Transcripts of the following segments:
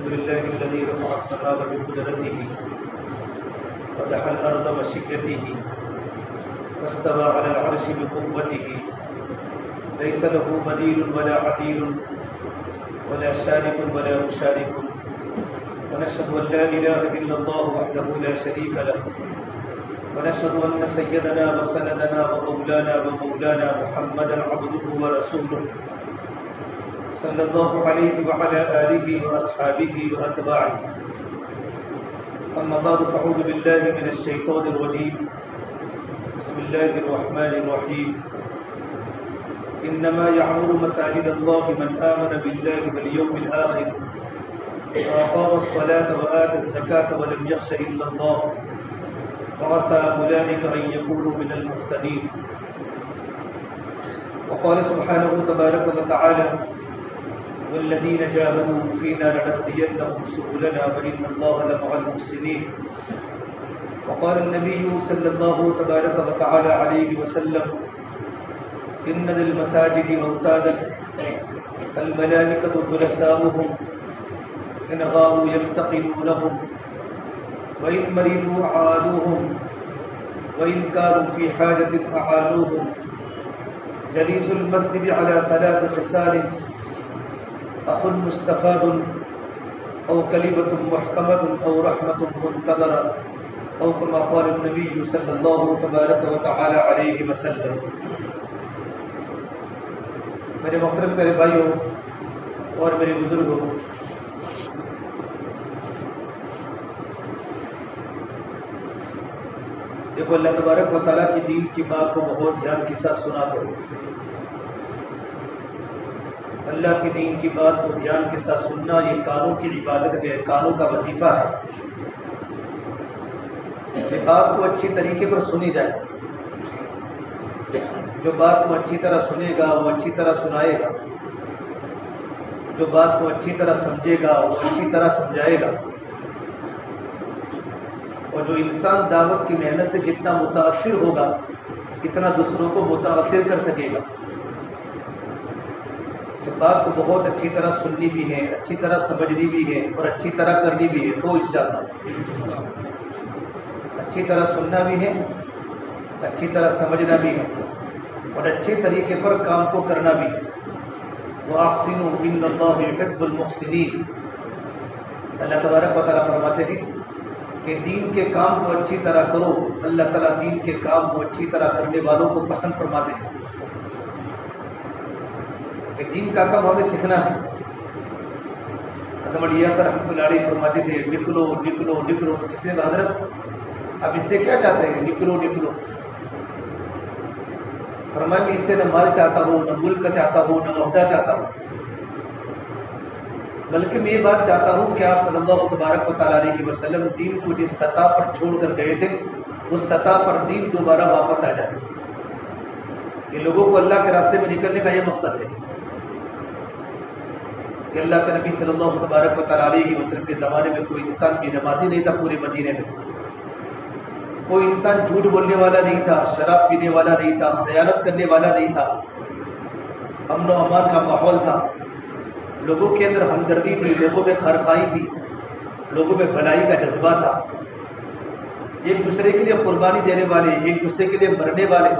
لله الذي رفع السماء بقدرته ودحى الأرض مشيئته واستوى على العرش بقوته ليس له بديل ولا عديل ولا شارك ولا مشارك ونشهد أن لا إله إلا الله وحده لا شريك له ونشهد أن سيدنا وسندنا ومولانا محمدا عبده ورسوله صلى الله عليه وعلى آله وأصحابه وأتباعه. أما بعد فأعوذ بالله من الشيطان الرجيم. بسم الله الرحمن الرحيم. إنما يعمر مساجد الله من آمن بالله واليوم الآخر وأقام الصلاة وآتى الزكاة ولم يخش إلا الله وعسى أولئك أن يكونوا من المهتدين. وقال سبحانه تبارك وتعالى والذين جاهدوا فينا لنهدينهم سبلنا وإن الله لمع المحسنين. وقال النبي صلى الله تبارك وتعالى عليه وسلم إن للمساجد أوتادا الملائكة جلساؤهم إن غابوا يفتقدونهم وإن مرضوا عادوهم وإن كانوا في حاجة أعانوهم. جليس المسجد على ثلاث خصال أخ مستفاد أو كلمة محكمة أو رحمة منتظرة أو كما قال النبي صلى الله تبارك وتعالى عليه وسلم. میرے محترم پیارے بھائیوں اور میرے بزرگوں، دیکھو اللہ تبارک و تعالیٰ کی دین کی بات کو بہت دھیان کے ساتھ سنا کرو. اللہ کی دین کی بات کو دھیان کے ساتھ سننا یہ کانوں کی عبادت ہے، کانوں کا وظیفہ ہے کہ بات کو اچھی طریقے پر سنی جائے. جو بات کو اچھی طرح سنے گا وہ اچھی طرح سنائے گا، جو بات کو اچھی طرح سمجھے گا وہ اچھی طرح سمجھائے گا. اور جو انسان دعوت کی محنت سے جتنا متاثر ہوگا اتنا دوسروں کو متاثر کر سکے گا. اس بات کو بہت اچھی طرح سننی بھی ہے، اچھی طرح سمجھنی بھی ہے اور اچھی طرح کرنی بھی ہے. تو انشاءاللہ اچھی طرح سننا بھی ہے، اچھی طرح سمجھنا بھی ہے اور اچھے طریقے پر کام کو کرنا بھی ہے. وَأَحْسِنُوا إِنَّ اللَّهَ يُحِبُّ الْمُحْسِنِينَ. اللہ تبارک و تعالیٰ فرماتے ہیں کہ دین کے کام کو اچھی طرح کرو. اللہ تعالیٰ دین کے کام کو اچھی طرح کرنے والوں کو پسند فرماتے ہیں. کہ دین کا کام ہمیں سیکھنا ہے. حضرت علیہ رحمۃ اللہ علیہ فرماتے تھے نکلو نکلو نکلو. تو کسی نے حضرت اب اس سے کیا چاہتے ہیں؟ نکلو نکلو. فرمایا کہ اس سے نہ مال چاہتا ہوں، نہ ملک چاہتا ہوں، نہ عہدہ چاہتا ہوں، بلکہ میں یہ بات چاہتا ہوں کہ آپ صلی اللہ تبارک و تعالیٰ علیہ وسلم دین کو جس سطح پر چھوڑ کر گئے تھے اس سطح پر دین دوبارہ واپس آ جائے. یہ لوگوں کو اللہ کے راستے میں نکلنے کا یہ مقصد ہے کہ اللہ کے نبی صلی اللہ تبارک و تعالیٰ علیہ وسلم کے زمانے میں کوئی انسان بھی نمازی نہیں تھا. پورے مدینے میں کوئی انسان جھوٹ بولنے والا نہیں تھا، شراب پینے والا نہیں تھا، خیانت کرنے والا نہیں تھا. امن و امان کا ماحول تھا. لوگوں کے اندر ہمدردی تھی، لوگوں میں خیرخواہی تھی، لوگوں میں بھلائی کا جذبہ تھا. ایک دوسرے کے لیے قربانی دینے والے، ایک دوسرے کے لیے مرنے والے،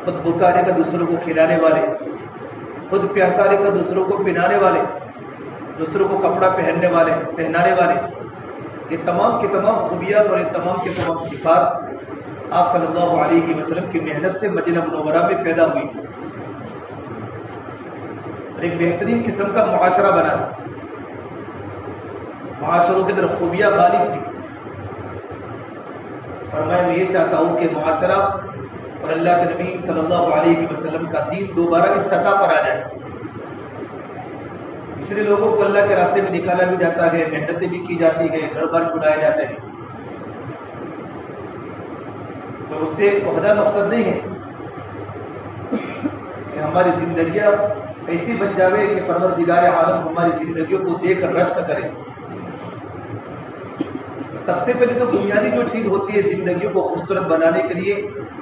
خود بھوکا رہ کر دوسروں کو کھلانے والے، خود پیاسا رہ کر دوسروں کو پہنانے والے، دوسروں کو کپڑا پہنانے والے. یہ تمام کی تمام خوبیاں اور یہ تمام کی تمام صفات آپ صلی اللہ علیہ وسلم کی محنت سے مدینہ منورہ میں پیدا ہوئی تھی. اور ایک بہترین قسم کا معاشرہ بنا تھا. معاشروں کے اندر خوبیاں غالب تھی. فرمایا میں یہ چاہتا ہوں کہ معاشرہ اور اللہ کے نبی صلی اللہ علیہ وسلم کا دین دوبارہ اس سطح پر آ جائے. اس لیے لوگوں کو اللہ کے راستے میں نکالا بھی جاتا ہے، محنتیں بھی کی جاتی ہے، گھر بار چھڑائے جاتے ہیں. تو اس سے عہدہ مقصد نہیں ہے کہ ہماری زندگیاں ایسی بن جاوے کہ پروردگار عالم ہماری زندگیوں کو دیکھ کر رشک کرے. سب سے پہلے تو بنیادی جو چیز ہوتی ہے زندگیوں کو خوبصورت بنانے کے لیے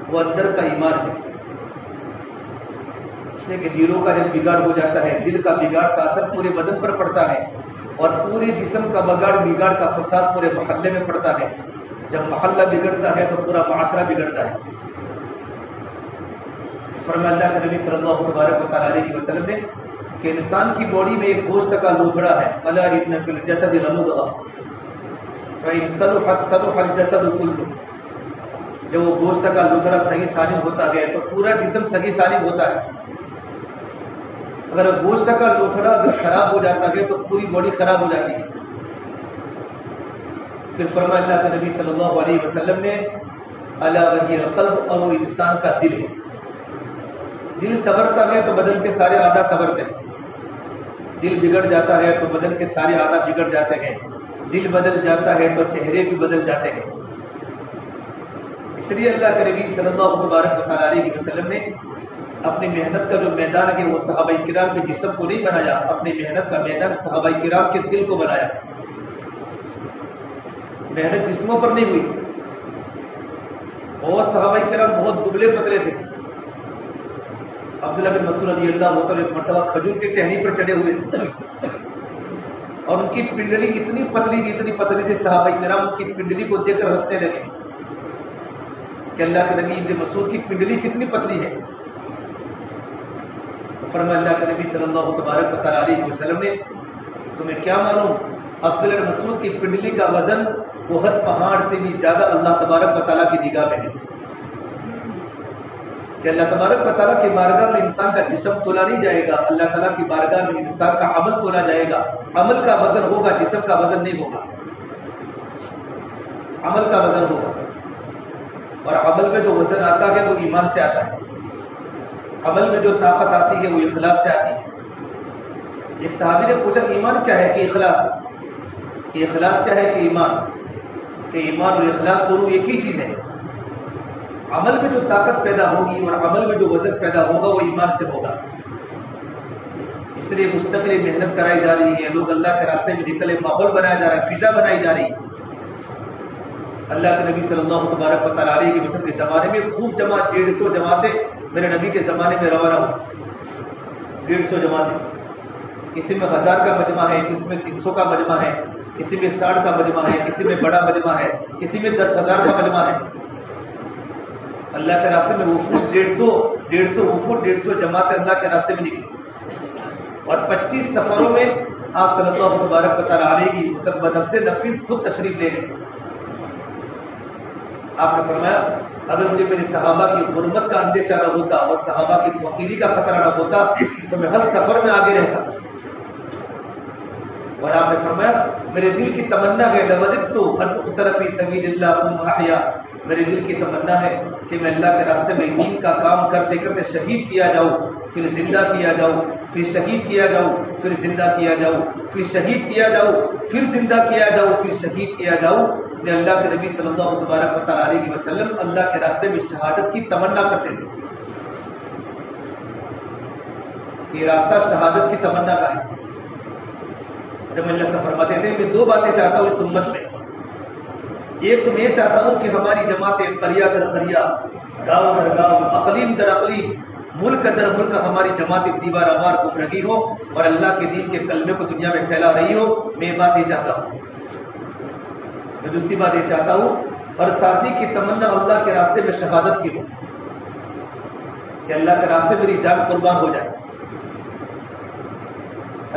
وہ اندر کا ایمان ہے. اس لیے کہ دلوں کا جب بگاڑ ہو جاتا ہے، دل کا بگاڑ کا اثر پورے بدن پر پڑتا ہے. اور پورے جسم کا بگاڑ کا فساد پورے محلے میں پڑتا ہے. جب محلہ بگڑتا ہے تو پورا معاشرہ بگڑتا ہے. فرمایا اللہ کے نبی صلی اللہ تبارک و تعالیٰ علیہ وسلم نے کہ انسان کی باڈی میں ایک گوشت کا لوتھڑا ہے. الا ان فی الجسد لمضغہ فإن صلحت صلح الجسد كله. جب وہ گوشت کا لوتھڑا صحیح سالم ہوتا ہے تو پورا جسم صحیح سالم ہوتا ہے. اگر گوشت کا لوتھڑا خراب ہو جاتا ہے تو پوری باڈی خراب ہو جاتی ہے. پھر فرمایا اللہ کے نبی صلی اللہ علیہ وسلم نے الا وہی القلب، اور وہ انسان کا دل ہے. دل سنورتا ہے تو بدن کے سارے اعضاء سنورتے ہیں. دل بگڑ جاتا ہے تو بدن کے سارے اعضاء بگڑ جاتے ہیں. دل بدل جاتا ہے تو چہرے بھی بدل جاتے ہیں. اس لیے اللہ کے نبی صلی اللہ تبارک و تعالیٰ علیہ وسلم نے اپنی محنت کا جو میدان ہے وہ صحابہ کرام کے جسم کو نہیں بنایا، اپنی محنت کا میدان صحابہ کرام کے دل کو بنایا. محنت جسموں پر نہیں ہوئی. بہت صحابہ کرام بہت دبلے پتلے تھے. عبداللہ بن مسعود رضی اللہ عنہ ایک مرتبہ کھجور کی ٹہنی پر چڑھے ہوئے تھے اور ان کی پنڈلی اتنی پتلی تھی صحابہ کرام ان کی پنڈلی کو دیکھ کر ہنسنے لگے کہ اللہ کے نبی ابن مسعود کی پنڈلی کتنی پتلی ہے. تو فرمایا اللہ کے نبی صلی اللہ تبارک و تعالیٰ علیہ وسلم نے تمہیں کیا معلوم عبداللہ بن مسعود کی پنڈلی کا وزن احد پہاڑ سے بھی زیادہ اللہ تبارک و تعالیٰ کی نگاہ میں ہے. کہ اللہ تبارک و تعالیٰ کی بارگاہ میں انسان کا جسم تولا نہیں جائے گا، اللہ تعالیٰ کی بارگاہ میں انسان کا عمل تولا جائے گا. عمل کا وزن ہوگا، جسم کا وزن نہیں ہوگا. عمل کا وزن ہوگا، اور عمل میں جو وزن آتا ہے وہ ایمان سے آتا ہے. عمل میں جو طاقت آتی ہے وہ اخلاص سے آتی ہے. ایک صحابی نے پوچھا ایمان کیا ہے؟ کہ اخلاص. کہ اخلاص کیا ہے؟ کہ ایمان. کہ ایمان اور اخلاص دونوں ایک ہی چیز ہے. عمل میں جو طاقت پیدا ہوگی اور عمل میں جو وزن پیدا ہوگا وہ ایمان سے ہوگا. اس لیے مستقل محنت کرائی جا رہی ہے. لوگ اللہ کے راستے میں نکلے، ماحول بنایا جا رہا ہے، فضا بنائی جا رہی ہے. اللہ کے نبی صلی اللہ تبارک و تعالیٰ علیہ وسلم کے زمانے میں خوب جماعت 150 جماعتیں میرے نبی کے زمانے میں روانہ ہوئی. 150 جماعتیں. کسی میں 1000 کا مجمع ہے، کسی میں 300 کا مجمع ہے، کسی میں 60 کا مجمع ہے، کسی میں بڑا مجمع ہے، کسی میں 10,000 کا مجمع ہے. اللہ کے راستے میں وفود 150 وفود 150 جماعتیں اللہ کے راستے میں نکلی. اور 25 سفروں میں آپ صلی اللہ تبارک و تعالیٰ علیہ وسلم بنفس نفیس خود تشریف لے گئے. آپ نے فرمایا اگر مجھے میرے صحابہ کی غربت کا اندیشہ نہ ہوتا اور صحابہ کی فقیری کا خطرہ نہ ہوتا تو میں ہر سفر میں آگے رہتا. اور آپ نے فرمایا میرے دل کی تمنا ہے لوددت ان اقتل فی سبیل اللہ ثم احیا. میرے دل کی تمنا ہے کہ میں اللہ کے راستے میں دین کا کام کرتے کرتے شہید کیا جاؤں، پھر زندہ کیا جاؤں، پھر شہید کیا جاؤں، پھر زندہ کیا جاؤں، پھر شہید کیا جاؤں، پھر زندہ کیا جاؤں، پھر شہید کیا جاؤں. میں اللہ کے نبی صلی اللہ تبارک و تعالیٰ علیہ وسلم اللہ کے راستے میں شہادت کی تمنا کرتے تھے. یہ راستہ شہادت کی تمنا کا ہے. جب اللہ سے فرماتے تھے میں 2 باتیں چاہتا ہوں اس امت میں. ایک تو میں چاہتا ہوں کہ ہماری جماعتیں قریہ در قریہ، گاؤں در گاؤں، اقلیم در اقلیم، ملک در ملک ہماری جماعتیں دیوار آوار گھوم رہی ہو اور اللہ کے دین کے کلمے کو دنیا میں پھیلا رہی ہو. میں یہ بات یہ چاہتا ہوں. میں دوسری بات یہ چاہتا ہوں اور ساتھی کی تمنا اللہ کے راستے میں شہادت کی ہو کہ اللہ کے راستے میری جان قربان ہو جائے.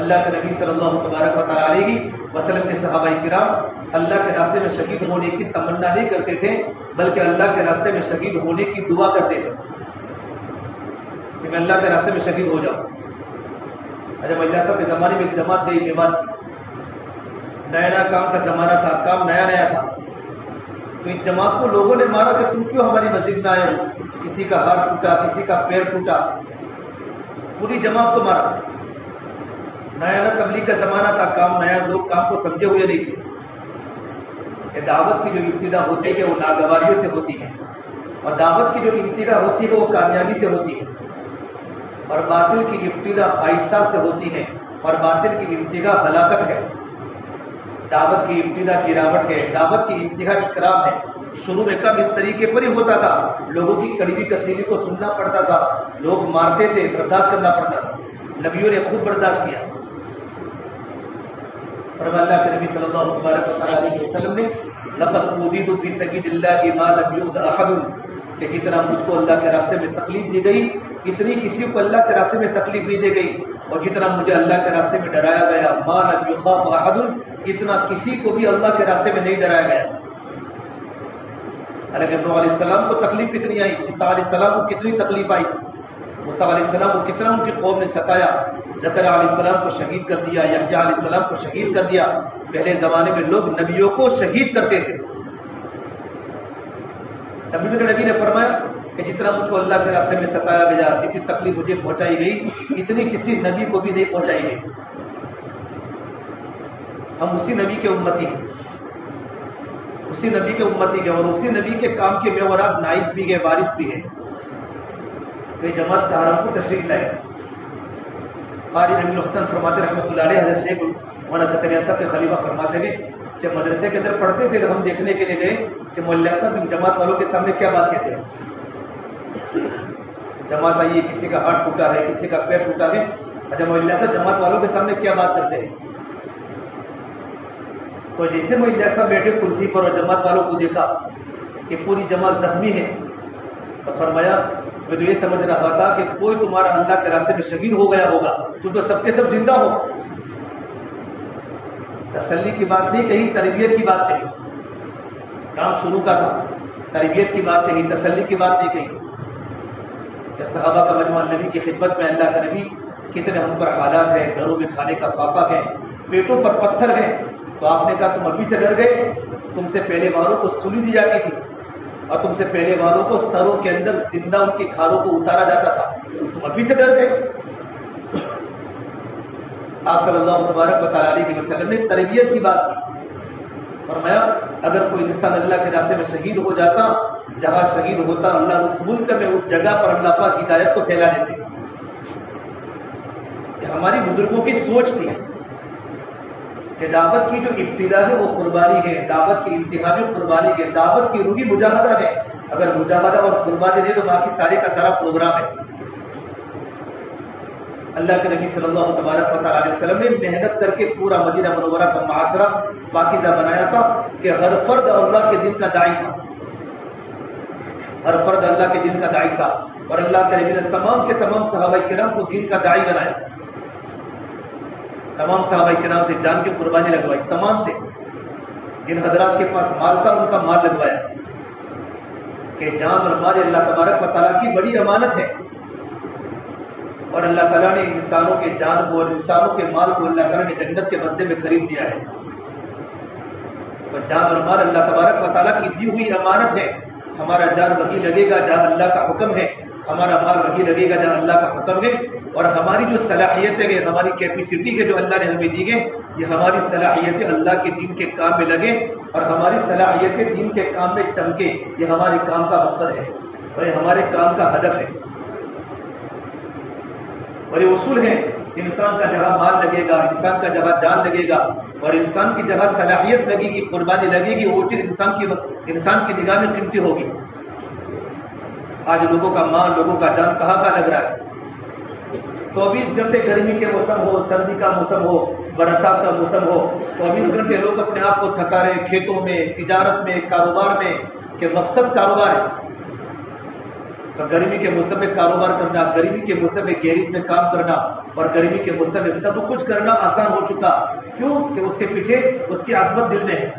اللہ کے نبی صلی اللہ تبارک و تعالیٰ علیہ وسلم کے صحابہ کرام اللہ کے راستے میں شہید ہونے کی تمنا نہیں کرتے تھے بلکہ اللہ کے راستے میں شہید ہونے کی دعا کرتے تھے کہ میں اللہ کے راستے میں شہید ہو جاؤں. جب اللہ صاحب کے زمانے میں ایک جماعت گئی میوات، نیا کام کا زمانہ تھا، کام نیا تھا، تو اس جماعت کو لوگوں نے مارا کہ تم کیوں ہماری مسجد میں آئے ہو. کسی کا ہاتھ ٹوٹا، کسی کا پیر ٹوٹا، پوری جماعت کو مارا. نیا تبلیغ کا زمانہ تھا، کام نیا، لوگ کام کو سمجھے ہوئے نہیں تھے. کہ دعوت کی جو ابتدا ہوتی ہے وہ ناگواریوں سے ہوتی ہے اور دعوت کی جو ابتدا ہوتی ہے وہ کامیابی سے ہوتی ہے اور باطل کی ابتدا خواہشات سے ہوتی ہے اور باطل کی ابتدا ہلاکت ہے. دعوت کی ابتدا گراوٹ ہے، دعوت کی انتہا اکرام ہے. شروع میں کم اس طریقے پر ہی ہوتا تھا، لوگوں کی کڑوی کسیلی کو سننا پڑتا تھا، لوگ مارتے تھے، برداشت کرنا پڑتا تھا. نبیوں نے خوب برداشت کیا. فرمایا اللہ کے نبی صلی اللہ تبارک و تعالی علیہ وسلم نے لقد اوذیت فی سبیل اللہ ما لم یؤذ احد، کہ جتنا مجھ کو اللہ کے راستے میں تکلیف دی گئی اتنی کسی کو اللہ کے راستے میں تکلیف نہیں دی گئی، اور جتنا مجھے اللہ کے راستے میں ڈرایا گیا ما لم یخاف احد، اتنا کسی کو بھی اللہ کے راستے میں نہیں ڈرایا گیا۔ حالانکہ نوح علیہ السلام کو تکلیف کتنی آئی، عیسیٰ علیہ السلام کو کتنی تکلیف آئی، موسیٰ علیہ السلام کو کتنا ان کی قوم نے ستایا، زکریا علیہ السلام کو شہید کر دیا، یحییٰ علیہ السلام کو شہید کر دیا۔ پہلے زمانے میں لوگ نبیوں کو شہید کرتے تھے۔ نبی نے فرمایا کہ جتنا مجھ کو اللہ کے راستے میں ستایا گیا، جتنی تکلیف مجھے پہنچائی گئی اتنی کسی نبی کو بھی نہیں پہنچائی گئی۔ ہم اسی نبی کے امتی ہیں، اسی نبی کے امتی کے، اور اسی نبی کے کام کے میں اور آپ نائب بھی گئے، وارث بھی ہیں۔ کہ جماعت سہارنپور تشریف لائے، قاری نبی الحسن فرماتے رحمۃ اللہ علیہ، حضرت شیخ مولانا زکریا صاحب کے خلیفہ فرماتے ہیں کہ مدرسے کے اندر پڑھتے تھے تو ہم دیکھنے کے لیے گئے کہ مولانا صاحب جماعت والوں کے سامنے کیا بات کہتے ہیں۔ جماعت آئی ہے، کسی کا ہاتھ ٹوٹا ہے، کسی کا پیر ٹوٹا ہے، اچھا مولانا صاحب جماعت والوں کے سامنے کیا بات کرتے ہیں؟ تو جیسے مولانا صاحب بیٹھے کرسی پر اور جماعت والوں کو دیکھا کہ پوری جماعت زخمی ہے، تو فرمایا میں تو یہ سمجھ رہا تھا کہ کوئی تمہارا اللہ کے راستے میں شہید ہو گیا ہوگا، تم تو سب کے سب زندہ ہو۔ تسلی کی بات نہیں کہی، تربیت کی بات کہی۔ کام شروع کا تھا، تربیت کی بات کہی، تسلی کی بات نہیں کہی۔ کہ صحابہ کا مجموعہ نبی کی خدمت میں، اللہ کا نبی کتنے ہم پر حالات ہیں، گھروں میں کھانے کا فاقہ ہے، پیٹوں پر پتھر ہیں، تو آپ نے کہا تم ابھی سے ڈر گئے؟ تم سے پہلے والوں کو سولی دی جاتی تھی، اور تم سے پہلے والوں کو سروں کے اندر زندہ ان کی کھالوں کو اتارا جاتا تھا، تم ابھی سے ڈر گئے؟ آپ صلی اللہ تبارک و تعالی علیہ وسلم نے تربیت کی بات کی۔ فرمایا اگر کوئی انسان اللہ کے راستے میں شہید ہو جاتا، جہاں شہید ہوتا اللہ اس ملک میں اس جگہ پر اللہ پاک ہدایت کو پھیلا دیتے۔ یہ ہماری بزرگوں کی سوچ تھی کہ دعوت کی جو ابتدا ہے وہ قربانی ہے، دعوت کی انتہا میں قربانی ہے، دعوت کی روحی مجاہدہ ہے۔ اگر مجاہدہ اور قربانی ہے تو باقی سارے کا سارا پروگرام ہے۔ اللہ کے نبی صلی اللہ تبارک و تعالی علیہ وسلم نے محنت کر کے پورا مدینہ منورہ کا معاشرہ پاکیزہ بنایا تھا کہ ہر فرد اللہ کے دین کا داعی تھا، ہر فرد اللہ کے دین کا داعی تھا، اور اللہ کے نبی نے تمام کے تمام صحابہ کرام کو دین کا داعی بنایا۔ تمام صحابہ کرام سے جان کی قربانی لگوائی، تمام سے جن حضرات کے پاس مال تھا ان کا مال لگوایا، کہ جان اور مال اللہ تبارک و تعالیٰ کی بڑی امانت ہے، اور اللہ تعالیٰ نے انسانوں کے جان کو اور انسانوں کے مال کو اللہ تعالیٰ نے جنت کے بدلے میں خرید دیا ہے۔ اور جان اور مال اللہ تبارک و تعالیٰ کی دی ہوئی امانت ہے۔ ہمارا جان وہی لگے گا جہاں اللہ کا حکم ہے، ہمارا مال وہی لگے گا جہاں اللہ کا حکم ہے، اور ہماری جو صلاحیتیں ہیں، ہماری کیپیسٹی ہے جو اللہ نے ہمیں دی ہے، یہ ہماری صلاحیتیں اللہ کے دین کے کام میں لگے، اور ہماری صلاحیتیں دین کے کام میں چمکے، یہ ہمارے کام کا مقصد ہے اور یہ ہمارے کام کا ہدف ہے۔ اور یہ اصول ہے، انسان کا جہاں مال لگے گا، انسان کا جہاں جان لگے گا، اور انسان کی جہاں صلاحیت لگے گی، قربانی لگے گی، وہ چیز انسان کی نگاہ میں قیمتی ہوگی۔ آج لوگوں کا مال، لوگوں کا جان کہاں کا لگ رہا ہے؟ 24 گھنٹے گرمی کے موسم ہو، سردی کا موسم ہو، برسات کا موسم ہو، 24 گھنٹے لوگ اپنے آپ کو تھکا رہے، کھیتوں میں، تجارت میں، کاروبار میں، کہ مقصد کاروبار ہے۔ تو گرمی کے موسم میں کاروبار کرنا، گرمی کے موسم میں گیریج میں کام کرنا، اور گرمی کے موسم میں سب کچھ کرنا آسان ہو چکا، کیوں کہ اس کے پیچھے اس کی عظمت دل میں ہے،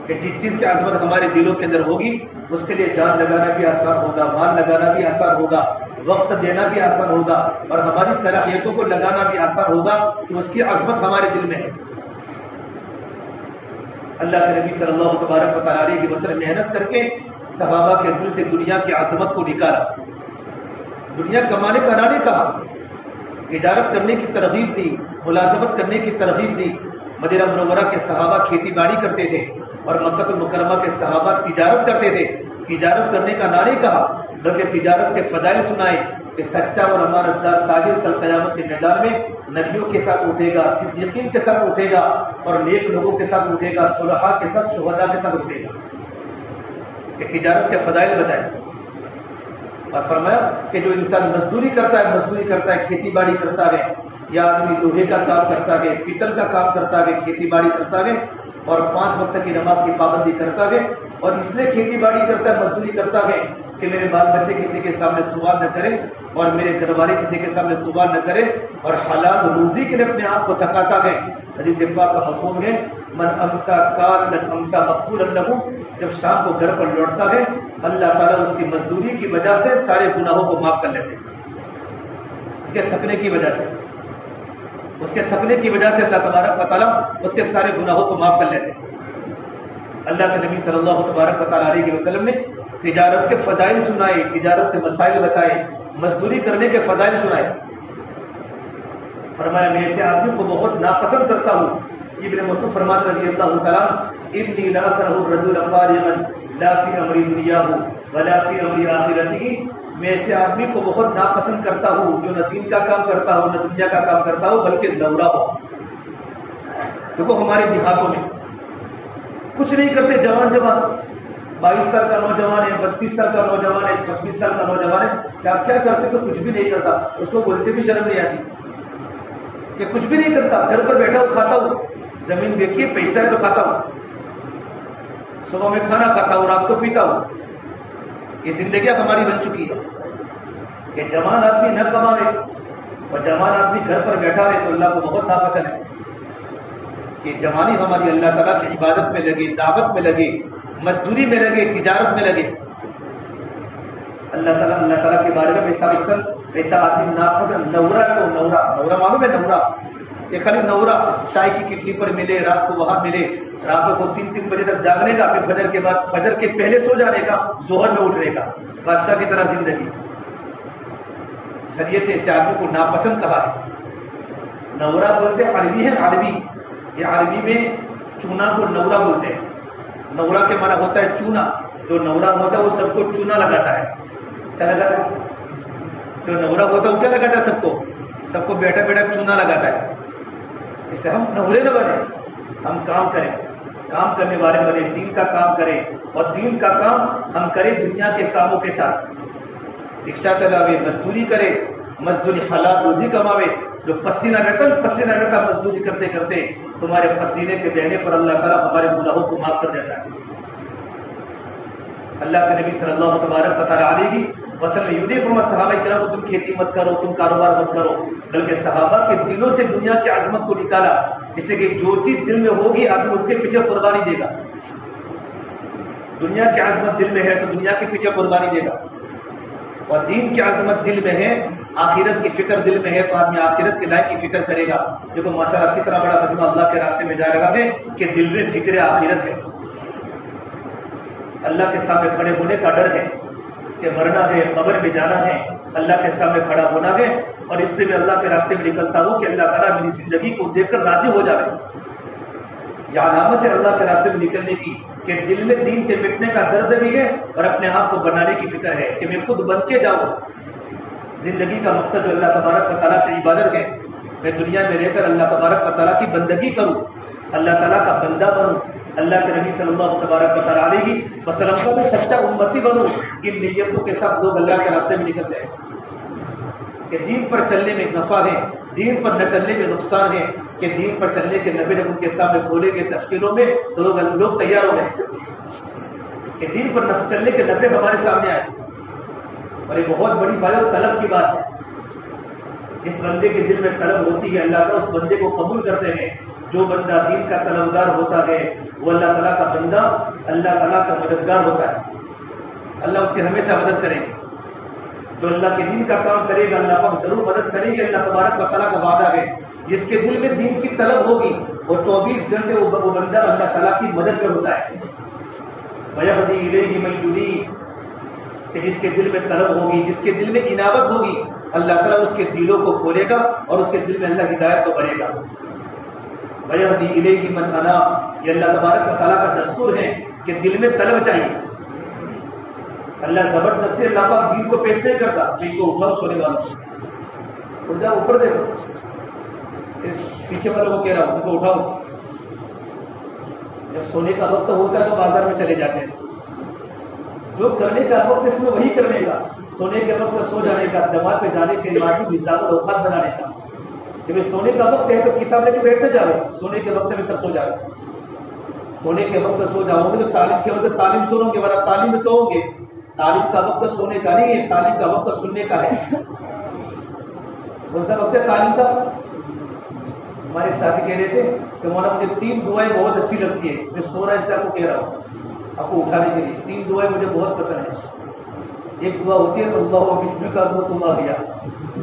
کہ جس چیز کی عظمت ہمارے دلوں کے اندر ہوگی اس کے لیے جان لگانا بھی آسان ہوگا، مال لگانا بھی آسان ہوگا، وقت دینا بھی آسان ہوگا، اور ہماری صلاحیتوں کو لگانا بھی آسان ہوگا کہ اس کی عظمت ہمارے دل میں ہے۔ اللہ کے نبی صلی اللہ تبارک و تعالی علیہ وسلم محنت کر کے صحابہ کے دل سے دنیا کی عظمت کو نکالا، دنیا کمانے کا نہ کہا، تجارت کرنے کی ترغیب دی، ملازمت کرنے کی ترغیب دی۔ مدینہ منورہ کے صحابہ کھیتی باڑی کرتے تھے، اور مکہ المکرمہ کے صحابہ تجارت کرتے تھے۔ تجارت کرنے کا نہ کہا، بلکہ تجارت کے فضائل سنائے کہ سچا اور امانت دار تاجر کل قیامت کے میدان میں نبیوں کے ساتھ اٹھے گا، صدیقین کے ساتھ اٹھے گا، اور نیک لوگوں کے ساتھ اٹھے گا، صلحاء کے ساتھ، شہداء کے ساتھ اٹھے گا۔ کہ تجارت کے فضائل بتائے، اور فرمایا کہ جو انسان مزدوری کرتا ہے، کھیتی باڑی کرتا ہے، یا آدمی لوہے کا کام کرتا گئے، پیتل کا کام کرتا گئے، کھیتی باڑی کرتا گئے اور 5 وقت کی نماز کی پابندی کرتا گئے، اور اس لیے کھیتی باڑی کرتا ہے، مزدوری کرتا گئے کہ میرے بال بچے کسی کے سامنے سوال نہ کریں اور میرے گھر والے کسی کے سامنے سوال نہ کریں، اور حلال روزی کے لیے اپنے آپ کو تھکاتا گئے۔ حدیث پاک کا مفہوم ہے من امسا قاتلا امسا مغفورا لہ، جب شام کو گھر پر لوٹتا ہے اللہ تعالیٰ اس کی مزدوری کی وجہ سے سارے گناہوں کو معاف کر لیتے ہیں، اس کے تھکنے کی وجہ سے، اس کے تھکنے کی وجہ سے اللہ تبارک و تعالیٰ اس کے سارے گناہوں کو معاف کر لیتے ہیں۔ اللہ کے نبی صلی اللہ تبارک و تعالیٰ علیہ وسلم نے تجارت کے فضائل سنائے، تجارت کے مسائل بتائے، مزدوری کرنے کے فضائل سنائے۔ فرمایا میں ایسے آدمی کو بہت ناپسند کرتا ہوں۔ ابن مسعود فرماتے رضی اللہ تعالیٰ انی لا اکرہ الرجل فارغا لا فی امر دنیاہ ولا فی امر آخرتہ، میں ایسے آدمی کو بہت ناپسند کرتا ہوں جو نہ دین کا کام کرتا ہو نہ دنیا کا کام کرتا ہو بلکہ لورا ہو۔ دیکھو ہمارے دیہاتوں میں کچھ نہیں کرتے، جوان 22 سال کا نوجوان ہے، 32 سال کا نوجوان ہے، 26 سال کا نوجوان ہے، کیا کرتے تو کچھ بھی نہیں کرتا، اس کو بولتے بھی شرم نہیں آتی کہ کچھ بھی نہیں کرتا، گھر پر بیٹھا ہوں کھاتا ہوں، زمین بیچی ہے پیسہ ہے تو کھاتا ہوں، صبح میں کھانا کھاتا ہوں رات کو پیتا ہوں۔ یہ زندگیاں ہماری بن چکی ہے کہ جوان آدمی نہ کماوے اور جوان آدمی گھر پر بیٹھا رہے تو اللہ کو بہت ناپسند ہے کہ جوانی ہماری اللہ تعالیٰ کی عبادت میں لگے، دعوت میں لگے، مزدوری میں لگے، تجارت میں لگے۔ اللہ تعالیٰ کے بارے میں ایسا آدمی ناپسند۔ نورا کو نورا معلوم ہے؟ نورا یہ خالی نورا چائے کی کٹلی پر ملے، رات کو وہاں ملے، راتوں کو 3 بجے تک جاگنے کا، پھر فجر کے بعد فجر کے پہلے سو جانے کا، ظہر میں اٹھنے کا، بادشاہ کی طرح زندگی۔ شریعت نے اس آدمی کو ناپسند کہا ہے۔ نورا بولتے ہیں، عربی ہے، عربی، یہ عربی میں چونا کو نورا بولتے ہیں۔ نورا کے معنی ہوتا ہے چونا، جو نورا ہوتا ہے وہ سب کو چونا لگاتا ہے۔ کیا لگاتا ہے؟ جو نورا ہوتا ہے وہ کیا لگاتا ہے؟ سب کو بیٹھا بیٹھا چونا لگاتا ہے۔ اس سے ہم نورے نہ بنے، ہم کام کریں، کام کرنے والے بنے، دین کا کام کریں، اور دین کا کام ہم کریں دنیا کے کاموں کے ساتھ۔ رکشہ چلاوے، مزدوری کرے، مزدوری حلال روزی کماوے۔ جو پسینہ ڈٹا مزدوری کرتے کرتے تمہارے پسینے کے بہنے پر اللہ تعالیٰ ہمارے گناہوں کو معاف کر دیتا ہے۔ اللہ کے نبی صلی اللہ تبارک و تعالیٰ علیہ وسلم یہ فرما صحابہ کرام کو تم کھیتی مت کرو، تم کاروبار مت کرو، بلکہ صحابہ کے دلوں سے دنیا کی عظمت کو نکالا، اس لیے کہ جو چیز دل میں ہوگی آدمی اس کے پیچھے قربانی دے گا۔ دنیا کی عظمت دل میں ہے تو دنیا کے پیچھے قربانی دے گا، اور دین کی عظمت دل میں ہے، آخرت کی فکر دل میں ہے تو آدمی آخرت کے لائق کی فکر کرے گا۔ دیکھو ماشاء اللہ کتنا بڑا مجموعہ اللہ کے راستے میں جا رہا ہے کہ دل میں فکر آخرت ہے، اللہ کے سامنے کھڑے ہونے کا ڈر ہے کہ مرنا ہے، قبر میں جانا ہے، اللہ کے سامنے کھڑا ہونا ہے، اور اس سے میں اللہ کے راستے میں نکلتا ہوں کہ اللہ تعالیٰ میری زندگی کو دیکھ کر راضی ہو جائے۔ یہ علامت ہے اللہ کے راستے میں نکلنے کی کہ دل میں دین کے مٹنے کا درد بھی ہے اور اپنے آپ کو بنانے کی فکر ہے کہ میں خود بن کے جاؤں۔ زندگی کا مقصد جو اللہ تبارک و تعالیٰ کی عبادت ہے، میں دنیا میں رہ کر اللہ تبارک و تعالیٰ کی بندگی کروں، اللہ تعالیٰ کا بندہ بنوں، اللہ کے نبی صلی اللہ تبارک و تعالیٰ علیہ وسلم کا میں سچا امتی بنوں۔ ان نیتوں کے ساتھ لوگ اللہ کے راستے میں نکلتے ہیں کہ دین پر چلنے میں نفع ہے، دین پر نہ چلنے میں نقصان ہے، کہ دین پر چلنے کے نفع جب ان کے سامنے کھولے گئے تشکیلوں میں تو لوگ تیار ہو گئے کہ دین پر چلنے کے نفع ہمارے سامنے آئے۔ اور یہ بہت بڑی بات اور طلب کی بات ہے، جس بندے کے دل میں طلب ہوتی ہے اللہ تعالیٰ اس بندے کو قبول کرتے ہیں۔ جو بندہ دین کا طلبگار ہوتا ہے وہ اللہ تعالیٰ کا بندہ اللہ تعالیٰ کا مددگار ہوتا ہے، اللہ اس کی ہمیشہ مدد کرے گا۔ جو اللہ کے دین کا کام کرے گا اللہ پاک ضرور مدد کرے گی۔ اللہ تبارک و تعالیٰ کا وعدہ ہے جس کے دل میں دین کی طلب ہوگی وہ 24 گھنٹے وہ بندہ اللہ تعالیٰ کی مدد میں ہوتا ہے۔ وَيَهْدِي إِلَيْهِ مَن يُنِيبُ، کہ جس کے دل میں طلب ہوگی، جس کے دل میں انابت ہوگی، اللہ تعالیٰ اس کے دلوں کو کھولے گا اور اس کے دل میں اللہ ہدایت کو بھرے گا۔ وَيَهْدِي إِلَيْهِ مَنْ أَنَابَ، یہ اللہ تبارک و تعالیٰ کا دستور ہے کہ دل میں طلب چاہیے۔ اللہ زبردستی اللہ پاک دین کو پیش نہیں کرتا کہ ان کو اٹھاؤ سونے والوں کو، اٹھ جاؤ اوپر دیکھو، پیچھے والوں کو کہہ رہا ہوں ان کو اٹھاؤ۔ جب سونے کا وقت ہوتا ہے تو بازار میں چلے جاتے ہیں، جو کرنے کا وقت اس میں وہی کرنے کا، سونے کے وقت سو جانے کا، جماعت پہ جانے کے لیے نظام الاوقات بنانے کا۔ جب سونے کا وقت ہے تو کتاب لے کے بیٹھ نہ جاؤ، سونے کے وقت میں سب سو جاؤ، سونے کے وقت سو جاؤ گے تو تعلیم کے وقت تعلیم سنو گے، ورنہ تعلیم میں سو گے۔ تعلیم کا وقت سونے کا نہیں ہے، تعلیم کا وقت سننے کا ہے۔ کون سا وقت ہے تعلیم کا؟ ہمارے ایک ساتھی کہہ رہے تھے کہ مولانا مجھے 3 دعائیں بہت اچھی لگتی ہیں، میں سو رہا اس لیے آپ کو کہہ رہا ہوں، آپ کو اٹھانے کے لیے 3 دعائیں مجھے بہت پسند ہیں۔ ایک دعا ہوتی ہے اللہ بسم کا اموت واحیا،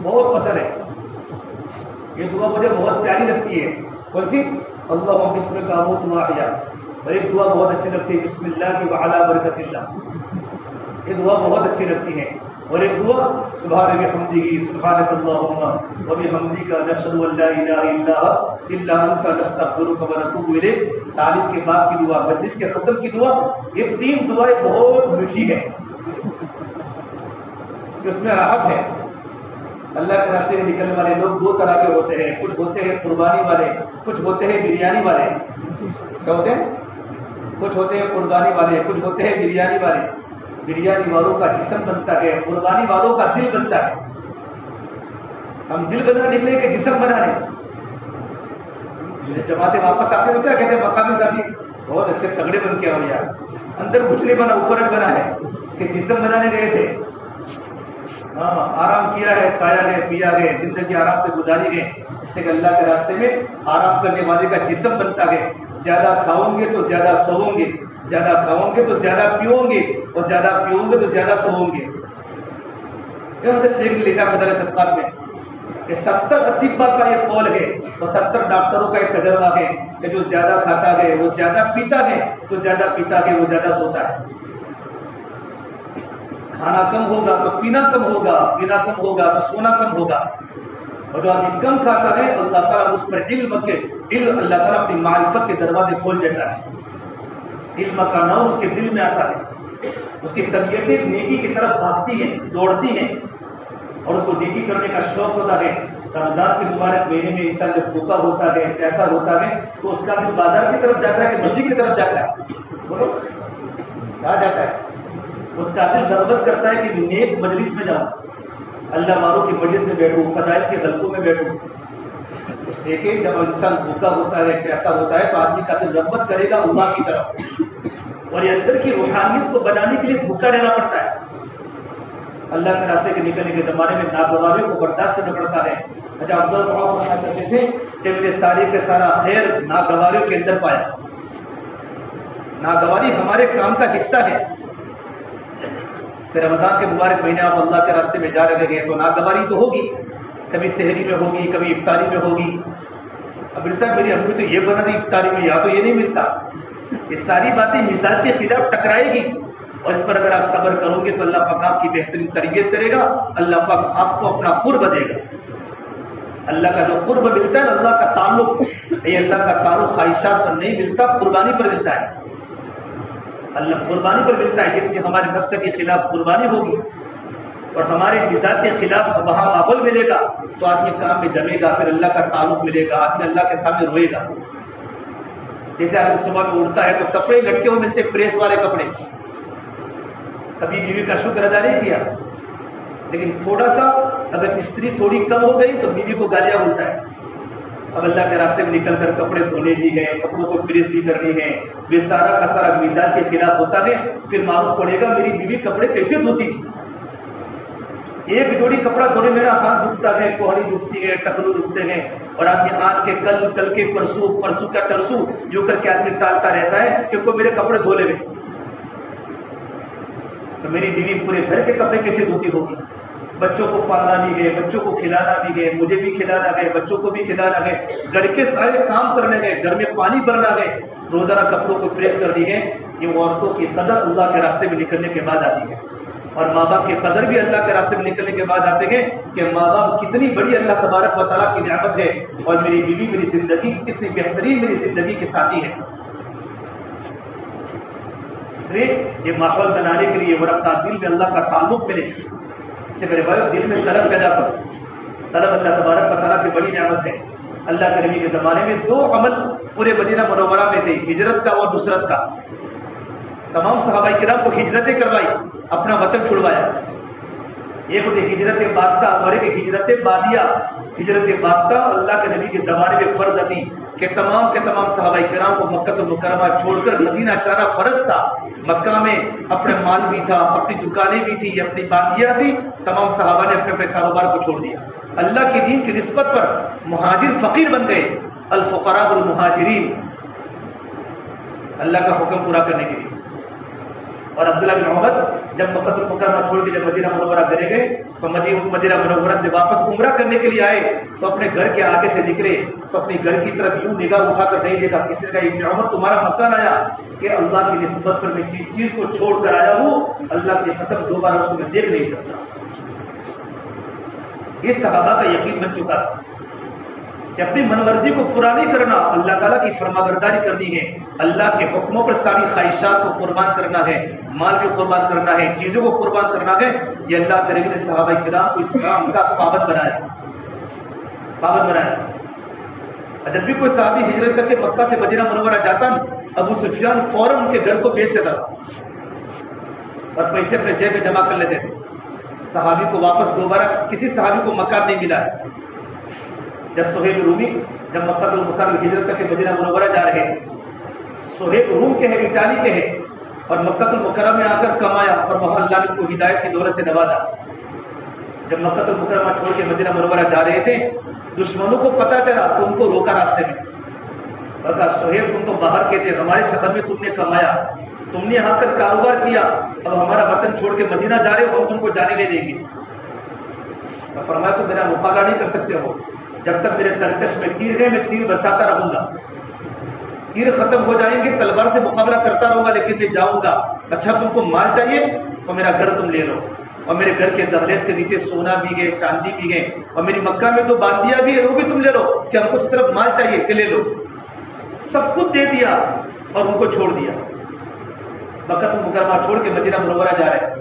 بہت پسند ہے یہ دعا، مجھے بہت پیاری لگتی ہے۔ کون سی؟ اللہ بسم کا اموت واحیا۔ اور ایک دعا بہت اچھی لگتی ہے بسم اللہ کی وعلی برکت اللہ، یہ دعا بہت اچھی لگتی ہے۔ اور ایک دعا سبحان بحمدہ سبحانک اللہم وبحمدک نشہد ان لا الہ الا انت نستغفرک ونتوب الیک۔ تعلیم کے بعد کی دعا، مجلس کے ختم کی دعا، یہ 3 دعائیں بہت میٹھی ہیں، اس میں راحت ہے۔ اللہ کے راستے میں نکلنے والے لوگ 2 طرح کے ہوتے ہیں، کچھ ہوتے ہیں قربانی والے، کچھ ہوتے ہیں بریانی والے۔ کیا ہوتے ہیں؟ کچھ ہوتے ہیں قربانی والے، کچھ ہوتے ہیں بریانی والے۔ بریانی والوں کا جسم بنتا ہے، قربانی والوں کا دل بنتا ہے۔ ہم دل بنا نکلے کہ جسم بنانے؟ جماعتیں واپس آتے تو کیا کہتے ہیں مقامی ساتھی؟ بہت اچھے تگڑے بن کے آؤ یار، اندر کچھ نہیں بنا، اوپر بنا ہے کہ جسم بنانے گئے تھے۔ ہاں، آرام کیا ہے، کھایا گئے، پیا گئے، زندگی آرام سے گزاری گئے، اس سے کہ اللہ کے راستے میں آرام کرنے والے کا جسم بنتا ہے۔ زیادہ کھاؤ گے تو زیادہ سوؤ گے، زیادہ کھاؤ گے تو زیادہ پیو گے، اور زیادہ پیو گے تو زیادہ سوؤ گے۔ شیخ نے لکھا فضائل صدقات میں کہ 70 اطباء کا یہ قول ہے اور 70 ڈاکٹروں کا ایک تجربہ ہے کہ جو زیادہ کھاتا ہے وہ زیادہ پیتا ہے، جو زیادہ پیتا ہے وہ زیادہ سوتا ہے۔ کھانا کم ہوگا تو پینا کم ہوگا، پینا کم ہوگا تو سونا کم ہوگا۔ اور جو آدمی کم کھاتا ہے اللہ تعالیٰ اس پر علم اللہ تعالیٰ اپنی معرفت کے دروازے کھول دیتا ہے، علم کا نور اس کے دل میں آتا ہے، اس کی طبیعتیں نیکی کی طرف بھاگتی ہیں، دوڑتی ہیں، اور اس کو نیکی کرنے کا شوق ہوتا ہے۔ رمضان کے مبارک مہینے میں انسان جب بھوکا ہوتا ہے، پیاسا ہوتا ہے، تو اس کا دل بازار کی طرف جاتا ہے کہ مسجد کی طرف جاتا ہے؟ بولو کہاں جاتا ہے؟ اس کا دل رغبت کرتا ہے کہ نیک مجلس میں جاؤں، اللہ والوں کی مجلس میں بیٹھوں، فضائل کے حلقوں میں بیٹھوں۔ اس لیے کہ جب انسان بھوکا ہوتا ہے، پیاسا ہوتا ہے، تو آدمی کا دل رغبت کرے گا اللہ کی طرف، اور یہ اندر کی روحانیت کو بنانے کے لیے بھوکا رہنا پڑتا ہے۔ اللہ کے راستے کے نکلنے کے زمانے میں ناگواریوں کو برداشت کرنا پڑتا ہے۔ اچھا افضل فرمایا کرتے تھے کہ میں نے سارے کا سارا خیر ناگواریوں کے اندر پایا۔ ناگواری ہمارے کام کا حصہ ہے۔ پھر رمضان کے مبارک مہینے آپ اللہ کے راستے میں جا رہے ہیں تو ناگواری تو ہوگی، کبھی سحری میں ہوگی، کبھی افطاری میں ہوگی۔ اب صاحب میری امی تو یہ بنا دی افطاری میں، یا تو یہ نہیں ملتا۔ یہ ساری باتیں مزاج کے خلاف ٹکرائے گی، اور اس پر اگر آپ صبر کرو گے تو اللہ پاک آپ کی بہترین تربیت کرے گا، اللہ پاک آپ کو اپنا قرب دے گا۔ اللہ کا جو قرب ملتا ہے، اللہ کا تعلق، یہ اللہ کا تعلق خواہشات پر نہیں ملتا، قربانی پر ملتا ہے۔ اللہ قربانی پر ملتا ہے، جتنی ہمارے نفس کے خلاف قربانی ہوگی اور ہمارے مزاج کے خلاف وہاں ماحول ملے گا تو آدمی کام میں جمے گا، پھر اللہ کا تعلق ملے گا، آدمی اللہ کے سامنے روئے گا۔ جیسے آدمی صبح میں اٹھتا ہے تو کپڑے لٹکے ہوئے ملتے، پریس والے کپڑے، کبھی بیوی کا شکر ادا نہیں کیا، لیکن تھوڑا سا اگر استری تھوڑی کم ہو گئی تو بیوی کو گالیاں بولتا ہے۔ اب اللہ کے راستے میں نکل کر کپڑے دھونے بھی ہیں، کپڑوں کو پریس بھی کرنی ہے، یہ سارا کا سارا مزاج کے خلاف ہوتا ہے، پھر معلوم پڑے گا میری بیوی کپڑے کیسے دھوتی تھی۔ ایک جوڑی کپڑا دھونے میرا ہاتھ دکھتا ہے، کوہنی دکھتی ہے، ٹخلو دکھتے ہیں، اور آدمی آج کے کل، کل کے پرسوں، پرسوں کا چرسوں یوں کر کے آدمی ٹالتا رہتا ہے کہ کوئی میرے کپڑے دھو لے گئے، تو میری بیوی پورے گھر کے کپڑے کیسے دھوتی ہوگی؟ بچوں کو پالنا بھی ہے، بچوں کو کھلانا بھی ہے، مجھے بھی کھلانا ہے، بچوں کو بھی کھلانا ہے، گھر کے سارے کام کرنے گئے، گھر میں پانی بھرنا ہے، روزانہ کپڑوں کو پریس کرنی ہے۔ یہ عورتوں کی قدر اللہ کے راستے میں نکلنے کے بعد آتی ہے، اور ماں باپ کی قدر بھی اللہ کے راستے میں نکلنے کے بعد آتے ہیں کہ ماں باپ کتنی بڑی اللہ تبارک و تعالیٰ کی نعمت ہے، اور میری بیوی میری زندگی کتنی بہترین میری زندگی کے ساتھی ہے۔ اس لیے یہ ماحول بنانے کے لیے اور اپنا دل میں اللہ کا تعلق ملے، اس سے میرے بھائی دل میں طلب پیدا کرو۔ طلب اللہ تبارک و تعالیٰ کی بڑی نعمت ہے۔ اللہ کے نبی کے زمانے میں 2 عمل پورے مدینہ منورہ میں تھے، ہجرت کا اور نصرت کا۔ تمام صحابہ کرام کو ہجرتیں کروائی، اپنا وطن چھڑوایا، ایک ہوتی ہجرت باختہ اور ایک ہجرت بادیہ. ہجرت باختہ اللہ کے نبی کے زمانے میں فرض تھی کہ تمام کے تمام صحابہ کرام کو مکہ المکرمہ چھوڑ کر مدینہ جانا فرض تھا. مکہ میں اپنا مال بھی تھا، اپنی دکانیں بھی تھی، اپنی بادیاں تھی، تمام صحابہ نے اپنے اپنے کاروبار کو چھوڑ دیا. اللہ کے دین کی نسبت پر مہاجر فقیر بن گئے. الفقراء المہاجرین، اللہ کا حکم پورا کرنے کے لیے. اور عبداللہ بن عمر جب مکہ المکرمہ چھوڑ کے جب مدینہ منورہ چلے گئے تو مدینہ منورہ سے واپس عمرہ کرنے کے لیے آئے تو اپنے گھر کے آگے سے نکلے تو اپنی گھر کی طرف یوں نگاہ اٹھا کر نہیں دیکھا. کسی نے کہا ابن عمر تمہارا مکان آیا کہ اللہ کی نسبت پر میں جس چیز کو چھوڑ کر آیا ہوں اللہ کی قسم دوبارہ اس کو میں دیکھ نہیں سکتا. یہ صحابہ کا یقین بن چکا تھا کہ اپنی من مرضی کو پورا نہیں کرنا، اللہ تعالیٰ کی فرمانبرداری کرنی ہے، اللہ کے حکموں پر ساری خواہشات کو قربان کرنا ہے، مال کو قربان کرنا ہے، چیزوں کو قربان کرنا ہے. یہ اللہ کے نبی نے صحابہ کرام کو اسلام کا پابند بنایا. جب بھی کوئی صحابی ہجرت کر کے مکہ سے مدینہ منورہ جاتا ابو سفیان فوراً ان کے گھر کو بیچ دیتا اور پیسے اپنے جیب میں جمع کر لیتے تھے. صحابی کو واپس دوبارہ کسی صحابی کو مکہ نہیں ملا ہے. جب صہیب رومی جب مکہ المکرمہ ہجرت کر کے مدینہ منورہ جا رہے ہیں، صہیب روم کے ہیں، اٹالی کے ہیں، اور مکہ المکرمہ میں آ کر کمایا اور وہاں اللہ نے ان کو ہدایت کی دولت سے نوازا. جب مکہ المکرمہ چھوڑ کے مدینہ منورہ جا رہے تھے دشمنوں کو پتہ چلا تو ان کو روکا راستے میں اور کہا صہیب تم تو باہر کے تھے، ہمارے شہر میں تم نے کمایا، تم نے یہاں کر کاروبار کیا، اب ہمارا وطن چھوڑ کے مدینہ جا رہے ہو ہم تم کو جانے نہیں دیں گے. فرمایا تو میرا مقابلہ نہیں کر سکتے ہو، جب تک میرے ترکش میں تیر ہے میں تیر برساتا رہوں گا، تیر ختم ہو جائیں گے تلوار سے مقابلہ کرتا رہوں گا لیکن میں جاؤں گا. اچھا تم کو مال چاہیے تو میرا گھر تم لے لو، اور میرے گھر کے دہلیز کے نیچے سونا بھی ہے، چاندی بھی ہے، اور میری مکہ میں تو باندیاں بھی ہے وہ بھی تم لے لو، کہ ہم کو صرف مال چاہیے کہ لے لو. سب کچھ دے دیا اور ان کو چھوڑ دیا. مکہ المکرمہ چھوڑ کے مدینہ منورہ جا رہے.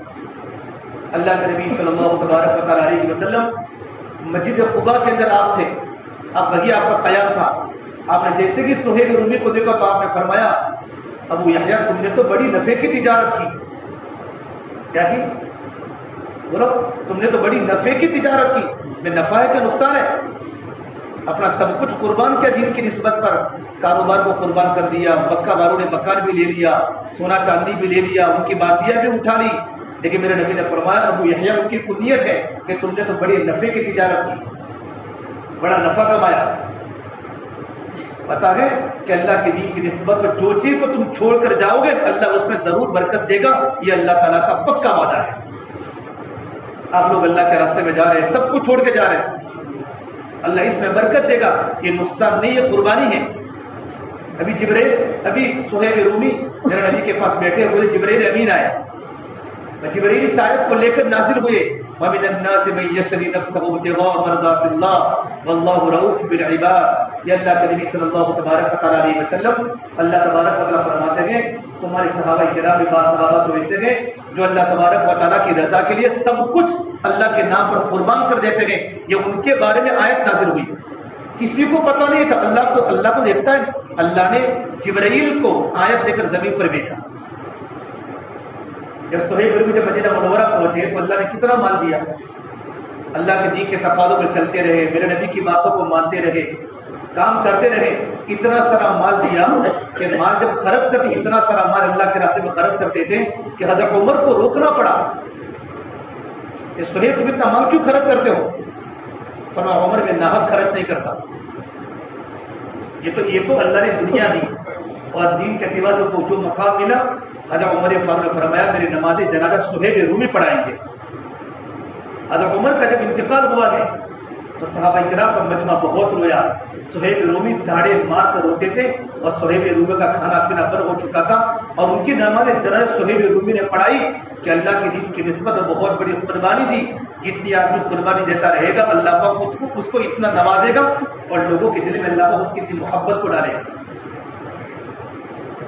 اللہ کے نبی صلی اللہ تبارک و علیہ وسلم مسجد قباء کے اندر آپ تھے، وہی آپ کا قیام تھا. آپ نے جیسے کہ صہیب رومی کو دیکھا تو آپ نے فرمایا ابو یحییٰ تم نے تو بڑی نفع کی تجارت کی. کیا کی؟ بولو. تم نے تو بڑی نفع کی تجارت کی. میں نفع ہے کہ نقصان ہے؟ اپنا سب کچھ قربان کیا دین کی نسبت پر، کاروبار کو قربان کر دیا، مکہ والوں نے مکان بھی لے لیا، سونا چاندی بھی لے لیا، ان کی بادیاں بھی اٹھا لی. لیکن میرے نبی نے فرمایا ابو یحییٰ ان کی کنیت ہے کہ تم نے تو بڑی نفع کی تجارت کی، بڑا نفع کمایا. پتا ہے کہ اللہ کے دین کی نسبت پر جو چیز کو تم چھوڑ کر جاؤ گے اللہ اس میں ضرور برکت دے گا. یہ اللہ تعالیٰ کا پکا وعدہ ہے. آپ لوگ اللہ کے راستے میں جا رہے ہیں، سب کچھ چھوڑ کے جا رہے ہیں، اللہ اس میں برکت دے گا. یہ نقصان نہیں، یہ قربانی ہے. ابھی صہیب رومی میرے نبی کے پاس بیٹھے ہوئے جبرائیل امین آئے، جبرائیل اس آیت کو لے کر نازل ہوئے وَمِنَ النَّاسِ مَن يَشْرِي نَفْسَهُ ابْتِغَاءَ مَرْضَاتِ اللَّهِ وَاللَّهُ رَءُوفٌ بِالْعِبَادِ. یہ اللہ کے نبی صلی اللہ تبارک علیہ وسلم اللہ تبارک و تعالیٰ فرماتے ہیں تمہارے صحابہ کرام میں بعض صحابہ تو ایسے ہیں جو اللہ تبارک و تعالیٰ کی رضا کے لیے سب کچھ اللہ کے نام پر قربان کر دیتے ہیں. یہ ان کے بارے میں آیت نازل ہوئی. کسی کو پتہ نہیں تھا، اللہ کو دیکھتا ہے. اللہ نے جبرائیل کو آیت دے کر زمین پر بھیجا. جب صہیب رومی جب مدینہ منورہ پہنچے تو اللہ نے کتنا مال دیا. اللہ کے دین کے تقاضوں پر چلتے رہے، میرے نبی کی باتوں کو مانتے رہے، کام کرتے رہے. اتنا سارا مال دیا کہ مال جب خرچ کرتے اتنا سارا مال اللہ کے راستے میں خرچ کرتے تھے کہ حضرت عمر کو روکنا پڑا کہ صہیب تم اتنا مال کیوں خرچ کرتے ہو؟ فرمایا عمر میں ناحق خرچ نہیں کرتا. یہ تو اللہ نے دنیا دی اور دین کے اعتبار سے جو مقام ملا حضرت عمر فاروق نے فرمایا میری نماز جنازہ صہیب رومی پڑھائیں گے. حضرت عمر کا جب انتقال ہوا ہے تو صحابہ کرام کا مجمع بہت رویا. صہیب رومی دھاڑے مار کر روتے تھے اور صہیب رومی کا کھانا پینا بند ہو چکا تھا اور ان کی نماز جنازہ صہیب رومی نے پڑھائی کہ اللہ کی دین کی نسبت بہت بڑی قربانی دی. جتنی آدمی قربانی دیتا رہے گا اللہ پاک اس کو اتنا نوازے گا اور لوگوں کے دل میں اللہ پاک اس کی اتنی محبت کو ڈالے گا.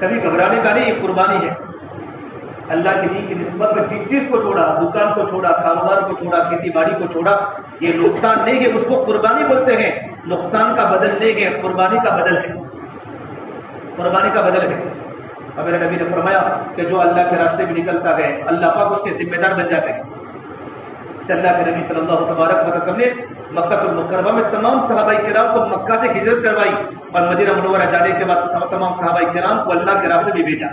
کبھی گھبرانے کا نہیں، یہ قربانی ہے. اللہ کی دین کی نسبت پر جس چیز کو چھوڑا، دکان کو چھوڑا، کاروبار کو چھوڑا، کھیتی باڑی کو چھوڑا، یہ نقصان نہیں ہے، اس کو قربانی بولتے ہیں. نقصان کا بدل نہیں ہے، قربانی کا بدل ہے. قربانی کا بدل ہے. اور میرے نبی نے فرمایا کہ جو اللہ کے راستے میں نکلتا ہے اللہ پاک اس کے ذمہ دار بن جاتے ہیں. سے اللہ کے نبی صلی اللہ تبارک وسلم نے مکہ المکرمہ میں تمام صحابہ کرام کو مکہ سے ہجرت کروائی اور مدینہ منورہ جانے کے بعد تمام صحابہ کرام کو اللہ کے راستے میں بھیجا،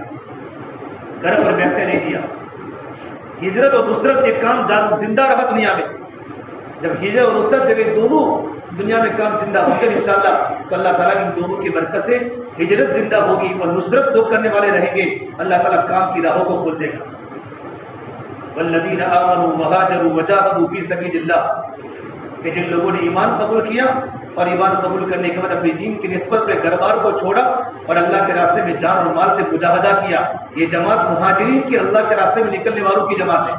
گھر پر بیٹھنے نہیں دیا۔ ہجرت اور نصرت یہ کام زندہ رہا دنیا میں۔ جب ہجرت اور نصرت جب یہ دونوں دنیا میں کام زندہ ہوگے انشاءاللہ تو اللہ تعالیٰ ان دونوں کی برکت سے ہجرت زندہ ہوگی اور نصرت دو کرنے والے رہیں گے، اللہ تعالیٰ کام کی راہوں کو کھول دے گا۔ والذین آمنوا وہاجروا وجاہدوا فی سبیل اللہ، کہ جن لوگوں نے ایمان قبول کیا اور ایمان قبول کرنے کے بعد اپنی دین کی نسبت اپنے گھر بار کو چھوڑا اور اللہ کے راستے میں جان اور مال سے مجاہدہ کیا، یہ جماعت مہاجرین کی اللہ کے راستے میں نکلنے والوں کی جماعت ہے،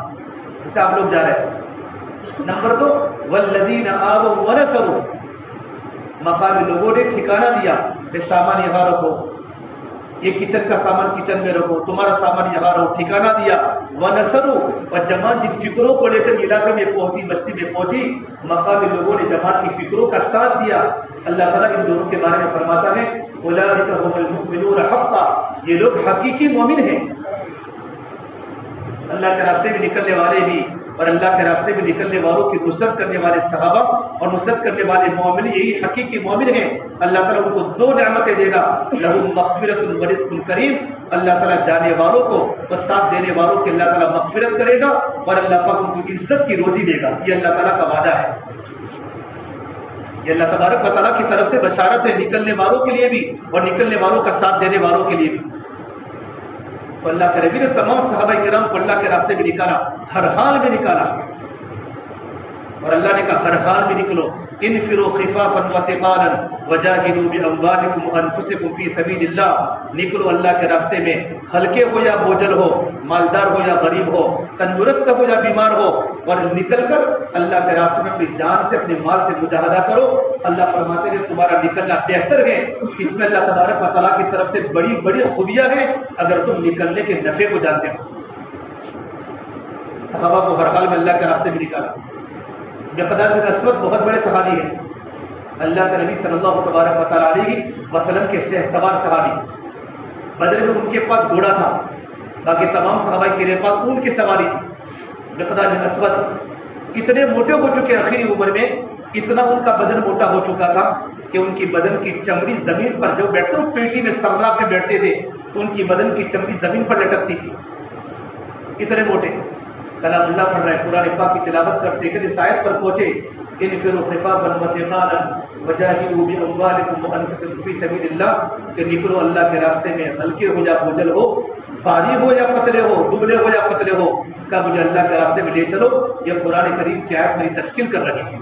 جسے آپ لوگ جا رہے ہیں۔ نمبر 2 والذین آووا ونصروا، مقامی لوگوں نے ٹھکانہ دیا کہ سامان یہاں رکھو، یہ کچن کا سامان کچن میں رکھو، تمہارا سامان یہاں رکھو، ٹھکانہ دیا۔ ونصروا، اور جماعت جن فکروں کو لے کر علاقے میں پہنچی، بستی میں پہنچی، مقامی لوگوں نے جماعت کی فکروں کا ساتھ دیا۔ اللہ تعالیٰ ان دونوں کے بارے میں فرماتا ہے اولئک هم المؤمنون حقا، یہ لوگ حقیقی مومن ہیں۔ اللہ کے راستے میں نکلنے والے بھی اور اللہ کے راستے میں نکلنے والوں کی نصرت کرنے والے صحابہ اور نصرت کرنے والے مومن یہی حقیقی مومن ہیں۔ اللہ تعالیٰ ان کو 2 نعمتیں دے گا، لہم مغفرۃ ورزق کریم، اللہ تعالیٰ جانے والوں کو اور ساتھ دینے والوں کی اللہ تعالیٰ مغفرت کرے گا اور اللہ پاک ان کو عزت کی روزی دے گا۔ یہ اللہ تعالیٰ کا وعدہ ہے، یہ اللہ تبارک و تعالیٰ کی طرف سے بشارت ہے، نکلنے والوں کے لیے بھی اور نکلنے والوں کا ساتھ دینے والوں کے لیے بھی۔ تو اللہ کے نبی نے تمام صحابہ کرام کو اللہ کے راستے میں نکالا، ہر حال میں نکالا، اور اللہ نے کہا ہر حال میں نکلو، انفروا خفافا وثقالا وجاہدوا باموالکم وانفسکم فی سبیل اللہ، نکلو اللہ کے راستے میں، ہلکے ہو یا بوجھل ہو، مالدار ہو یا غریب ہو، تندرست ہو یا بیمار ہو، اور نکل کر اللہ کے راستے میں اپنی جان سے اپنے مال سے مجاہدہ کرو۔ اللہ فرماتے ہیں تمہارا نکلنا بہتر ہے، اس میں اللہ تبارک و تعالیٰ کی طرف سے بڑی بڑی خوبیاں ہیں اگر تم نکلنے کے نفع کو جانتے ہو۔ صحابہ کو ہر حال میں اللہ کے راستے میں نکالا۔ مقداد بن اسود بہت بڑے صحابی ہیں، اللہ کے نبی صلی اللہ تبارک و تعالیٰ علیہ وسلم کے شہ سوار صحابی۔ بدر میں ان کے پاس گھوڑا تھا، باقی تمام صحابہ کے پاس اونٹ کی سواری تھی۔ مقداد بن اسود اتنے موٹے ہو چکے آخری عمر میں، اتنا ان کا بدن موٹا ہو چکا تھا کہ ان کی بدن کی چمڑی زمین پر جو بیٹھتے وہ پیٹی میں سرنا پہ بیٹھتے تھے تو ان کی بدن کی چمڑی زمین پر لٹکتی تھی، اتنے موٹے۔ کلام اللہ پڑھ رہے، قرآن پاک کی تلاوت کرتے کہ اس آیت پر پہنچے انفروا خفافا وثقالا وجاہدوا باموالکم وانفسکم فی سبیل اللہ، کہ نکلو اللہ کے راستے میں، ہلکے ہو یا بوجھل ہو، بھاری ہو یا پتلے ہو، دبلے ہو یا پتلے ہو، کہ مجھے اللہ کے راستے میں لے چلو۔ یہ قرآن کریم کی آیت میری تشکیل کر رہی ہے،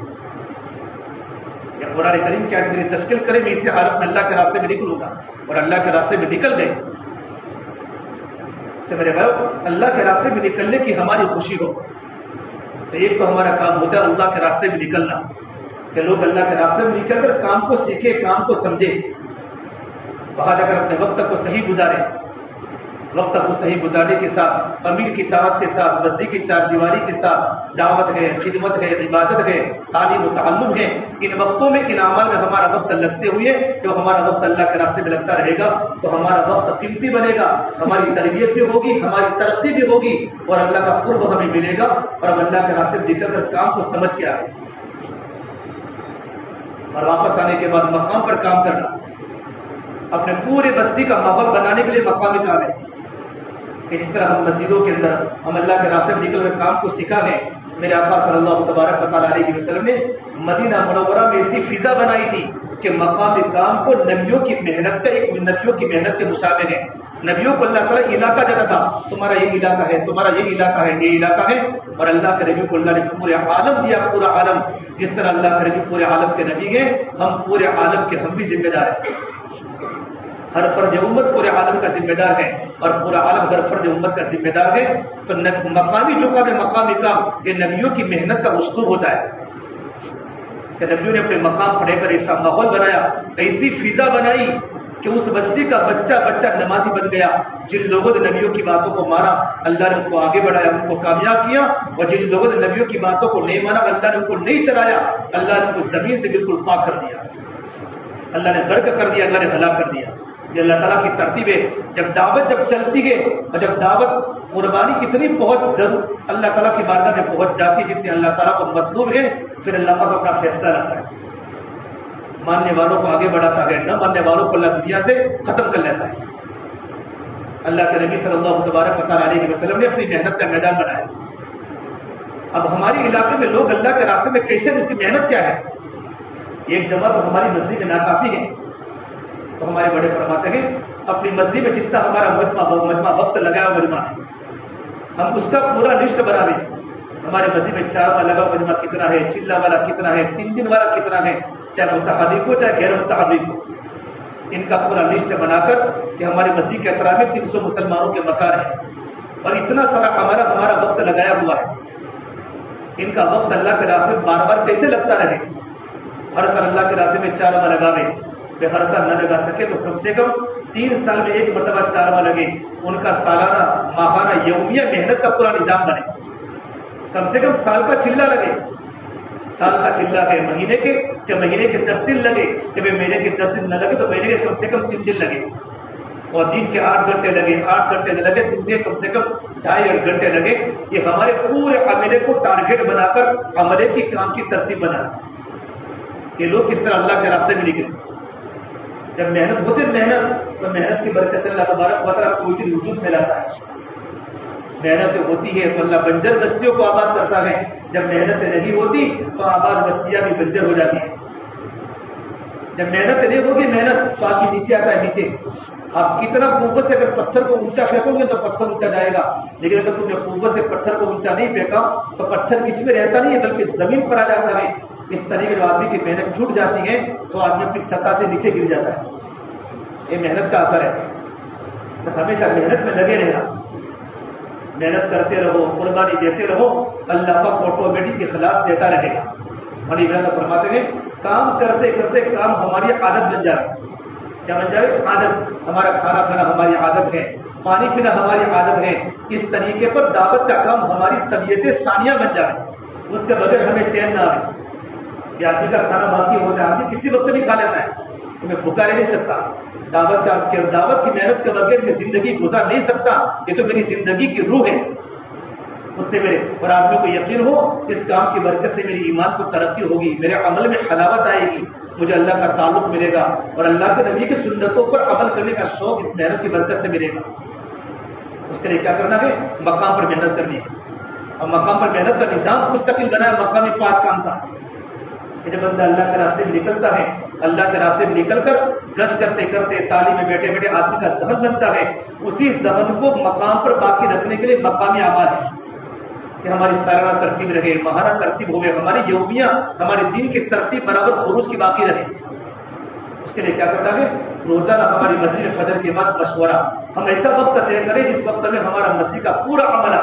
یہ قرآن کریم کی آیت میری تشکیل کرے، میں اسی حالت میں اللہ کے راستے میں نکلوں گا، اور اللہ کے راستے میں نکل گئے۔ میرے بھائی اللہ کے راستے میں نکلنے کی ہماری خوشی ہو تو ایک تو ہمارا کام ہوتا ہے اللہ کے راستے میں نکلنا، کہ لوگ اللہ کے راستے میں نکل کر کام کو سیکھے، کام کو سمجھے، وہاں جا کر اپنے وقت کو صحیح گزارے، وقت کو صحیح گزارنے کے ساتھ، امیر کی دعوت کے ساتھ، مسجد کی چار دیواری کے ساتھ، دعوت ہے، خدمت ہے، عبادت ہے، تعلیم و تعلم ہے، ان وقتوں میں ان اعمال میں ہمارا وقت لگتے ہوئے جو ہمارا وقت اللہ کے راستے میں لگتا رہے گا تو ہمارا وقت قیمتی بنے گا، ہماری تربیت بھی ہوگی، ہماری ترقی بھی ہوگی، اور اللہ کا قرب ہمیں ملے گا، اور ہم اللہ کے راستے میں نکل کر کام کو سمجھ کے آئے، اور واپس آنے کے بعد مقام پر کام کرنا، اپنے پورے بستی کا ماحول بنانے کے لیے مقامی کام ہے، کہ جس طرح ہم مسجدوں کے اندر ہم اللہ کے راستے میں نکل کر کام کو سیکھا ہے۔ میرے آقا صلی اللہ تبارک و تعالیٰ علیہ وسلم نے مدینہ منورہ میں ایسی فضا بنائی تھی کہ مقامی کام کو نبیوں کی محنت کے مشابہ ہے۔ نبیوں کو اللہ تعالیٰ علاقہ دیتا تھا، تمہارا یہ علاقہ ہے، تمہارا یہ علاقہ ہے، یہ علاقہ ہے، اور اللہ کے نبی کو اللہ نے پورے عالم دیا، پورا عالم۔ جس طرح اللہ کے نبی پورے عالم کے نبی ہیں، ہم پورے عالم کے ہم بھی ذمہ دار ہیں۔ ہر فرد امت پورے عالم کا ذمہ دار ہے، اور پورا عالم ہر فرد امت کا ذمہ دار ہے۔ تو مقامی جو کام ہے، مقامی کام، یہ نبیوں کی محنت کا اسلوب ہوتا ہے کہ نبیوں نے اپنے مقام پر رہ کر ایسا ماحول بنایا، ایسی فضا بنائی کہ اس بستی کا بچہ بچہ نمازی بن گیا۔ جن لوگوں نے نبیوں کی باتوں کو مانا، اللہ نے ان کو آگے بڑھایا، ان کو کامیاب کیا، اور جن لوگوں نے نبیوں کی باتوں کو نہیں مانا، اللہ نے ان کو نہیں چلایا، اللہ نے ان کو زمین سے بالکل پاک کر دیا، اللہ نے غرق کر دیا، اللہ نے ہلاک کر دیا۔ یہ اللہ تعالیٰ کی ترتیب ہے. جب دعوت چلتی ہے اور جب دعوت قربانی اتنی پہنچ اللہ تعالیٰ کی بارگاہ میں پہنچ جاتی ہے جتنی اللہ تعالیٰ کو مطلوب ہے, پھر اللہ تعالیٰ اپنا فیصلہ رکھتا ہے. ماننے والوں کو آگے بڑھاتا ہے, نہ ماننے والوں کو اللہ دنیا سے ختم کر لیتا ہے. اللہ کے نبی صلی اللہ تبارک و تعالیٰ علیہ وسلم نے اپنی محنت کا میدان بنایا. اب ہمارے علاقے میں لوگ اللہ کے راستے میں کیسے, اس کی محنت کیا ہے؟ ایک جماعت تو ہماری مسجد میں ناکافی ہے, تو ہمارے بڑے فرماتے ہیں اپنی مسجد میں جتنا ہمارا مجمع وقت لگایا مجمع ہے, ہم اس کا پورا لسٹ بنا دیں. ہمارے مسجد میں 4 ماہ لگا مجمع کتنا ہے, چلا والا کتنا ہے, 3 دن والا کتنا ہے, چاہے متحرک ہو چاہے غیر متحرک ہو, ان کا پورا لسٹ بنا کر کہ ہماری مسجد کے اطراف میں 300 مسلمانوں کے مکان ہیں اور اتنا سارا ہمارا وقت لگایا ہوا ہے. ان کا وقت اللہ کے راستے میں بار بار کیسے لگتا رہے؟ ہر سال اللہ کے راستے میں 4 ماہ لگاوے, ہر سال نہ لگا سکے تو کم سے کم 3 سال میں 1 مرتبہ 4 ماہ لگے. ان کا سالانہ ماہانہ یومیہ محنت کا پورا نظام بنے. کم سے کم سال کا چلہ لگے, سال کا چلہ ہے مہینے کے, کہ مہینے کے 10 دن لگے, کہ مہینے کے 10 دن نہ لگے تو مہینے کے کم سے کم 3 دن لگے, اور دن کے 8 گھنٹے لگے, 8 گھنٹے نہ لگے, دن سے کم 2.5 گھنٹے لگے. یہ ہمارے پورے عملے کو ٹارگیٹ بنا کر عملے کی کام کی ترتیب بنا کہ لوگ کس طرح اللہ کے راستے میں نکلے. جب محنت ہوتی محنت تو محنت کی برکت سے اللہ تبارک و تعالیٰ کوئی چیز وجود میں لاتا ہے. محنت ہوتی ہے تو اللہ بنجر بستیوں کو آباد کرتا ہے, جب محنت نہیں ہوتی تو آباد بستیاں بھی بنجر ہو جاتی ہیں. جب محنت نہیں ہوگی محنت تو آپ کی نیچے آتا ہے نیچے. آپ کتنا قوت سے اگر پتھر کو اونچا پھینکو گے تو پتھر اونچا جائے گا, لیکن اگر تم نے قوت سے پتھر کو اونچا نہیں پھینکا تو پتھر بیچ میں رہتا نہیں ہے بلکہ زمین پر آ جاتا ہے. اس طریقے سے آدمی کی محنت چھوٹ جاتی ہے تو آدمی اپنی سطح سے نیچے گر جاتا ہے. یہ محنت کا اثر ہے. ہمیشہ محنت میں لگے رہنا, محنت کرتے رہو, قربانی دیتے رہو, اللہ پاک آٹومیٹک اخلاص دیتا رہے گا. بڑی محنت فرماتے ہیں کام کرتے کرتے کام ہماری عادت بن جائے. کیا بن جائے؟ عادت. ہمارا کھانا کھانا ہماری عادت ہے, پانی پینا ہماری عادت ہے. اس طریقے پر دعوت کا کام ہماری طبیعت ثانیہ بن جائے, اس کے بغیر ہمیں چین نہ آئے. کہ آدمی کا کھانا باقی ہوتا ہے, آدمی کسی وقت نہیں کھا لیتا ہے, میں بھوکا رہ نہیں سکتا. دعوت کی محنت کے بغیر میں زندگی گزار نہیں سکتا. یہ تو میری زندگی کی روح ہے. اس سے میرے اور آدمی کو یقین ہو اس کام کی برکت سے میری ایمان کو ترقی ہوگی, میرے عمل میں حلاوت آئے گی, مجھے اللہ کا تعلق ملے گا اور اللہ کے نبی کی سنتوں پر عمل کرنے کا شوق اس محنت کی برکت سے ملے گا. اس کے لیے کیا کرنا ہے؟ مقام پر محنت کرنی ہے. اور مقام پر محنت کا نظام مستقل بنا ہے. مقامی 5 کام تھا کہ جب بندہ اللہ کے راستے میں نکلتا ہے, اللہ کے راستے میں نکل کر گشت کرتے کرتے تعلیم میں بیٹھے بیٹھے آدمی کا ذہن بنتا ہے. اسی ذہن کو مقام پر باقی رکھنے کے لیے مقامی اعمال ہے کہ ہماری سالانہ ترتیب رہے, ماہانہ ترتیب ہوئے, ہماری یومیہ ہمارے دین کی ترتیب برابر خروج کی باقی رہے. اس کے لیے کیا کرنا ہے؟ روزانہ ہماری مسجد میں فجر کے بعد مشورہ. ہم ایسا وقت طے کریں جس وقت میں ہمارا مسجد کا پورا عملہ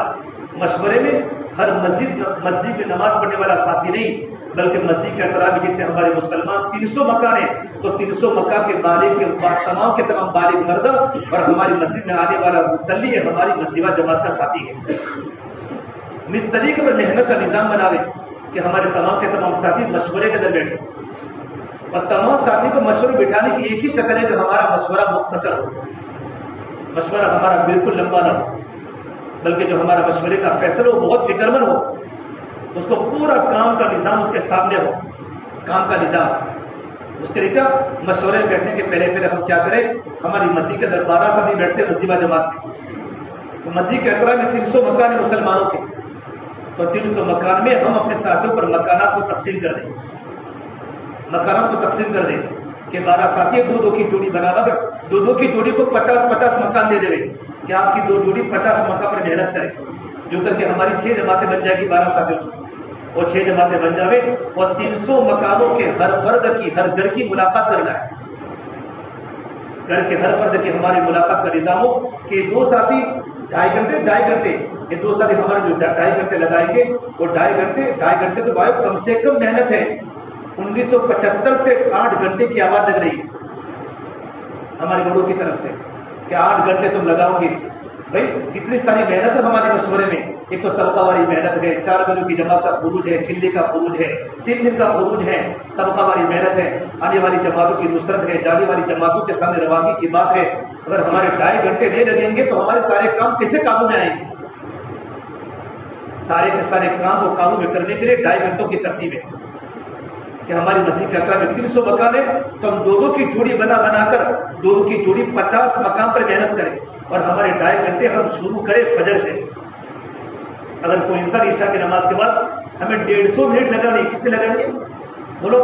مشورے میں, ہر مسجد میں نماز پڑھنے والا ساتھی نہیں بلکہ مسجد کے اطراف میں جتنے ہمارے مسلمان 300 مکان ہیں تو 300 مکان کے بالغ کے تمام کے تمام بالغ مرد اور ہماری مسجد میں آنے والا مصلی ہے ہماری مسجد جماعت کا ساتھی ہے. اس طریقے پر محنت کا نظام بنا لیں کہ ہمارے تمام کے تمام ساتھی مشورے کے اندر بیٹھے, اور تمام ساتھی کو مشورے بٹھانے کی ایک ہی شکل ہے کہ ہمارا مشورہ مختصر ہو, مشورہ ہمارا بالکل لمبا نہ ہو, بلکہ جو ہمارا مشورے کا فیصلہ ہو بہت فکر مند ہو, اس کو پورا کام کا نظام اس کے سامنے ہو, کام کا نظام. اس طریقہ مشورے میں بیٹھنے کے پہلے ہم کیا کریں؟ ہماری مسجد کے اندر 12 ساتھی بیٹھتے ہیں مسجد جماعت میں, تو مسجد کے اطراف میں 300 مکان ہیں مسلمانوں کے, تو 300 مکان میں ہم اپنے ساتھیوں پر مکانات کو تقسیم کر دیں, مکانات کو تقسیم کر دیں کہ 12 ساتھی 2-2 کی جوڑی بنا کر 2-2 کی جوڑی کو 50-50 مکان دے دیں کہ آپ کی 2 جوڑی 50 مکان پر محنت کریں, جو کر کے ہماری 6 جماعتیں بن جائے گی 12 ساتھیوں کی, اور 6 جماعتیں بن جاوے اور 300 مکانوں کے ہر فرد کی, ہر گھر کی ملاقات کرنا ہے. گھر کے ہر فرد کی ہماری ملاقات کا نظام ہو کہ 2 ساتھی 2.5 گھنٹے یہ 2 ساتھی ہمارے جو 2.5 گھنٹے لگائیں گے وہ 2.5 گھنٹے تو بھائی کم سے کم محنت ہے. 1975 سے 8 گھنٹے کی آواز لگ رہی ہے ہمارے بڑوں کی طرف سے کہ 8 گھنٹے تم لگاؤ گے. بھائی کتنی ساری محنت ہے ہمارے مشورے میں. ایک تو طبقہ واری محنت ہے, 4 بجے کی جماعت کا خروج ہے, چلے کا خروج ہے, 3 دن کا خروج ہے, طبقہ واری محنت ہے, آنے والی جماعتوں کی نصرت ہے, جانے والی جماعتوں کے سامنے روانگی کی بات ہے. اگر ہمارے 2.5 گھنٹے نہیں لگیں گے تو ہمارے سارے کام کیسے قابو میں آئیں گے؟ سارے کے سارے کام کو قابو میں کرنے کے لیے 2.5 گھنٹوں کی ترتیب ہے کہ ہماری مسجد کے اطراف میں 300 مکان ہے, تو ہم 2 کی جوڑی بنا کر 2 کی جوڑی 50 مقام پر محنت کریں, اور ہمارے 2.5 گھنٹے ہم شروع کریں فجر سے. اگر کوئی انسان عشاء کی نماز کے بعد ہمیں 150 منٹ لگا نہیں, کتنے لگائیں گے بولو؟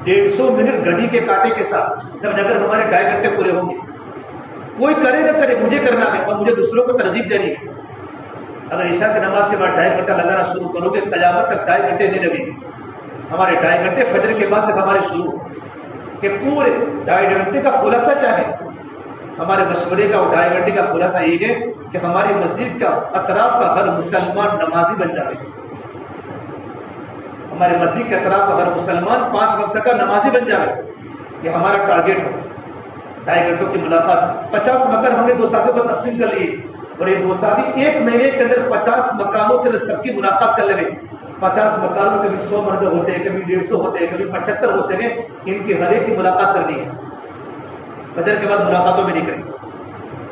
150 منٹ گھڑی کے کاٹے کے ساتھ جب اگر ہمارے 2.5 گھنٹے پورے ہوں گے. کوئی کرے نہ کرے, مجھے کرنا ہے اور مجھے دوسروں کو ترغیب دینی ہے. اگر عشاء کی نماز کے بعد 2.5 گھنٹہ لگانا شروع کرو گے, قیامت تک 2.5 گھنٹے نہیں لگیں گے. ہمارے 2.5 گھنٹے فجر کے بعد سے ہمارے شروع کہ پورے 2.5 گھنٹے کا خلاصہ کیا ہے؟ ہمارے مشورے کا 2.5 گھنٹے کا خلاصہ یہ ہے کہ ہماری مسجد کا اطراف کا ہر مسلمان نمازی بن جائے. ہمارے مسجد کے اطراف کا ہر مسلمان 5 وقت کا نمازی بن جائے. یہ ہمارا ٹارگیٹ ہو. 2.5 گھنٹوں کی ملاقات, 50 مکان ہم نے 2 ساتھیوں کو تقسیم کر لیے, اور یہ 2 ساتھی 1 مہینے کے اندر 50 مقاموں کے اندر سب کی ملاقات کر لیں. 50 مکانوں کبھی 100 مرد ہوتے ہیں, کبھی 150 ہوتے ہیں, کبھی 75 ہوتے ہیں. ان کی ہر ایک کی ملاقات کرنی ہے. فجر کے بعد ملاقاتوں میں نہیں کریں.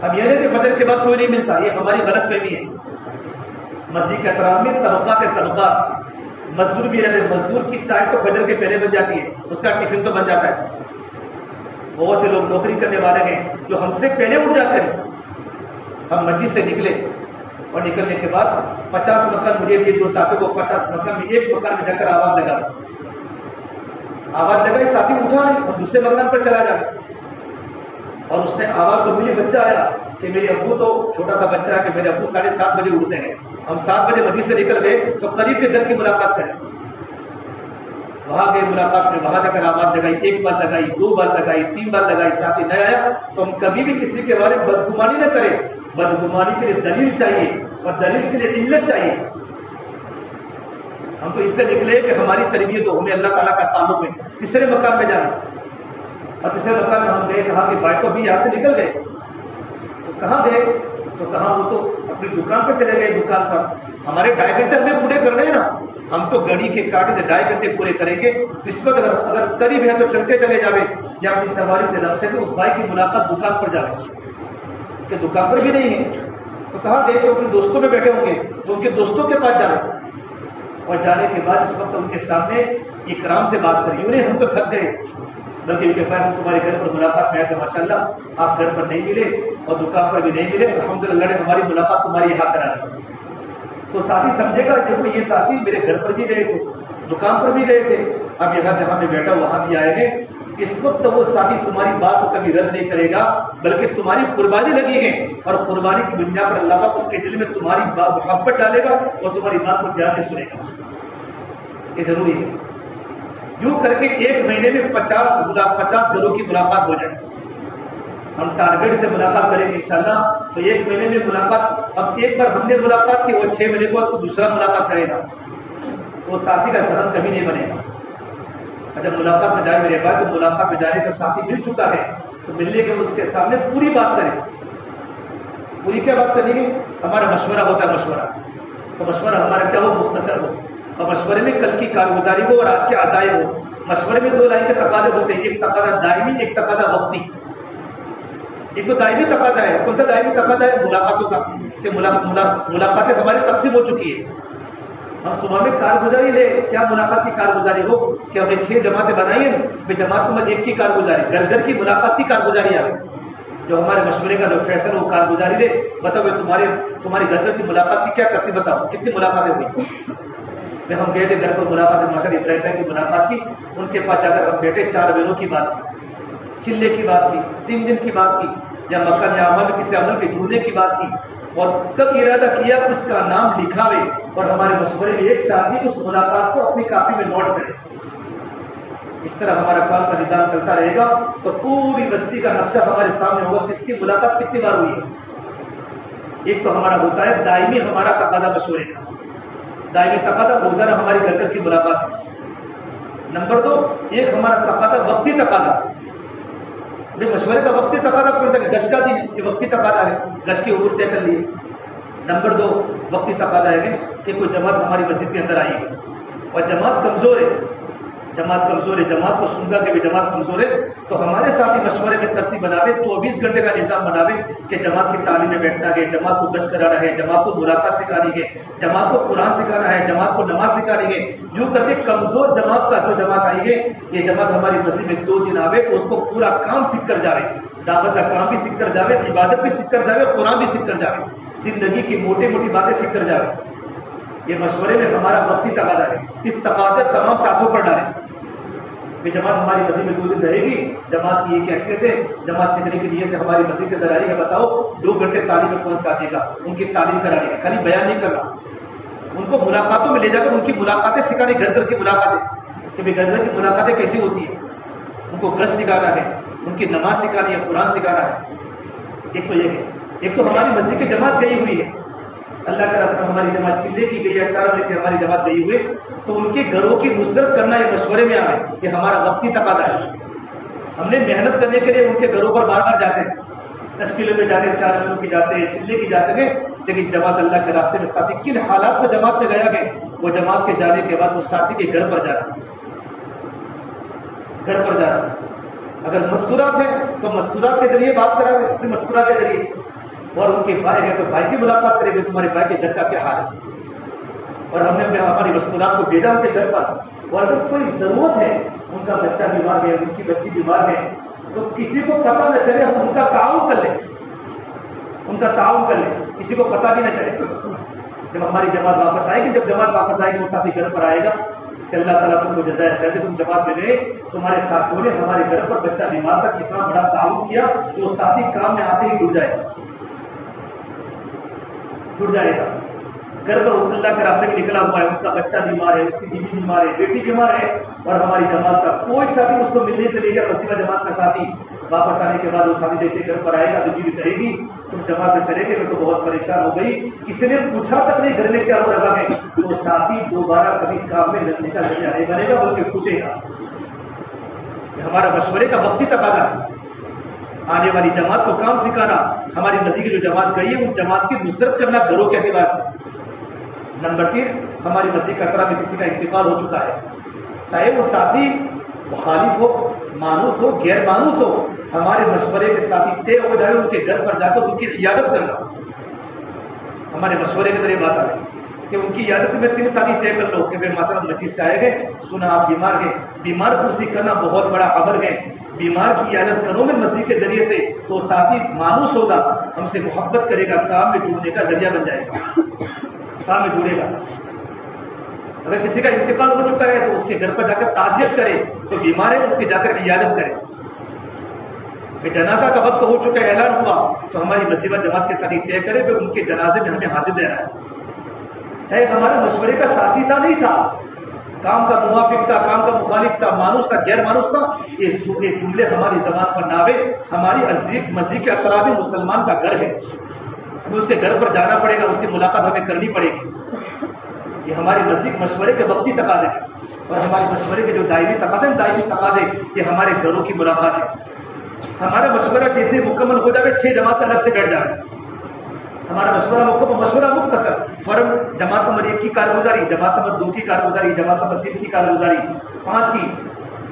اب یہ نہیں کہ فجر کے بعد کوئی نہیں ملتا, یہ ہماری غلط فہمی ہے. مسجد کے اطراف میں طبقات, مزدور بھی رہتے. مزدور کی چائے تو فجر کے پہلے بن جاتی ہے, اس کا ٹفن تو بن جاتا ہے. بہت سے لوگ نوکری کرنے والے ہیں جو ہم سے پہلے اٹھ جاتے ہیں. ہم مسجد سے نکلے اور نکلنے کے بعد 50 مکان مجھے دیے, 2 ساتھیوں کو 50 مکان میں 1 مکان میں جا کر آواز لگائی, ساتھی اٹھا نہیں, ہم دوسرے مکان پر چلا جائے. اور اس نے آواز تو مجھے بچہ آیا کہ میرے ابو تو چھوٹا سا بچہ ہے کہ میرے ابو 7:30 بجے اٹھتے ہیں. ہم 7 بجے مسجد سے نکل گئے تو قریب کے گھر کی ملاقات کریں. وہاں گئے ملاقات میں, وہاں جا کر آواز لگائی, 1 بار لگائی, 2 بار لگائی, 3 بار لگائی, ساتھی نہیں آیا تو ہم کبھی بھی کسی کے بارے میں بدگمانی نہ کریں. بدگمانی کے لیے دلیل چاہیے, اور دلیل کے لیے علت چاہیے. ہم تو اس سے نکلے کہ ہماری تربیت ہو, ہمیں اللہ تعالیٰ کا تعلق ہے. تیسرے مکان میں جانا, اور تیسرے مکان میں ہم گئے, کہا کہ بھائی تو بھی یہاں سے نکل گئے. تو کہاں گئے؟ تو کہاں وہ تو اپنی دکان پر چلے گئے. دکان پر ہمارے 2.5 گھنٹے ہمیں پورے کرنے ہیں نا. ہم تو گھڑی کے کاٹے سے 2.5 گھنٹے پورے کریں گے. اس وقت اگر قریب ہے تو چلتے چلے جاوے, یا اپنی سواری سے رخصت سے اس بھائی کی ملاقات دکان پر جاوے, کہ دکان پر بھی نہیں ہے. تو کہاں گئے؟ تو اپنے دوستوں میں بیٹھے ہوں گے تو ان کے دوستوں کے پاس جاوے, اور جانے کے بعد اس وقت ان کے سامنے اکرام سے بات کری. انہیں ہم تو تھک گئے, بلکہ ان کے پاس ہم تمہارے گھر پر ملاقات میں آئے تو ماشاء اللہ آپ گھر پر نہیں ملے اور دکان پر بھی نہیں ملے, الحمدللہ نے ہماری ملاقات تمہاری یہاں کرا دی. تو ساتھی سمجھے گا دیکھو یہ ساتھی میرے گھر پر بھی گئے تھے, دکان پر بھی گئے تھے, اب یہاں جہاں میں بیٹھا وہاں بھی آئے گے. اس وقت وہ ساتھی تمہاری بات کو کبھی رد نہیں کرے گا, بلکہ تمہاری قربانی لگی ہے, اور قربانی کی بنیاد پر اللہ پاک اس کے دل میں تمہاری بات محبت ڈالے گا اور تمہاری بات کو دھیان سے سنے گا. یہ ضروری ہے. یوں کر کے 1 مہینے میں 50 گھروں کی ملاقات ہو جائے. ہم ٹارگیٹ سے ملاقات کریں گے انشاءاللہ, تو 1 مہینے میں ملاقات. اب ایک بار ہم نے ملاقات کی, وہ 6 مہینے بعد کوئی دوسرا ملاقات کرے گا, وہ ساتھی کا ذہن کبھی نہیں بنے گا. جب ملاقات میں جائے میرے بھائی, تو ملاقات میں جانے کا ساتھی مل چکا ہے تو ملنے کے اس کے سامنے پوری بات کریں. پوری کیا بات کرنی ہے؟ ہمارا مشورہ ہوتا ہے, مشورہ تو مشورہ ہمارا کیا ہو؟ مختصر ہو, اور مشورے میں کل کی کارگزاری ہو اور آج کے عزائم ہو. مشورے میں 2 لائن کے تقاضے ہوتے ہیں, ایک تقاضا دائمی, ایک تقاضا وقتی. ایک تو دائمی تقاضا ہے. کون سا دائمی تقاضا ہے؟ ملاقاتوں کا, کہ ملاقاتیں ہماری تقسیم ہو چکی ہے. ہم صبح میں کارگزاری لے, کیا ملاقات کی کارگزاری ہو کہ ہم نے 6 جماعتیں بنائی ہیں, میں جماعت میں 1 کی کارگزاری, گھر گھر کی ملاقات کی کارگزاری آئے. جو ہمارے مشورے کا جو فیصلہ وہ کارگزاری لے, بتاؤ تمہاری گھر گھر کی ملاقات کی کیا کرتی, بتاؤ کتنی ملاقاتیں ہوئی. میں ہم گئے تھے گھر پر ملاقات, ماشاء اللہ ابراہیم بھائی کی ملاقات کی. ان کے پاس جا کر ہم بیٹھے, 4 بہنوں کی بات کی, چلے کی بات کی, 3 دن کی بات کی, یا مکان یا عمل کسی عمل کے جڑنے کی بات کی, اور کب ارادہ کیا اس کا نام لکھاوے, اور ہمارے مشورے میں ایک ساتھی اس ملاقات کو اپنی کاپی میں نوٹ کرے. اس طرح ہمارا کام کا نظام چلتا رہے گا تو پوری بستی کا نقشہ ہمارے سامنے ہوگا, کس کی ملاقات کتنی بار ہوئی ہے. ایک تو ہمارا ہوتا ہے دائمی ہمارا تقاضا مشورے کا, دائمی تقاضا روزانہ ہماری گھر گھر کی ملاقات ہے. نمبر 2 ایک ہمارا تقاضا وقتی تقاضا. مشورے کا وقتی تقاضا کون سا ہے؟ گش کا دن ہے، یہ وقتی تقاضا ہے، گش کی عمر طے کر لیے۔ نمبر 2 وقتی تقاضا ہے کہ کوئی جماعت ہماری مسجد کے اندر آئی ہے اور جماعت کمزور ہے، جماعت کو سنگا کہ بھی جماعت کمزور ہے، تو ہمارے ساتھ ہی مشورے میں ترتیب بناوے، 24 گھنٹے کا نظام بناوے کہ جماعت کی تعلیم میں بیٹھنا ہے، جماعت کو گشت کرانا ہے، جماعت کو مراقبہ سکھانی ہے، جماعت کو قرآن سکھانا ہے، جماعت کو نماز سکھانی ہے۔ یوں کر کے کمزور جماعت کا جو جماعت آئی ہے، یہ جماعت ہماری مسجد میں 2 دن آوے تو اس کو پورا کام سیکھ کر جاوے، دعوت کا کام بھی سیکھ کر جاوے، عبادت بھی سیکھ کر جاوے، قرآن بھی سیکھ کر جاوے، زندگی کی موٹی موٹی باتیں سیکھ کر جاوے۔ یہ مشورے میں ہمارا وقتی تقاضا ہے، اس تقاضے تمام ساتھوں پر ڈالیں کہ جماعت ہماری مسجد میں 2 دن رہے گی، جماعت کی یہ کیفیت ہے، جماعت سیکھنے کی نیت سے ہماری مسجد کے اندر آئی ہے، بتاؤ 2 گھنٹے تعلیم میں کون ساتھ دے گا؟ ان کی تعلیم کرانی ہے، خالی بیان نہیں کرنا، ان کو ملاقاتوں میں لے جا کر ان کی ملاقاتیں سکھانی، گھر گھر کی ملاقاتیں کہ گھر گھر کی ملاقاتیں کیسی ہوتی ہیں، ان کو گشت سکھانا ہے، ان کی نماز سکھانی ہے، قرآن سکھانا ہے۔ ایک تو یہ ہے، ایک تو ہماری مسجد کی جماعت گئی ہوئی ہے، اللہ کا رسم ہماری جماعت چلے کی گئی ہے، 4 بجے کی ہماری جماعت گئی ہوئی، تو ان کے گھروں کی نصرت کرنا یہ مشورے میں آئے، یہ ہمارا وقتی تقاضا ہے۔ ہم نے محنت کرنے کے لیے ان کے گھروں پر بار بار جاتے ہیں، تشکیلوں میں جاتے ہیں، 4 مہینوں کی جاتے ہیں، چلے کی جاتے ہیں، لیکن جماعت اللہ کے راستے میں ساتھی کن حالات میں جماعت میں گیا گئے، وہ جماعت کے جانے کے بعد وہ ساتھی کے گھر پر جانا، گھر پر جانا۔ اگر مستورات ہیں تو مستورات کے ذریعے بات کرا گے، اپنے مستورات کے ذریعے، اور ان کے بھائی ہیں تو بھائی کی ملاقات کریں گے، تمہارے بھائی کے گھر کا کیا حال ہے، اور ہم نے ہماری مستورات کو بھیجا ان کے گھر پر، اور اگر کوئی ضرورت ہے، ان کا بچہ بیمار ہے، ان کی بچی بیمار ہے، تو کسی کو پتہ نہ چلے، ہم ان کا تعاون کر لیں، ان کا تعاون کر لیں، کسی کو پتہ بھی نہ چلے۔ جب ہماری جماعت واپس آئے گی، جب جماعت واپس آئے گی وہ ساتھی گھر پر آئے گا کہ اللہ تعالیٰ تم کو جزائے خیر دے، تم جماعت میں گئے، تمہارے ساتھیوں نے ہمارے گھر پر بچہ بیمار تھا، کتنا بڑا تعاون کیا، تو وہ ساتھی کام میں آتے ہی جڑ جائے گا، جڑ جائے گا۔ گھر پر اللہ کے راستے میں نکلا ہوا ہے، اس کا بچہ بیمار ہے، اس کی بیوی بیمار ہے، بیٹی بیمار ہے، اور ہماری جماعت کا کوئی ساتھی اس کو ملنے سے لے گیا، وسیلہ جماعت کا ساتھی واپس آنے کے بعد وہ ساتھی جیسے گھر پر آئے گا تو بیوی کہے گی تم جماعت میں چلے گئے، میں تو بہت پریشان ہو گئی، کسی نے پوچھا تک نہیں گھر میں کیا ہو رہا ہے، تو وہ ساتھی دوبارہ کبھی کام میں لگنے کا ذریعہ نہیں بنے گا بلکہ ٹوٹے گا۔ یہ ہمارا مشورے کا وقتی تقاضا ہے، آنے والی جماعت کو کام سکھانا، ہماری مسجد کی جو جماعت گئی ہے ان جماعت کی نصرت کرنا گھروں کے اعتبار سے۔ نمبر 3 ہماری مسجد کا اطراف میں کسی کا انتقال ہو چکا ہے، چاہے وہ ساتھی مخالف ہو، مانوس ہو، غیر مانوس ہو، ہمارے مشورے کے ساتھی طے ہو جائے، ان کے گھر پر جا کر ان کی عیادت کرنا، ہمارے مشورے کے ذریعے بات آ رہی کہ ان کی عیادت میں 3 ساتھی طے کر لو کہ بھائی ماشاء اللہ مسجد سے آئے گئے، سنا آپ بیمار ہیں، بیمار پرسی کرنا بہت بڑا خبر ہے، بیمار کی عیادت کرو گے مسجد کے ذریعے سے تو ساتھی مانوس ہوگا، ہم سے محبت کرے گا، کام میں جڑنے کا ذریعہ بن جائے گا، کام میں جڑے گا۔ اگر کسی کا انتقال ہو چکا ہے تو اس کے گھر پر جا کر تعزیت کرے، تو بیمار ہے اس کی جا کر عیادت کرے، کہ جنازہ کا وقت ہو چکا ہے، اعلان ہوا تو ہماری مسجد جماعت کے ساتھ طے کرے کہ ان کے جنازے میں ہمیں حاضر رہنا ہے، چاہے ہمارے مشورے کا ساتھی تھا نہیں تھا، کام کا موافق تھا، کام کا مخالف تھا، مانوس تھا، غیر مانوس تھا، یہ جملے ہماری زبان پر نہ آئے۔ ہماری مسجد کے اطراف میں مسلمان کا گھر ہے، ہمیں اس کے گھر پر جانا پڑے گا، اس کی ملاقات ہمیں کرنی پڑے گی۔ یہ ہماری مسجد مشورے کے وقتی تقاضے ہیں، اور ہمارے مشورے کے جو دائمی تقاضے یہ ہمارے گھروں کی ملاقات ہے۔ ہمارا مشورہ جیسے مکمل ہو جائے 6 جماعت الگ سے بیٹھ جائے، ہمارا مشورہ مختصر، فورم جماعت نمبر 1 کی کارگزاری، جماعت نمبر 2 کی کارگزاری، جماعت نمبر 3 کی کارگزاری، 5 کی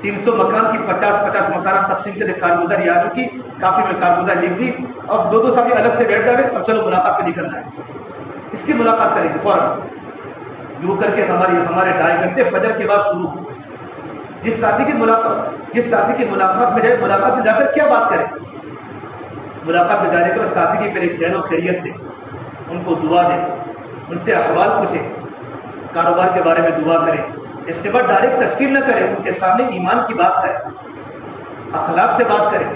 300 مکان کی 50 مکانات تقسیم کے لیے کارگزاری آ چکی، کافی میں کارگزاری لکھ دی، اب 2 ساتھی الگ سے بیٹھ جائے، اب چلو ملاقات پہ نکلنا ہے، اس کی ملاقات کریں گے فوراً، یوں کر کے ہمارے 2.5 گھنٹے فجر کے بعد شروع ہو۔ جس ساتھی کی ملاقات میں جائے، ملاقات میں جا کر کیا بات کریں، ملاقات میں جانے کے بعد ساتھی کی پہلے خیر و خیریت دیں، ان کو دعا دیں، ان سے احوال پوچھیں، کاروبار کے بارے میں دعا کریں، اس کے بعد ڈائریکٹ تشکیل نہ کریں، ان کے سامنے ایمان کی بات کریں، اخلاق سے بات کریں،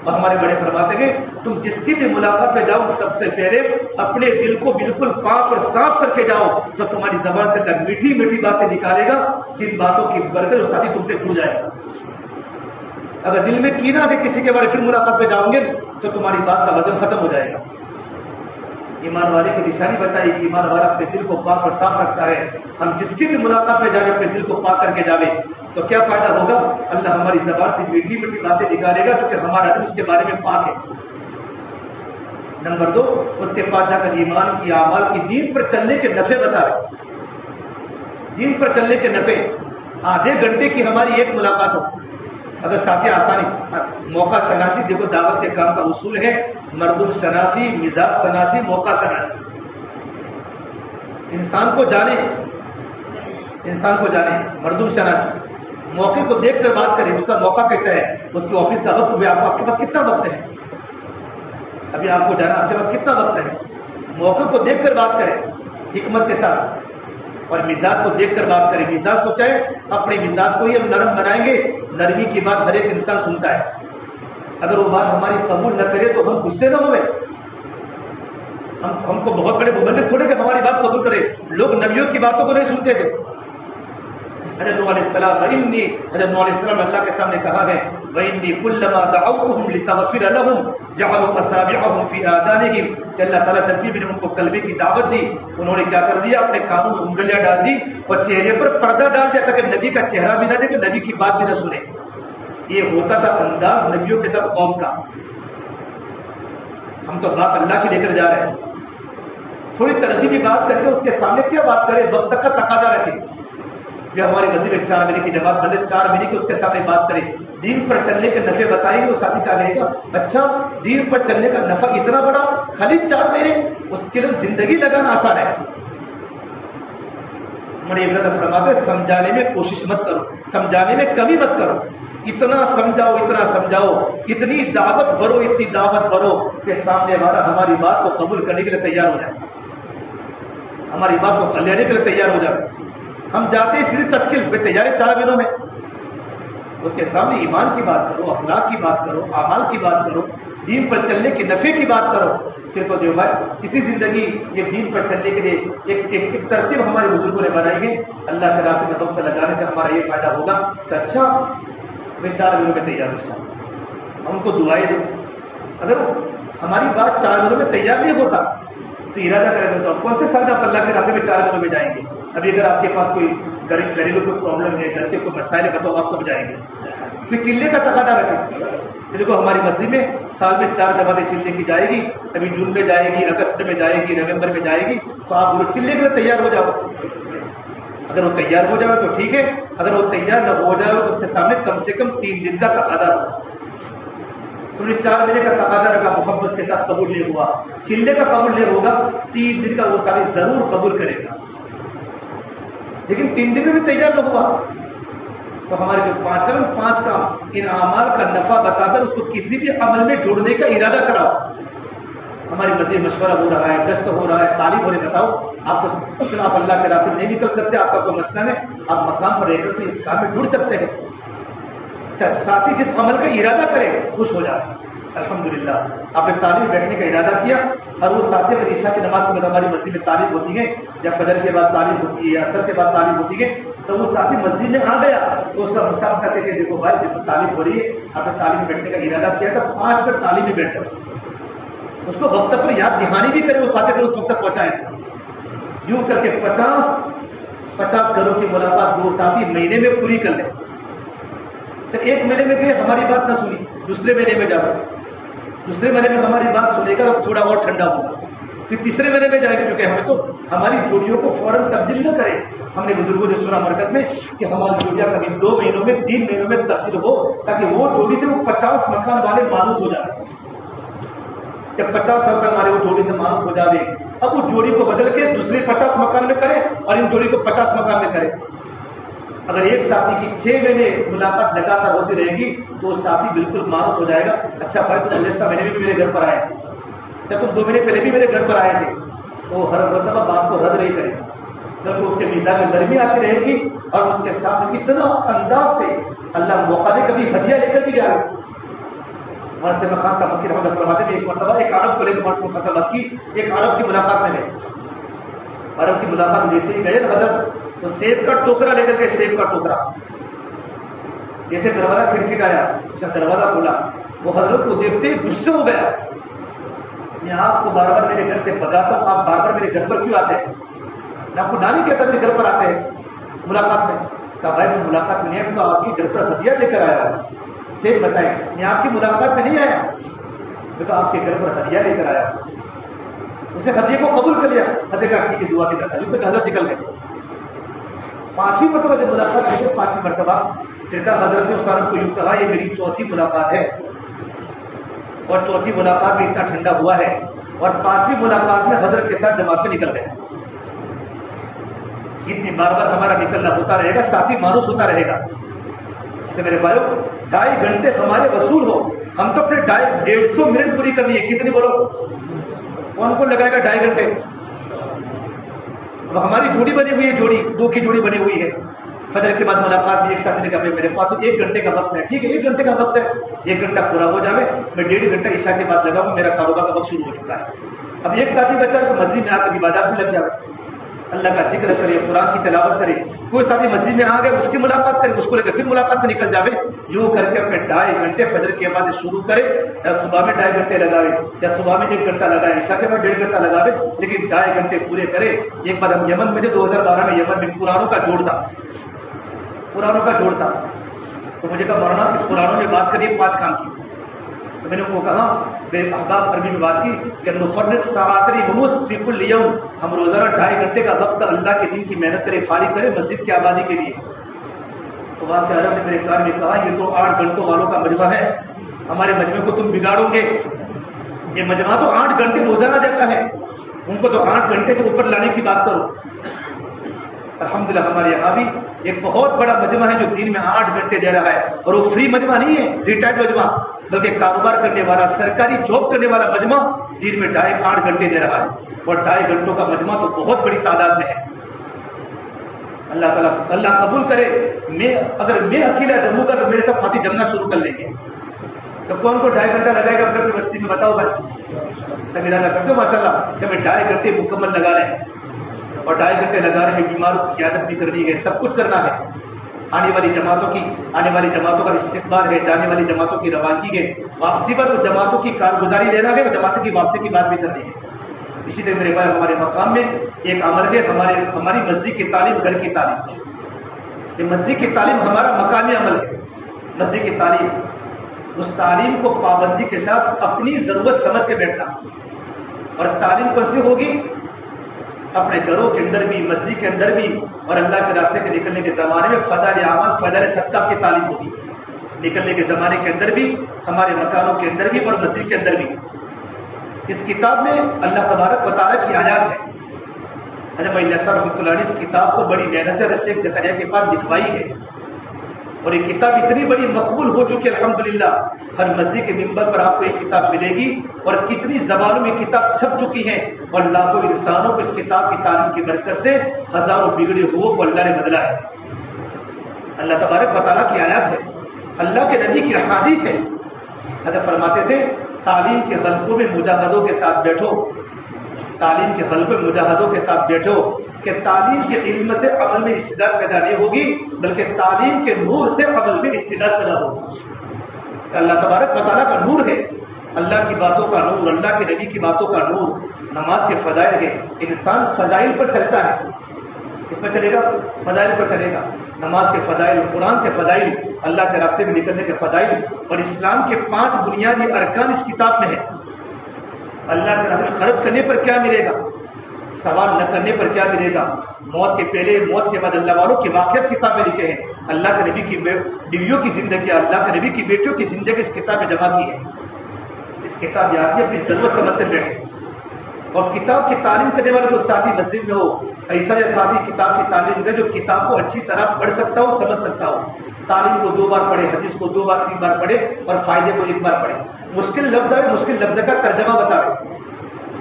اور ہمارے بڑے فرماتے ہیں تم جس کی بھی ملاقات میں جاؤ سب سے پہلے اپنے دل کو بالکل پاک اور صاف کر کے جاؤ، جو تمہاری زبان سے میٹھی میٹھی باتیں نکالے گا، جن باتوں کی برکت جو ساتھی تم سے جڑ جائے گا۔ اگر دل میں کینہ ہے کسی کے بارے پھر ملاقات میں جاؤ گے تو تمہاری بات کا وزن ختم ہو جائے گا۔ ایمان والے کی نشانی بتائی کہ ایمان والا اپنے دل کو پاک اور صاف رکھتا ہے. ہم جس کی بھی ملاقات میں جاوے اپنے دل کو پاک کر کے جاوے تو کیا فائدہ ہوگا؟ اللہ ہماری زبان سے میٹھی میٹھی باتیں نکالے گا کیونکہ ہمارا دل اس کے بارے میں پاک ہے. نمبر 2، اس کے پاس جا کر ایمان کی، اعمال کی، دین پر چلنے کے نفع بتا رہے. دین پر چلنے کے نفع، آدھے گھنٹے کی ہماری ایک ملاقات ہو، اگر ساتھی آسانی موقع شناسی. دیکھو دعوت کے کام کا اصول ہے مردم شناسی، مزاج شناسی، موقع شناسی. انسان کو جانے، انسان کو جانے، مردم شناسی. موقع کو دیکھ کر بات کریں، اس کا موقع کیسا ہے، اس کے آفس کا وقت بھی آپ کے پاس کتنا وقت ہے، ابھی آپ کو جانا آپ کے پاس کتنا وقت ہے. موقع کو دیکھ کر بات کریں حکمت کے ساتھ، اور مزاج کو دیکھ کر بات کریں. مزاج تو کیا ہے، اپنے مزاج کو ہی ہم نرم بنائیں گے. نرمی کی بات ہر ایک انسان سنتا ہے. اگر وہ بات ہماری قبول نہ کرے تو ہم غصے نہ ہوئے. ہم کو بہت بڑے مبلغ تھوڑے کہ ہماری بات قبول کرے. لوگ نبیوں کی باتوں کو نہیں سنتے تھے. حضرت نوح علیہ السلام حضرت نوح علیہ السلام نے اللہ کے سامنے کہا ہے وَإِنِّي كُلَّمَا دَعَوْتُهُمْ لِتَغْفِرَ لَهُمْ جَعَلُوا أَصَابِعَهُمْ فِي آذَانِهِمْ کہ اللہ تعالیٰ جب بھی میں نے ان کو کلمے کی دعوت دی انہوں نے کیا کر دیا، اپنے کانوں میں انگلیاں ڈال دی اور چہرے پر پردہ ڈال دیا تاکہ نبی کا چہرہ بھی نہ دیکھے، نبی کی بات بھی نہ سنے. یہ ہوتا تھا انداز نبیوں کے ساتھ قوم کا. ہم تو بات اللہ کی لے کر جا رہے ہیں، تھوڑی ترغیبی بات کر کے اس کے سامنے کیا بات کرے، وقت کا تقاضا رکھے. جو ہماری مسجد میں 4 مہینے کی جماعت بندے 4 مہینے کی اس کے سامنے بات کرے، دین پر چلنے کے نفع بتائیں گے. وہ ساتھی کہا رہے گا اچھا دین پر چلنے کا نفع اتنا بڑا، خالی 4 مہینے، اس کے لیے زندگی لگانا آسان ہے. ہمارے ابراہیم فرماتے سمجھانے میں کوشش مت کرو، سمجھانے میں کمی مت کرو. اتنا سمجھاؤ، اتنا سمجھاؤ، اتنی دعوت بھرو، اتنی دعوت بھرو کہ سامنے والا ہماری بات کو قبول کرنے کے لیے تیار ہو جائے، ہماری بات کو لینے کے لیے تیار ہو جائے. ہم جاتے ہیں صرف تشکیل پہ تیار ہے 4 مہینوں میں. اس کے سامنے ایمان کی بات کرو، اخلاق کی بات کرو، اعمال کی بات کرو، دین پر چلنے کے نفع کی بات کرو. پھر کو دیو بھائی کسی زندگی یہ دین پر چلنے کے لیے ایک ترتیب ہمارے بزرگوں نے بنائی ہے. اللہ کے راستے میں وقت لگانے سے ہمارا یہ فائدہ ہوگا کہ اچھا میں 4 مہینوں میں تیار ہوں. ہم ان کو دعائیں دیں. اگر ہماری بات 4 مہینوں میں تیار نہیں ہوتا تو ارادہ کریں گے تو کون سے ساتھ آپ اللہ کے راستے میں 4 مہینوں میں جائیں گے. ابھی اگر آپ کے پاس کوئی گھریلو کوئی پرابلم ہے، گھر کے کوئی مسائل ہے بتاؤ آپ کب جائیں گے. پھر چلنے کا تقاضا رکھیں. دیکھو ہماری مسجد میں سال میں 4 جماعتیں چلنے کی جائے گی، ابھی جون میں جائے گی، اگست میں جائے گی، نومبر میں جائے گی. تو آپ لوگ چلنے کے لیے تیار ہو جاؤ. اگر وہ تیار ہو جائے تو ٹھیک ہے، اگر وہ تیار نہ ہو جائے تو اس کے سامنے کم سے کم 3 دن کا تقاضا رکھو. تم نے 4 مہینے کا تقاضا رکھا، محبت کے ساتھ قبول نہیں ہوا، چلنے کا قبول نہیں ہوگا، 3 دن کا وہ سارے ضرور قبول کرے گا. لیکن 3 دن میں بھی تیار نہ ہوا تو ہمارے جو 5 کام ان اعمال کا نفع بتا کر اس کو کسی بھی عمل میں جوڑنے کا ارادہ کراؤ. ہماری مزید مشورہ ہو رہا ہے، گشت ہو رہا ہے، تعلیم ہو رہی، بتاؤ آپ تو آپ اللہ کے راستے میں نہیں نکل سکتے، آپ کا کوئی مسئلہ ہے، آپ مقام پر رہ کر کے اس کام میں جڑ سکتے ہیں. ساتھی جس عمل کا ارادہ کرے خوش ہو جائے. الحمدللہ آپ نے تعلیم بیٹھنے کا ارادہ کیا اور وہ ساتھی اگر عشاء کی نماز کے بعد ہماری مسجد میں تعلیم ہوتی ہے یا فجر کے بعد تعلیم ہوتی ہے یا عصر کے بعد تعلیم ہوتی ہے تو وہ ساتھی مسجد میں آ گیا تو اس کا مسابقہ کرتے کہ دیکھو بھائی جب تعلیم ہو رہی ہے آپ نے تعلیم بیٹھنے کا ارادہ کیا تھا 5 منٹ تعلیم میں بیٹھ جاؤ. اس کو وقت پر یاد دہانی بھی کرے، وہ ساتھی اگر اس وقت تک پہنچائے. یوں کر کے 50 گھروں کی ملاقات 2 ساتھی مہینے میں پوری کر لیں. اچھا 1 مہینے میں گئے ہماری بات نہ سنی، دوسرے مہینے میں جاؤ، دوسرے مہینے میں ہماری بات سنے گا تھوڑا اور ٹھنڈا ہوگا، پھر تیسرے مہینے میں جائے گا. کیونکہ ہمیں تو ہماری جوڑیوں کو فوراً تبدیل نہ کرے. ہم نے بزرگوں نے سنا مرکز میں کہ ہماری جوڑیاں کبھی 2 مہینوں میں 3 مہینوں میں تبدیل ہو تاکہ وہ جوڑی سے وہ 50 مکان والے مانوس ہو جائے. جب 50 مکان والے وہ جوڑی سے مانوس ہو جائے اب اس جوڑی کو بدل کے دوسرے 50 مکان میں کرے اور ان جوڑی کو 50 مکان میں کرے. اگر ایک ساتھی کی 6 مہینے ملاقات لگاتار ہوتی رہے گی تو وہ ساتھی بالکل مانوس ہو جائے گا. اچھا بھائی تم گزشتہ مہینے میں بھی میرے گھر پر آئے تھے، جب تم 2 مہینے پہلے بھی میرے گھر پر آئے تھے، تو ہر مرتبہ بات کو رد نہیں کرے گا کیونکہ اس کے مزاج میں نرمی آتی رہے گی اور اس کے ساتھ اتنا انداز سے اللہ موقع دے کبھی ہدیہ لے کر بھی جائے. ہمارے سے خان صاحب کی رحمت فرماتے ہیں ایک مرتبہ ایک عرب کو لے کے ہمارے سے خاص کی ایک عرب کی ملاقات میں گئے. عرب کی ملاقات میں جیسے ہی گئے حضرت تو سیب کا ٹوکرا لے کر کے، سیب کا ٹوکرا جیسے دروازہ کھڑکھڑایا، اس نے دروازہ کھولا، وہ حضرت کو دیکھتے ہی غصے ہو گیا. میں آپ کو بار بار میرے گھر سے بھگاتا ہوں، آپ بار بار میرے گھر پر کیوں آتے ہیں؟ میں آپ کو نہ نہیں کہتا میرے گھر پر آتے ہیں ملاقات میں. کہا بھائی میں ملاقات میں نہیں آیا، تو آپ کے گھر پر ہدیہ لے کر آیا ہوں. سے بتائیں میں آپ کی ملاقات میں نہیں آیا، میں تو آپ کے گھر پر ہدیہ لے کر آیا. اسے ہدیے کو قبول کر لیا. ہدیہ کا ٹھیک ہے دعا کی طرح تک حضرت نکل گئے. 5ویں مرتبہ جب ملاقات ہوئی، 5ویں مرتبہ پھر کہا حضرت عثمان کو یوں کہا یہ میری 4تھی ملاقات ہے، اور 4تھی ملاقات میں اتنا ٹھنڈا ہوا ہے، اور 5ویں ملاقات میں حضرت کے ساتھ جماعت میں نکل گئے. اتنی بار بار ہمارا نکلنا ہوتا رہے گا، ساتھی مانوس ہوتا رہے گا. اسے میرے بھائیو 2.5 گھنٹے ہمارے وصول ہو، ہم تو اپنے 150 منٹ پوری کرنی ہے. کتنی بولو، کون کو لگائے گا 2.5 گھنٹے؟ اب ہماری جوڑی بنی ہوئی ہے، جوڑی 2 کی جوڑی بنی ہوئی ہے. فجر کے بعد ملاقات بھی ایک ساتھ نے کہا میرے پاس 1 گھنٹے کا وقت ہے. ٹھیک ہے 1 گھنٹے کا وقت ہے، 1 گھنٹہ پورا ہو جائے میں 1.5 گھنٹہ عشاء کے بعد لگاؤں، میرا کاروبار کا وقت شروع ہو چکا ہے. اب ایک ساتھی بچہ تو مسجد میں آ کر عبادات میں لگ جائے، اللہ کا ذکر کرے، قرآن کی تلاوت کرے. کوئی ساتھی مسجد میں آ گئے، اس کی ملاقات کرے، اس کو لے کر پھر ملاقات میں نکل جاوے. یوں کر کے اپنے 2.5 گھنٹے فجر کے بعد شروع کرے، یا صبح میں 2.5 گھنٹے لگاوے، یا صبح میں 1 گھنٹہ لگائے، عشاء کے بعد 1.5 گھنٹہ لگاوے، لیکن 2.5 گھنٹے پورے کرے. ایک بار ہم یمن میں تھے 2012 میں، یمن میں قرآنوں کا جوڑ تھا، قرآنوں کا جوڑ تھا. تو مجھے کہا مولانا اس قرآنوں میں بات کریے 5 کام کی. تو میں نے ان کو کہا میرے احباب عربی میں بات کی کہ نفرد ساعتری منوس فی کل یوم، ہم روزانہ 2.5 گھنٹے کا وقت اللہ کے دین کی محنت کرے، فارغ کرے مسجد کی آبادی کے لیے. تو وہاں کے عرب نے میرے کان میں کہا یہ تو 8 گھنٹوں والوں کا مجمع ہے، ہمارے مجمع کو تم بگاڑو گے. یہ مجمع تو 8 گھنٹے روزانہ دیتا ہے، ان کو تو 8 گھنٹے سے اوپر لانے کی بات کرو. الحمدللہ ہمارے یہاں بھی ایک بہت بڑا مجمع ہے جو دین میں 8 گھنٹے دے رہا ہے، اور وہ فری مجمع نہیں ہے، ریٹائرڈ مجمع، بلکہ کاروبار کرنے والا، سرکاری جاب کرنے والا مجمع دین میں 8 گھنٹے دے رہا ہے. اور 2.5 گھنٹوں کا مجمع تو بہت بڑی تعداد میں ہے. اللہ تعالیٰ اللہ قبول کرے. اگر میں اکیلا جموں گا تو میرے ساتھ ساتھی جمنا شروع کر لیں گے. تو کون کو 2.5 گھنٹہ لگائے گا اپنے بستی میں؟ بتاؤ بھائی. سبھی لگا کرتے ہو ماشاء اللہ کہ ہمیں 2.5 گھنٹے مکمل لگا لیں، اور 2.5 گھنٹے لگانے میں بیماروں کی قیادت بھی کرنی ہے، سب کچھ کرنا ہے. آنے والی جماعتوں کا استقبال ہے، جانے والی جماعتوں کی روانگی ہے، واپسی پر وہ جماعتوں کی کارگزاری لینا ہے، جماعتوں کی واپسی کی بات بھی کرنی ہے. اسی طرح میرے بھائی ہمارے مقام میں ایک عمل ہے، ہماری مسجد کی تعلیم، گھر کی تعلیم. یہ مسجد کی تعلیم ہمارا مقامی عمل ہے. مسجد کی تعلیم، اس تعلیم کو پابندی کے ساتھ اپنی ضرورت سمجھ کے بیٹھنا. اور تعلیم کیسے ہوگی؟ اپنے گھروں کے اندر بھی، مسجد کے اندر بھی، اور اللہ کے راستے کے نکلنے کے زمانے میں فضائل اعمال، فضائل صدقہ کی تعلیم ہوگی. نکلنے کے زمانے کے اندر بھی، ہمارے مکانوں کے اندر بھی، اور مسجد کے اندر بھی. اس کتاب میں اللہ تبارک و تعالیٰ کی آیات ہے. حضرت علیہ السلام رحمۃ اللہ علیہ اس کتاب کو بڑی محنت سے حضرت شیخ زکریا کے پاس لکھوائی ہے، اور یہ کتاب اتنی بڑی مقبول ہو چکی ہے الحمدللہ. ہر مسجد کے ممبر پر آپ کو یہ کتاب ملے گی، اور کتنی زبانوں میں کتاب چھپ چکی ہے، اور لاکھوں انسانوں کو اس کتاب کی تعلیم کی برکت سے ہزاروں بگڑے ہوئے کو اللہ نے بدلا ہے. اللہ تبارک و تعالیٰ کی آیات ہے، اللہ کے نبی کی احادیث ہے. حضرت فرماتے تھے تعلیم کے حلقوں میں مجاہدوں کے ساتھ بیٹھو، تعلیم کے حلقوں میں مجاہدوں کے ساتھ بیٹھو، کہ تعلیم کے علم سے عمل میں استعداد پیدا نہیں ہوگی، بلکہ تعلیم کے نور سے عمل میں استعداد پیدا ہوگی. اللہ تبارک و تعالیٰ کا نور ہے، اللہ کی باتوں کا نور، اللہ کے نبی کی باتوں کا نور. نماز کے فضائل ہے، انسان فضائل پر چلتا ہے. اس پر چلے گا، فضائل پر چلے گا. نماز کے فضائل، قرآن کے فضائل، اللہ کے راستے میں نکلنے کے فضائل، اور اسلام کے 5 بنیادی ارکان اس کتاب میں ہے. اللہ کے راستے میں خرچ کرنے پر کیا ملے گا، سوال نہ کرنے پر کیا ملے گا، موت کے پہلے، موت کے بعد اللہ والوں کے واقعات کتاب میں لکھے ہیں. اللہ کے نبی کی بیویوں کی زندگی، اللہ کے نبی کی بیٹیوں کی زندگی اس کتاب میں جمع کی ہے. اس کتاب یاد کی اپنی ضرورت سمجھتے بیٹھے. اور کتاب کی تعلیم کرنے والا جو ساتھی مسجد میں ہو، ایسا یہ ساتھی کتاب کی تعلیم دے جو کتاب کو اچھی طرح پڑھ سکتا ہو، سمجھ سکتا ہو. تعلیم کو 2 بار پڑھے، حدیث کو 2 بار 3 بار پڑھے، اور فائدے کو 1 بار پڑھے. مشکل لفظ ہے، مشکل لفظ کا ترجمہ بتاوے.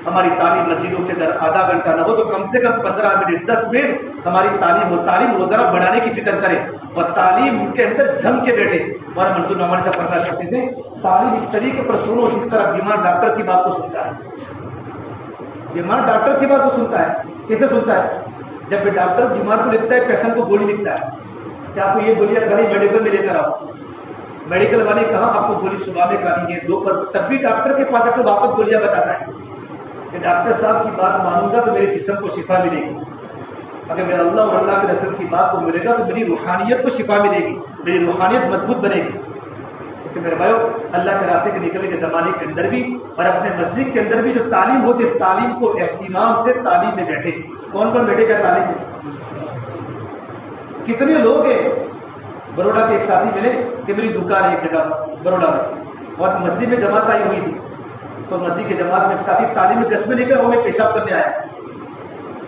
ہماری تعلیم مسجدوں کے اندر آدھا گھنٹہ نہ ہو تو کم سے کم 15 منٹ 10 منٹ ہماری تعلیم ہو. تعلیم روزانہ بڑھانے کی فکر کرے، اور تعلیم کے اندر جم کے بیٹھے. اور منظور نعمانی صاحب فرمایا کرتے تھے تعلیم اس طریقے پر سنو جس طرح بیمار ڈاکٹر کی بات کو سنتا ہے. بیمار ڈاکٹر کی بات کو سنتا ہے. کیسے سنتا ہے؟ جب بھی ڈاکٹر بیمار کو لکھتا ہے، پیشنٹ کو گولی لکھتا ہے کہ آپ کو یہ گولیاں کھانی، میڈیکل میں لے کر آؤ. میڈیکل والے کہاں آپ کو گولی صبح میں کھانی ہے، 2 پر، تب بھی ڈاکٹر کے پاس آ کر واپس گولیاں بتاتا ہے. کہ ڈاکٹر صاحب کی بات مانوں گا تو میرے جسم کو شفا ملے گی، اگر میں اللہ اور اللہ کے رسول کی بات کو ملے گا تو میری روحانیت کو شفا ملے گی، میری روحانیت مضبوط بنے گی۔ اس سے میرے بھائیو اللہ کے راستے کے نکلنے کے زمانے کے اندر بھی اور اپنے مسجد کے اندر بھی جو تعلیم ہوتی ہے اس تعلیم کو اہتمام سے تعلیم میں بیٹھے۔ کون کون بیٹھے گا تعلیم میں؟ کتنے لوگ ہیں؟ بروڈا کے ایک ساتھی ملے کہ میری دکان ہے ایک جگہ بروڈا میں اور مسجد میں جماعت آئی ہوئی تھی، تو مسجد کے جماعت میں ایک ساتھی تعلیم میں قسم نہیں کر وہ میں پیشاب کرنے آیا،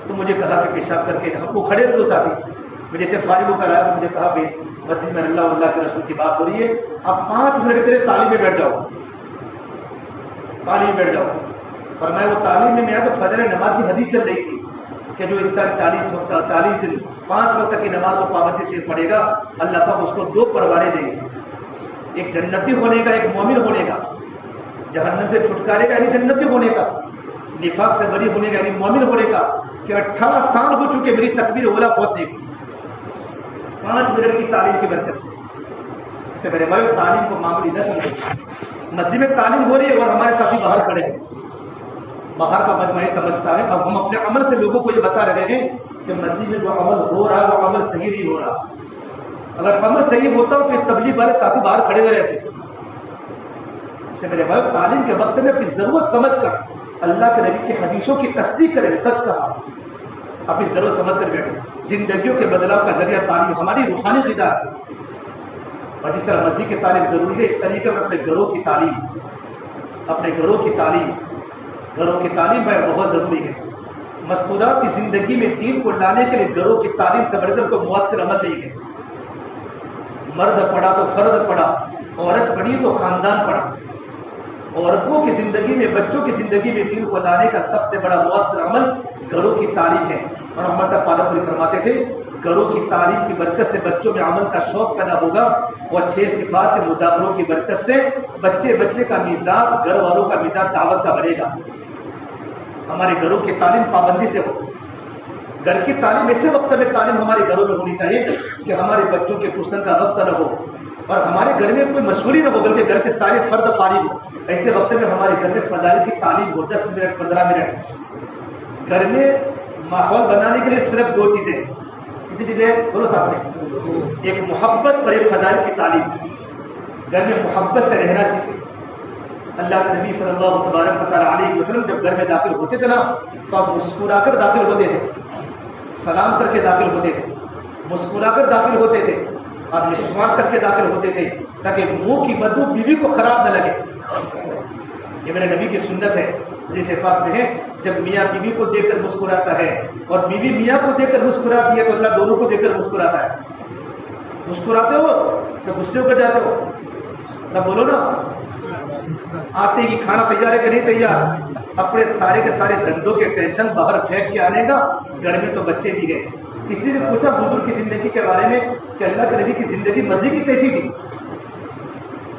تو مجھے کہا کہ پیشاب کر کے وہ کھڑے تھے دو ساتھی، مجھے سے فارغ ہو کر آیا تو مجھے کہا کہ مسجد میں اللہ اللہ کے رسول کی بات ہو رہی ہے، آپ 5 منٹ کے لیے تعلیم میں بیٹھ جاؤ، تعلیم میں بیٹھ جاؤ۔ اور میں وہ تعلیم میں آیا تو فجر نماز کی حدیث چل رہی تھی کہ جو انسان 40 دن 5 وقت کی نماز کو پابندی سے پڑھے گا اللہ پاک اس کو 2 پروارے دیں گے، ایک جنتی ہونے کا، ایک مومن ہونے کا، جہنم سے چھٹکارے کا یعنی جنتی ہونے کا، نفاق سے بری ہونے کا یعنی مومن ہونے کا، کہ 18 سال ہو چکے میری تکبیر اولا فوت نہیں ہوئی 5 منٹ کی تعلیم کی برکت سے۔ اس سے میرے بھائی تعلیم کو معمولی نہ سمجھے، مسجد میں تعلیم ہو رہی ہے اور ہمارے ساتھی باہر کھڑے ہیں، باہر کا مجمع سمجھتا ہے، اب ہم اپنے عمل سے لوگوں کو یہ بتا رہے ہیں کہ مسجد میں جو عمل ہو رہا ہے وہ عمل صحیح نہیں ہو رہا، اگر عمل صحیح ہوتا ہو تو تبلیغ والے ساتھی باہر کھڑے ہوئے رہتے۔ اس سے میرے بھائی تعلیم کے وقت میں اپنی ضرورت سمجھ کر اللہ کے نبی کی حدیثوں کی تصدیق کرے، سچ کہا، اپنی ضرورت سمجھ کر بیٹھے۔ زندگیوں کے بدلاؤ کا ذریعہ تعلیم ہماری روحانی غذا ہے، اور جس طرح مسجد کی تعلیم ضروری ہے اس طریقے میں اپنے گھروں کی تعلیم، اپنے گھروں کی تعلیم، گھروں کی تعلیم بہت ضروری ہے۔ مستورات کی زندگی میں دین کو لانے کے لیے گھروں کی تعلیم سے بڑھ کر کوئی مؤثر عمل نہیں ہے۔ مرد پڑھا تو فرد پڑھا، عورت پڑھی تو خاندان پڑھا۔ عورتوں کی زندگی میں، بچوں کی زندگی میں دین کو لانے کا سب سے بڑا مؤثر عمل گھروں کی تعلیم ہے۔ اور محمد صاحب پالک پوری فرماتے تھے گھروں کی تعلیم کی برکت سے بچوں میں عمل کا شوق پیدا ہوگا، اور 6 صفات کے مظاہروں کی برکت سے بچے کا مزاج، گھر والوں کا مزاج دعوت کا بڑھے گا۔ ہمارے گھروں کی تعلیم پابندی سے ہو، گھر کی تعلیم ایسے وقت میں تعلیم ہمارے گھروں میں ہونی چاہیے کہ ہمارے بچوں کے ٹیوشن کا وقت نہ ہو اور ہمارے گھر میں کوئی مشغولی نہ ہو، بلکہ گھر کے سارے فرد فارغ ہو۔ ایسے وقت میں ہمارے گھر میں فضائل کی تعلیم ہو، 10 منٹ 15 منٹ۔ گھر میں ماحول بنانے کے لیے صرف 2 چیزیں، کتنی چیزیں بولو صاحب نے؟ ایک محبت اور ایک فضائل کی تعلیم۔ گھر میں محبت سے رہنا سیکھیں۔ اللہ کے نبی صلی اللہ تبارک علیہ وسلم جب گھر میں داخل ہوتے تھے نا تو آپ مسکرا کر داخل ہوتے تھے، سلام کر کے داخل ہوتے تھے، مسکرا کر داخل ہوتے تھے اور مسواک کر کے داخل ہوتے تھے تاکہ منہ کی بدبو بیوی کو خراب نہ لگے۔ یہ میرے نبی کی سنت ہے، جیسے پاک میں ہے جب میاں بیوی کو دیکھ کر مسکراتا ہے اور بیوی میاں کو دیکھ کر مسکراتی ہے تو اللہ دونوں کو دیکھ کر مسکراتا ہے۔ مسکراتے ہو تو غصے ہو کر جاتے ہو نہ، بولو نا، آتے ہی کھانا تیار ہے کہ نہیں تیار، اپنے سارے کے سارے دندوں کے ٹینشن باہر پھینک کے آنے کا۔ گھر میں تو بچے بھی ہیں۔ کسی نے پوچھا بزرگ کی زندگی کے بارے میں کہ اللہ کے نبی کی زندگی مسجد کی کیسی تھی،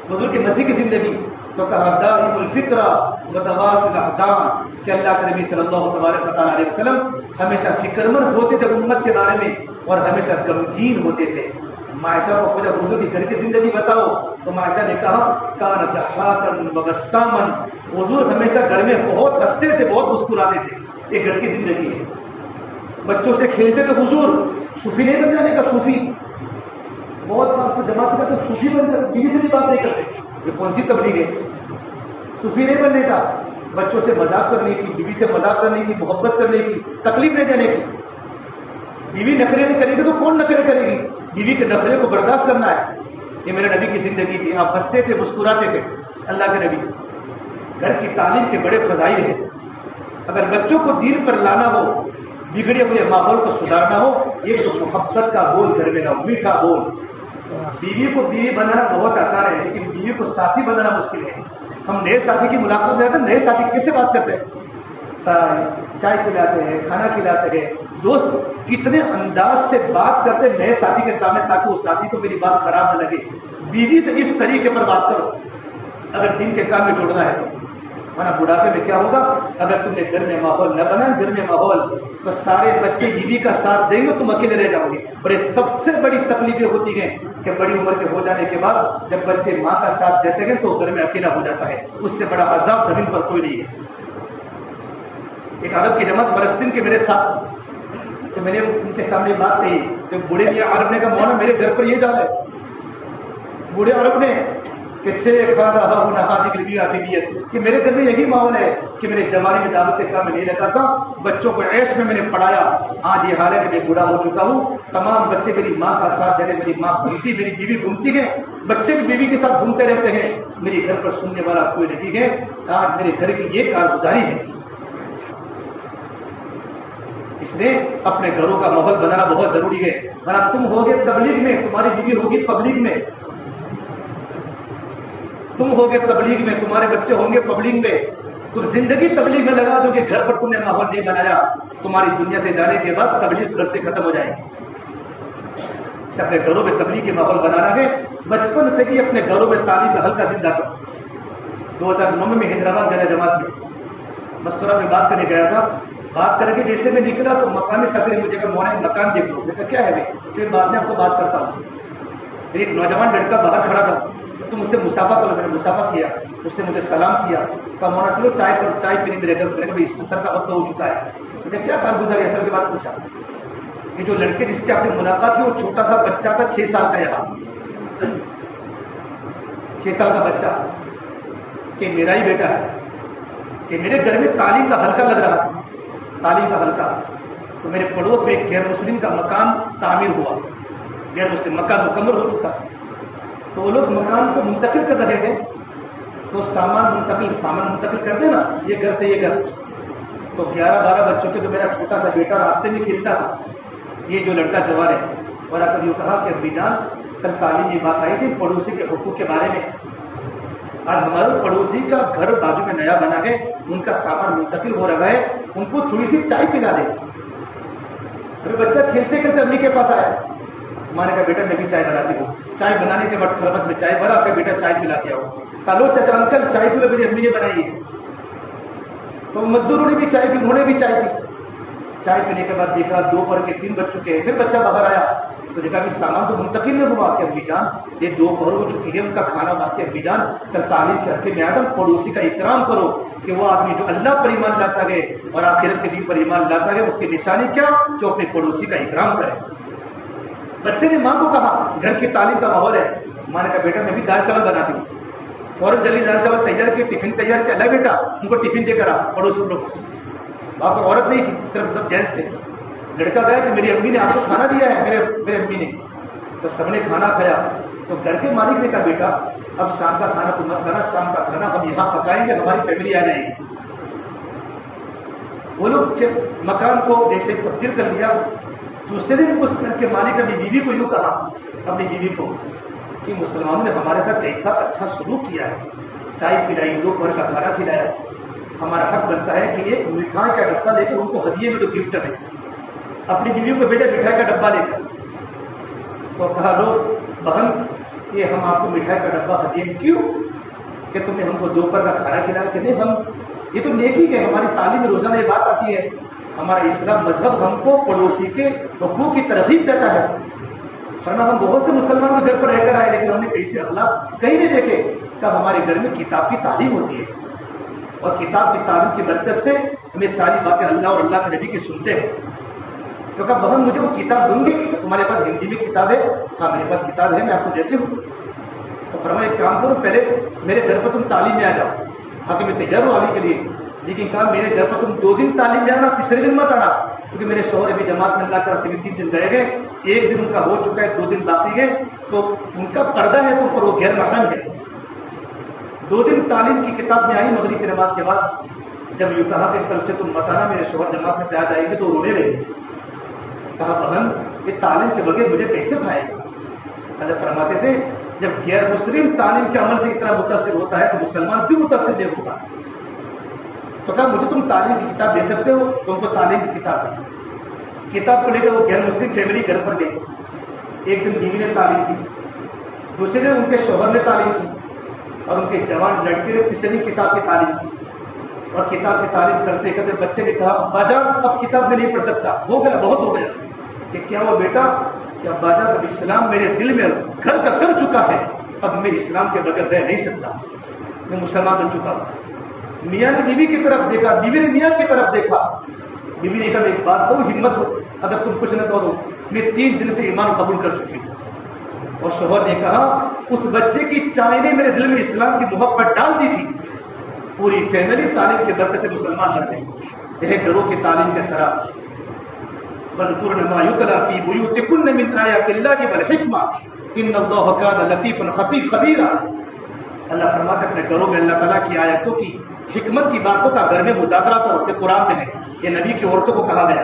بزرگ کی مسجد کی زندگی، تو کہا دائم الفکر متواصل الاحزان، کہ اللہ کے نبی صلی اللہ تبارک علیہ وسلم ہمیشہ فکر مند ہوتے تھے امت کے بارے میں اور ہمیشہ غمگین ہوتے تھے۔ معائشہ کو پوچھا بزرگ کی گھر کی زندگی بتاؤ تو معائشہ نے کہا کان ضحاکا وبساما، حضور ہمیشہ گھر میں بہت ہنستے تھے، بہت مسکراتے تھے۔ یہ گھر کی زندگی ہے۔ بچوں سے کھیلتے تھے حضور، صوفی نہیں بن جانے کا، صوفی بہت بات کو جماعت میں تو صوفی بن جاتے، بیوی سے بھی بات نہیں کرتے، یہ کون سی تبلیغ ہے؟ صوفی نہیں بننے کا، بچوں سے مذاق کرنے کی، بیوی سے مذاق کرنے کی، محبت کرنے کی، تکلیف نہیں دینے کی۔ بیوی نخرے نہیں کرے گی تو کون نخرے کرے گی؟ بیوی کے نخرے کو برداشت کرنا ہے۔ یہ میرے نبی کی زندگی تھی، آپ ہنستے تھے، مسکراتے تھے۔ اللہ کے نبی، گھر کی تعلیم کے بڑے فضائل ہیں۔ اگر بچوں کو دین پر لانا ہو، بگڑے ہوئے ماحول کو سدھارنا ہو، ایک تو محبت کا بول گھر میں لاؤ، میٹھا بول۔ بیوی کو بیوی بنانا بہت آسان ہے، لیکن بیوی کو ساتھی بنانا مشکل ہے۔ ہم نئے ساتھی کی ملاقات میں آتے ہیں، نئے ساتھی کیسے بات کرتے ہیں؟ چائے پلاتے ہیں، کھانا کھلاتے ہیں، دوست کتنے انداز سے بات کرتے ہیں نئے ساتھی کے سامنے تاکہ اس ساتھی کو میری بات خراب نہ لگے۔ بیوی سے اس طریقے پر بات کرو اگر دین کے کام میں جڑنا ہے تو، ورنہ بڑھاپے میں کیا ہوگا؟ اگر تم نے گھر میں ماحول نہ بنا، گھر میں ماحول، تو سارے بچے بیوی کا ساتھ دیں گے، تم اکیلے رہ جاؤ گے۔ اور یہ سب سے بڑی تکلیفیں ہوتی ہیں کہ بڑی عمر کے ہو جانے کے بعد جب بچے ماں کا ساتھ دیتے ہیں تو گھر میں اکیلا ہو جاتا ہے۔ اس سے بڑا عذاب زمین پر کوئی نہیں ہے۔ ایک عرب کی جماعت فلسطین کے میرے ساتھ تھی، تو میں نے ان کے سامنے بات کہی تو بوڑھے عرب نے کہا مولانا میرے گھر پر یہ جا ہے، بوڑھے عرب نے کہ کہ میرے گھر میں یہی ماحول ہے کہ میرے جوانی میں دعوت کام میں نہیں لگاتا، بچوں کو عیش میں نے پڑھایا، آج یہ حال ہے کہ میں بوڑھا ہو چکا ہوں، تمام بچے میری ماں کا ساتھ دے رہے، میری ماں گھومتی، میری بیوی گھومتی ہے، بچے بھی بیوی کے ساتھ گھومتے رہتے ہیں، میرے گھر پر سننے والا کوئی نہیں ہے، آج میرے گھر کی یہ کارگزاری ہے۔ اس لیے اپنے گھروں کا ماحول بنانا بہت ضروری ہے، ورنہ تم ہوگے تبلیغ میں، تمہاری بیوی ہوگی پبلک میں، تم ہوگے تبلیغ میں، تمہارے بچے ہوں گے پبلک میں، تم زندگی تبلیغ میں لگا دو گے، گھر پر تم نے ماحول نہیں بنایا، تمہاری دنیا سے جانے کے بعد تبلیغ گھر سے ختم ہو جائے گی۔ اپنے گھروں میں تبلیغ کے ماحول بنانا ہے، بچپن سے ہی اپنے گھروں میں تعلیم کا حلقہ زندہ کرو۔ 2009 میں حیدرآباد گیا جماعت میں، مستورہ میں بات کرنے گیا تھا، بات کر کے جیسے میں نکلا تو مقامی صدر نے مجھے کہا مولانا مکان دیکھ لو، میں کہا کیا ہے بھائی، پھر بعد میں آپ کو بات کرتا ہوں۔ ایک نوجوان لڑکا باہر کھڑا تھا، تم مجھ سے مسافہ کرو، میں نے مسافہ کیا، اس نے مجھے سلام کیا، کہا مولانا چلو چائے پینے میرے گھر، میں نے کہا اس سر کا وقت ہو چکا ہے، میں نے کیا کارگزاری اثر کے بعد پوچھا، کہ جو لڑکے جس کی آپ نے ملاقات کی وہ چھوٹا سا بچہ تھا 6 سال کا، یہاں 6 سال کا بچہ، کہ میرا ہی بیٹا ہے، کہ میرے گھر میں تعلیم کا حلقہ لگ رہا تھا، تعلیم کا حلقہ، تو میرے پڑوس میں ایک غیر مسلم کا مکان تعمیر ہوا، غیر مسلم مکان مکمل ہو چکا، تو وہ لوگ مکان کو منتقل کر رہے تھے، تو سامان منتقل کرتے نا، یہ گھر سے یہ گھر، تو 11-12 بچوں کے، تو میرا چھوٹا سا بیٹا راستے میں کھیلتا تھا، یہ جو لڑکا جوان ہے، اور اگر یوں کہا کہ ابی جان کل تعلیمی بات آئی تھی پڑوسی کے حقوق کے بارے میں، آج ہمارے پڑوسی کا گھر بازو میں نیا بنا ہے، ان کا سامان منتقل ہو رہا ہے، ان کو تھوڑی سی چائے پلا دے۔ ابھی بچہ کھیلتے کھیلتے امی کے پاس آیا، ماں نے کہا بیٹا میں بھی چائے بناتی ہوں، چائے بنانے کے بعد تھرمس میں چائے بھرا، کہ بیٹا چائے پلا کے آؤ، کہا لو چچا انکل چائے پی لو، میری امی نے بنائی ہے، تو مزدوروں نے بھی چائے پی، انہوں نے بھی چائے پی، چائے پینے کے بعد دیکھا 2 پر کے 3 بج چکے ہیں، پھر بچہ باہر آیا تو دیکھا کہ سامان تو منتقل نہیں ہوا، کہ امی جان یہ 2 پہر ہو چکی ہے، ان کا کھانا باقی، امی جان کل تعلیم کر کے میں آدم پڑوسی کا اکرام کرو، کہ وہ آدمی جو اللہ پر ایمان لاتا ہے اور آخرت کے دن پر ایمان لاتا ہے، اس کی نشانی کیا کہ وہ اپنے پڑوسی کا اکرام کرے۔ بچے نے ماں کو کہا گھر کی تعلیم کا ماحول ہے، ماں نے کہا بیٹا میں بھی دال چاول بناتی ہوں، فوراً جلدی دال چاول تیار کیا، ٹفن تیار کیا، لے بیٹا ان کو ٹفن دے کر آ، پڑوسی لوگ، وہاں پر عورت نہیں تھی، صرف سب جینٹس تھے۔ لڑکا گیا کہ میری امی نے آپ کو کھانا دیا ہے، میرے امی نے، تو سب نے کھانا کھایا، تو گھر کے مالک نے کہا بیٹا اب شام کا کھانا تم مت کھانا، شام کا کھانا ہم یہاں پکائیں گے، ہماری فیملی آ جائے گی۔ وہ لوگ مکان کو جیسے تبدیل کر لیا، دوسرے دن اس گھر کے مالک نے اپنی بیوی کو یوں کہا، اپنی بیوی کو، کہ مسلمانوں نے ہمارے ساتھ ایسا اچھا سلوک کیا ہے، چائے پلائی، 2 پہر کا کھانا کھلایا، ہمارا حق بنتا ہے کہ ایک مٹھائی کا ڈبہ لے کر ان کو ہدیے میں تو گفٹ میں، اپنی بیوی کو بھیجا مٹھائی کا ڈبہ لے کر، تو کہا لو بہن یہ ہم آپ کو مٹھائی کا ڈبہ ہدیے میں کیوں، کہ تم نے ہم کو 2 پہر کا کھانا کھلایا، کہ نہیں ہم یہ تو نیکی ہے، ہماری تعلیم میں روزانہ یہ بات آتی ہے، ہمارا اسلام مذہب ہم کو پڑوسی کے حقوق کی ترغیب دیتا ہے، ورنہ ہم بہت سے مسلمانوں کے گھر پر رہ کر آئے لیکن ہم نے کیسے اخلاق کہیں نہیں دیکھے، کہ ہمارے گھر میں کتاب کی تعلیم ہوتی ہے، اور کتاب کی تعلیم کی برکت سے ہمیں ساری باتیں اللہ اور اللہ کے نبی کی سنتے ہیں۔ تو کہا بہن مجھے وہ کتاب دوں گی، تمہارے پاس ہندی میں کتاب ہے؟ کہا میرے پاس کتاب ہے، میں آپ کو دیتی ہوں۔ تو فرمایا ایک کام کرو پہلے میرے گھر پر تم تعلیم میں آ جاؤ، ہاں کہ میں تیار ہوں آنے کے لیے، لیکن کہا میرے گھر پر تم 2 دن تعلیم میں آنا، تیسرے دن مت آنا، کیونکہ میرے شوہر ابھی جماعت میں اللہ تعالیٰ سے 3 دن گئے گئے، 1 دن ان کا ہو چکا ہے، 2 دن باقی ہے، تو ان کا پردہ ہے تم پر، وہ غیر محرم ہے۔ 2 دن تعلیم کی کتاب میں آئی مغرب کی نماز کے بعد، جب یوں کہا کہ کل سے تم مت آنا، میرے شوہر جماعت میں سے آ جائیں گے، تو رونے لگے، کہا بہن یہ تعلیم کے بغیر مجھے کیسے بھائے گا؟ حضرت فرماتے تھے جب غیر مسلم تعلیم کے عمل سے اتنا متاثر ہوتا ہے تو مسلمان بھی متاثر نہیں ہوتا، تو کہا مجھے تم تعلیم کی کتاب دے سکتے ہو، تم کو تعلیم کی کتاب دی، کتاب کو لے کر وہ غیر مسلم فیملی گھر پر گئی، ایک دن بیوی نے تعلیم کی، دوسرے دن ان کے شوہر نے تعلیم کی، اور ان کے جوان لڑکے نے تیسری کتاب کی تعلیم کی، اور کتاب کی تعلیم کرتے کرتے بچے نے کہا ابا جان اب کتاب میں نہیں پڑھ سکتا، ہو گیا بہت ہو گیا، کہ کیا ہوا بیٹا، کہ ابا جان اب اسلام میرے دل میں گھر کا کر چکا ہے، اب میں اسلام کے بغیر رہ نہیں سکتا، میں مسلمان بن چکا ہوں۔ میاں نے بیوی کی طرف دیکھا, بیوی نے میاں کی طرف دیکھا. بیوی نے کہا ایک بات کہو, ہمت ہو اگر تم کچھ نہ کرو, میں 3 دن سے ایمان قبول کر چکی ہوں. اور شوہر نے کہا اس بچے کی چائے نے میرے دل میں اسلام کی محبت ڈال دی تھی. پوری فیملی تعلیم کے برکت سے مسلمان بن گئی. یہ گھروں کی تعلیم کا سرا. وَاذْكُرْنَ مَا يُتْلَىٰ فِي بُيُوتِكُنَّ مِنْ آيَاتِ اللَّهِ وَالْحِكْمَةِ إِنَّ اللَّهَ كَانَ لَطِيفًا خَبِيرًا. اللہ فرماتے ہیں اپنے گھروں میں اللہ تعالیٰ کی آیتوں کی حکمت کی باتوں کا گھر میں مذاکرہ کرو. کہ قرآن میں ہے, یہ نبی کی عورتوں کو کہا گیا.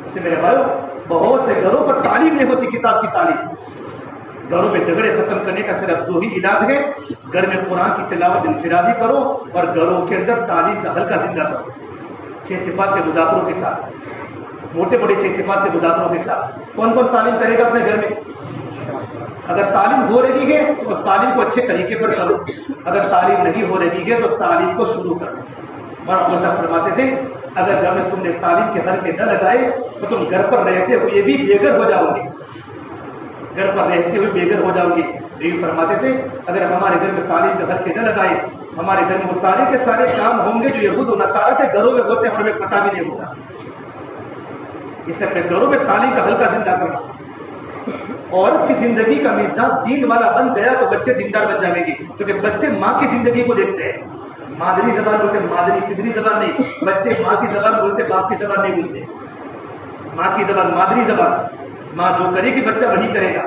اس سے میرے بھائیو بہت سے گھروں پر تعلیم نہیں ہوتی, کتاب کی تعلیم. گھروں میں جھگڑے ختم کرنے کا صرف 2 ہی علاج ہے. گھر میں قرآن کی تلاوت انفرادی کرو اور گھروں کے اندر تعلیم کا حلقہ زندہ کرو. 6 صفات کے مذاکروں کے ساتھ, موٹے موٹے 6 صفات کے مذاکروں کے ساتھ. کون کون تعلیم کرے گا اپنے گھر میں؟ اگر تعلیم ہو رہی ہے تو تعلیم کو اچھے طریقے پر کرو, اگر تعلیم نہیں ہو رہی ہے تو تعلیم کو شروع کرو. مولانا صاحب فرماتے تھے اگر گھر میں تم نے تعلیم کے حلقے نہ لگائے تو تم گھر پر رہتے ہوئے بھی بے گھر ہو جاؤ گے. گھر پر رہتے ہوئے بے گھر ہو جاؤ گے. یہ فرماتے تھے اگر ہمارے گھر میں تعلیم کے حلقے نہ لگائے, ہمارے گھر میں وہ سارے کے سارے کام ہوں گے جو یہود و نصارہ کے گھروں میں ہوتے ہیں, ہمیں پتہ بھی نہیں ہوگا. اس سے اپنے گھروں میں تعلیم کا حلقہ زندہ کرنا. عورت کی زندگی کا مزاج دین والا بن گیا تو بچے دیندار بن جائیں گے, کیونکہ بچے ماں کی زندگی کو دیکھتے ہیں. مادری زبان بولتے, مادری پدری زبان نہیں. بچے ماں کی زبان بولتے, باپ کی زبان نہیں بولتے. ماں کی زبان مادری زبان. ماں جو کرے گی بچہ وہی کرے گا.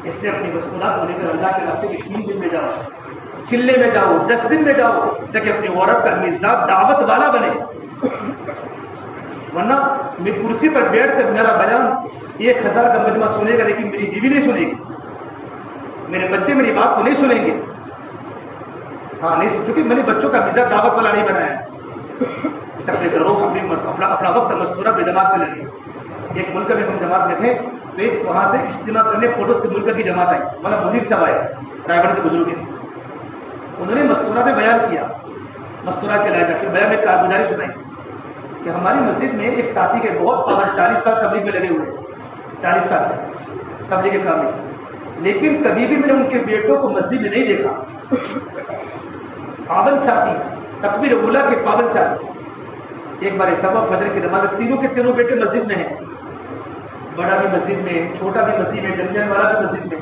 اس لیے اپنی مشکلات کو لے کر اللہ کے راستے کے 3 دن میں جاؤ, چلے میں جاؤ, 10 دن میں جاؤ, تاکہ اپنی عورت کا مزاج دعوت والا بنے. ورنہ میں کرسی پر بیٹھ کر میرا بیان 1000 کا مجمع سنے گا لیکن میری بیوی نہیں سنے گی, میرے بچے میری بات کو نہیں سنیں گے. ہاں نہیں, چونکہ میں نے بچوں کا مزاج دعوت والا نہیں بنایا ہے. اس اپنے گھروں اپنا وقت مستورہ میں جماعت میں لگے. ایک ملک میں ہم جماعت میں تھے تو ایک وہاں سے اجتماع کرنے فوٹو سے ملک کی جماعت آئی. مولانا مدیر صاحب آئے, رائے بڑے کے بزرگ ہیں. انہوں نے مستورہ میں بیان کیا, مستورہ کے لائے پھر بیان میں کارگزاری سنائی کہ ہماری مسجد میں ایک ساتھی کے بہت پاور 40 سال تبلیغ میں لگے ہوئے, 40 سال سے تبلیغ کے کام میں, لیکن کبھی بھی میں نے ان کے بیٹوں کو مسجد میں نہیں دیکھا. پابند ساتھی, تکبیر اولیٰ کے پابند ساتھی. ایک بار صبح فجر کی نماز تینوں کے تینوں بیٹے مسجد میں ہیں, بڑا بھی مسجد میں, چھوٹا بھی مسجد میں, درمیان والا بھی مسجد میں.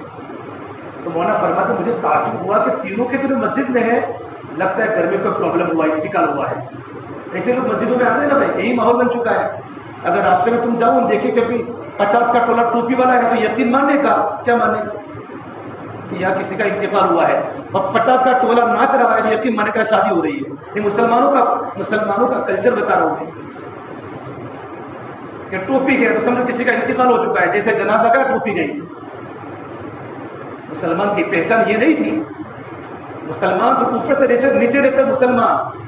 تو مولانا فرماتے مجھے تعجب ہوا کہ تینوں کے تینوں مسجد میں ہیں, لگتا ہے گھر میں کوئی پرابلم ہوا, انتقال ہوا ہے. ایسے لوگ مسجدوں میں آتے ہیں نا بھائی, یہی ماحول بن چکا ہے. اگر راستے میں تم جاؤ دیکھے کہ 50 کا ٹولہ ٹوپی والا ہے تو یقین ماننے کا, کیا ماننے کا کہ یہاں کسی کا انتقال ہوا ہے, اور 50 کا ٹولہ ناچ رہا ہے تو یقین ماننے کا شادی ہو رہی ہے. یہ مسلمانوں کا کلچر بتا رہا ہوں کہ ٹوپی ہے تو سمجھو کسی کا انتقال ہو چکا ہے, جیسے جنازہ کا ٹوپی گئی. مسلمان کی پہچان یہ نہیں تھی. مسلمان تو اوپر سے نیچے رہتا مسلمان,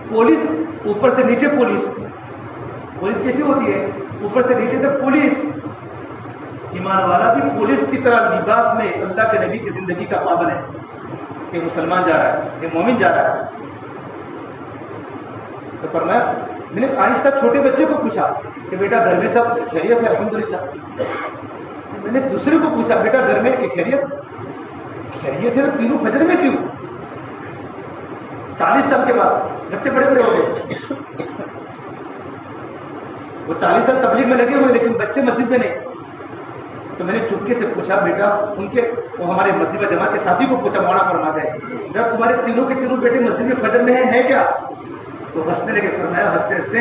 پولیس اوپر سے نیچے پولیس. پولیس کیسی ہوتی ہے؟ اوپر سے نیچے تک پولیس. ایمان والا بھی پولیس کی طرح لباس میں اللہ کے نبی کی زندگی کا پابند ہے کہ مسلمان جا رہا ہے, کہ مومن جا رہا ہے. تو فرمایا, میں نے آہستہ چھوٹے بچے کو پوچھا کہ بیٹا گھر میں سب خیریت ہے؟ الحمدللہ. میں نے دوسرے کو پوچھا بیٹا گھر میں خیریت ہے؟ تو تینوں فجر میں کیوں؟ 40 سال کے بعد بچے بڑے بڑے ہو گئے. وہ 40 سال تبلیغ میں لگے ہوئے لیکن بچے مسجد میں نہیں. تو میں نے چپکے سے پوچھا بیٹا ان کے, وہ ہمارے مسجد جماعت کے ساتھی کو پوچھا, مولانا فرماتا ہے بیٹا تمہارے تینوں کے تینوں بیٹے مسجد میں فجر میں ہیں کیا؟ تو ہنسنے لگے. فرمایا ہنستے ہنستے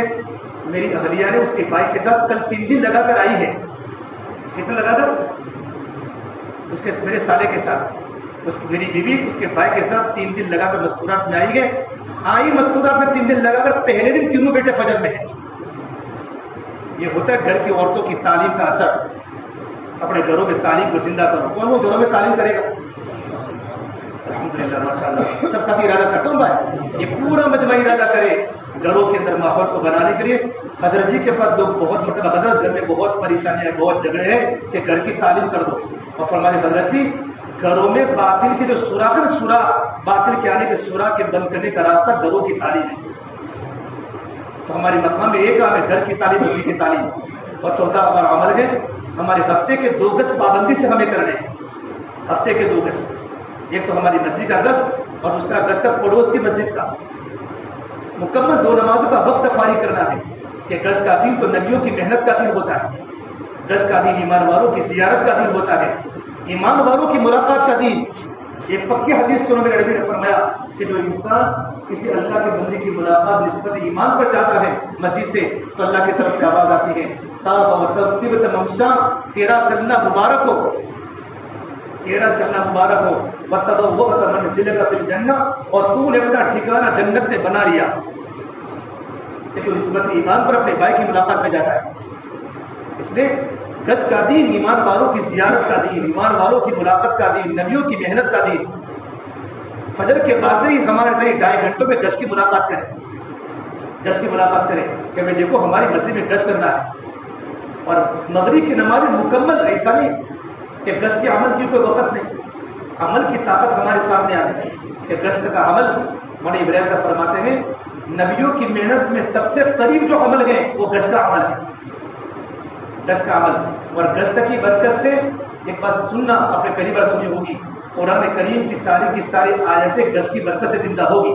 میری اہلیہ نے اس کے بھائی کے ساتھ کل 3 دن لگا کر آئی ہے. کتنا لگا کر؟ اس کے میرے سالے کے ساتھ, میری بیوی اس کے بھائی کے ساتھ 3 دن لگا کر مستورات میں آئی مستورات میں 3 دن لگا کر پہلے دن تینوں بیٹے فجر میں ہیں. یہ ہوتا ہے گھر کی عورتوں کی تعلیم کا اثر. اپنے گھروں میں تعلیم کو زندہ کرو. کون وہ گھروں میں تعلیم کرے گا؟ الحمدللہ ماشاءاللہ سب ساتھی ارادہ کرتا ہوں بھائی, یہ پورا مجمع ارادہ کرے گھروں کے اندر ماحول کو بنانے کے لیے. حضرت جی کے پاس لوگ بہت مطلب حضرت گھر میں بہت پریشانیاں بہت جھگڑے ہیں کہ گھر کی تعلیم کر دو. اور فرمانے حضرت جی گھروں میں باطل کی جو سوراخ باطل کے آنے کے سوراخ کے بند کرنے کا راستہ گھروں کی تعلیم ہے. تو ہماری مقام میں ایک کام ہے گھر کی تعلیم, اسی کی تعلیم. اور چوتھا ہمارا عمل ہے ہمارے ہفتے کے 2 گز پابندی سے ہمیں کرنے ہیں. ہفتے کے 2 گز, ایک تو ہماری مسجد کا گز اور دوسرا گز کا پڑوس کی مسجد کا. مکمل 2 نمازوں کا وقت فارغ کرنا ہے کہ گز کا دن تو نبیوں کی محنت کا دن ہوتا ہے، گز کا دن ایمان والوں کی زیارت کا دن ہوتا ہے، ایمان والوں کی ملاقات کا دن۔ ایک پکی حدیث سنوں میں نبی نے فرمایا کہ جو انسان کسی اللہ کے بندے کی ملاقات نسبت ایمان پر چاہتا ہے مسجد سے، تو اللہ کی طرف سے آواز آتی ہے تاب و ترتیب ممشا، تیرا چلنا مبارک ہو، تیرا چلنا مبارک ہو، وتبوأت منزلک فی الجنہ، اور تو نے اپنا ٹھکانہ جنت میں بنا لیا۔ کہ تو نسبت ایمان پر اپنے بھائی کی ملاقات میں جاتا ہے، اس لیے گز کا دین ایمان والوں کی زیارت کا دین، ایمان والوں کی ملاقات کا دین، نبیوں کی محنت کا دین۔ فجر کے بعد سے ہی ہمارے سے 2.5 گھنٹوں میں گز کی ملاقات کریں، گز کی ملاقات کریں کہ میں دیکھو ہماری مسجد میں گز کرنا ہے۔ اور مغرب کی نماز مکمل ایسا نہیں کہ گز کے عمل کی کوئی وقت نہیں، عمل کی طاقت ہمارے سامنے آ گئی کہ گز کا عمل، مولانا ابراہیم صاحب فرماتے ہیں نبیوں کی محنت میں سب سے قریب جو عمل ہے وہ گز کا عمل ہے، گز کا عمل۔ اور گز کی برکت سے ایک بات سننا، آپ نے پہلی بار سنی ہوگی، قرآن کریم کی ساری آیتیں گز کی برکت سے زندہ ہوگی،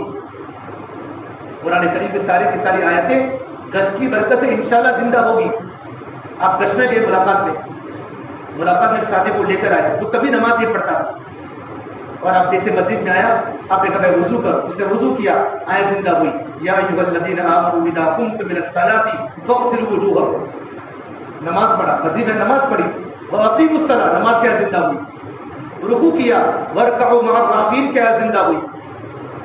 قرآن کریم کی ساری آیتیں گز کی برکت سے انشاءاللہ زندہ ہوگی۔ آپ گز میں گئے ملاقات میں ایک ساتھی کو لے کر آئے تو کبھی نماز نہیں پڑھتا تھا، اور آپ جیسے مسجد میں آیا آپ نے کہا وضو کرو، اس نے وضو کیا، آیت زندہ ہوئی یا ایھا الذین آمنوا اذا قمتم من الصلاۃ فاغسلوا وجوہکم، نماز پڑھا، مسجد میں نماز پڑھی، واقیموا الصلاۃ، نماز کیا زندہ ہوئی، رکوع کیا، وارکعوا مع الراکعین کیا زندہ ہوئی۔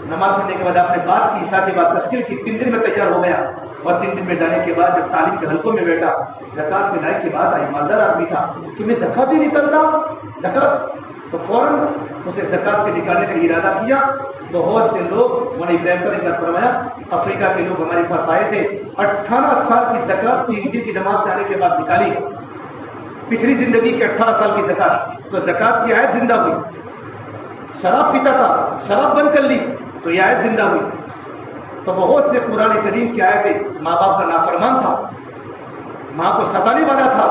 نماز پڑھنے کے بعد آپ نے بات کی، عشاء کے بعد تشکیل کی، 3 دن میں تیار ہو گیا، اور 3 دن میں جانے کے بعد جب تعلیم کے حلقوں میں بیٹھا، زکوٰۃ ملائے کی بات آئی، مالدار آدمی تھا کہ میں زکوٰۃ ہی نکلتا زکوٰۃ، تو فوراً اسے زکوٰۃ کے نکالنے کا ارادہ کیا۔ بہت سے لوگ، مولانا ابراہیم صاحب نے فرمایا افریقہ کے لوگ ہمارے پاس آئے تھے، 18 سال کی زکوٰۃ 3 دن کی جماعت میں آنے کے بعد نکالی ہے، پچھلی زندگی کے 18 سال کی زکوٰۃ، تو زکوٰۃ کی آیت زندہ ہوئی۔ شراب پیتا تھا، شراب بند کر لی تو یہ آیت زندہ ہوئی۔ تو بہت سے قرآن کریم کی آیتیں، ماں باپ کا نافرمان تھا، ماں کو ستانے والا تھا،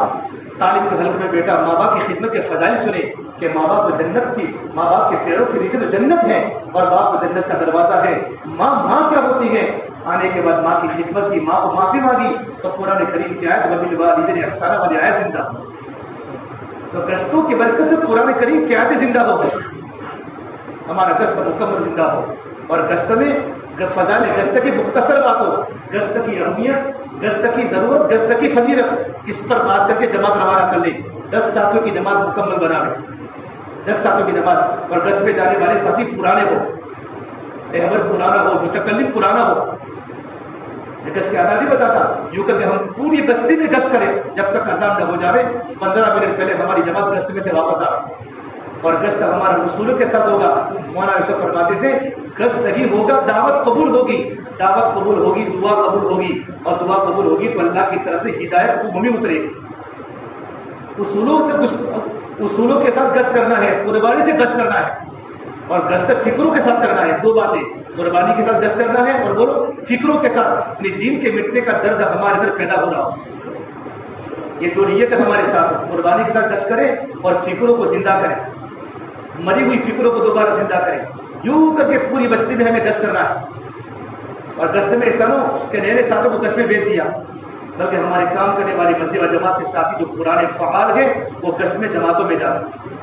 تعلیم کے حلقے میں بیٹا ماں باپ کی خدمت کے فضائل سنے کہ ماں باپ کو جنت کی، ماں باپ کے پیروں کے نیچے تو جنت ہے، اور باپ کو جنت کا دروازہ ہے۔ ماں کیا ہوتی ہے؟ آنے کے بعد ماں کی خدمت کی، ماں کو معافی مانگی، تو قرآن کریم کی آیت وبالوالدین احسانا والی آیت زندہ ہوئی۔ تو گشتوں کی برکت سے قرآن کریم کی آیتیں زندہ ہو گئی، ہمارا گشت مکمل زندہ ہو۔ اور گشت میں فضائل گشت کی مختصر باتوں، گشت کی اہمیت، گشت کی ضرورت، گشت کی فضیلت، اس پر بات کر کے جماعت روانہ کر لیں۔ 10 ساتھیوں کی جماعت مکمل بنا لیں، 10 ساتھیوں کی جماعت، اور گشت پہ جانے والے ساتھی پرانے ہو، رہبر پرانا ہو، متکلم پرانا ہو۔ گشت کے آدھا نہیں بتاتا، یوں کر کے ہم پوری بستی میں گشت کریں جب تک اذان نہ ہو جائے، 15 منٹ پہلے ہماری جماعت گشت میں سے واپس آئے، اور گشت ہمارا رسولوں کے ساتھ ہوگا۔ مولانا یوسف فرماتے تھے گشت صحیح ہوگا، دعوت قبول ہوگی، دعوت قبول ہوگی، دعا قبول ہوگی، اور دعا قبول ہوگی تو اللہ کی طرف سے ہدایت کو ہمیں اترے گی۔ اصولوں کے ساتھ گشت کرنا ہے، قربانی سے گشت کرنا ہے، اور گشت فکروں کے ساتھ کرنا ہے۔ 2 باتیں، قربانی کے ساتھ گشت کرنا ہے، اور بولو فکروں کے ساتھ، یعنی دین کے مٹنے کا درد ہمارے اندر پیدا ہو رہا ہو، یہ 2 نیت ہمارے ساتھ، قربانی کے ساتھ گشت کریں اور فکروں کو زندہ کریں، مری ہوئی فکروں کو دوبارہ زندہ کریں۔ یوں کر کے پوری بستی میں ہمیں گشت کرنا ہے، اور گشت میں ایسا نہ ہو کہ نئے ساتھوں کو گشت میں بھیج دیا، بلکہ ہمارے کام کرنے والی مسجد و جماعت کے ساتھی جو پرانے فعال ہیں وہ گشت میں جماعتوں میں جا رہے ہیں،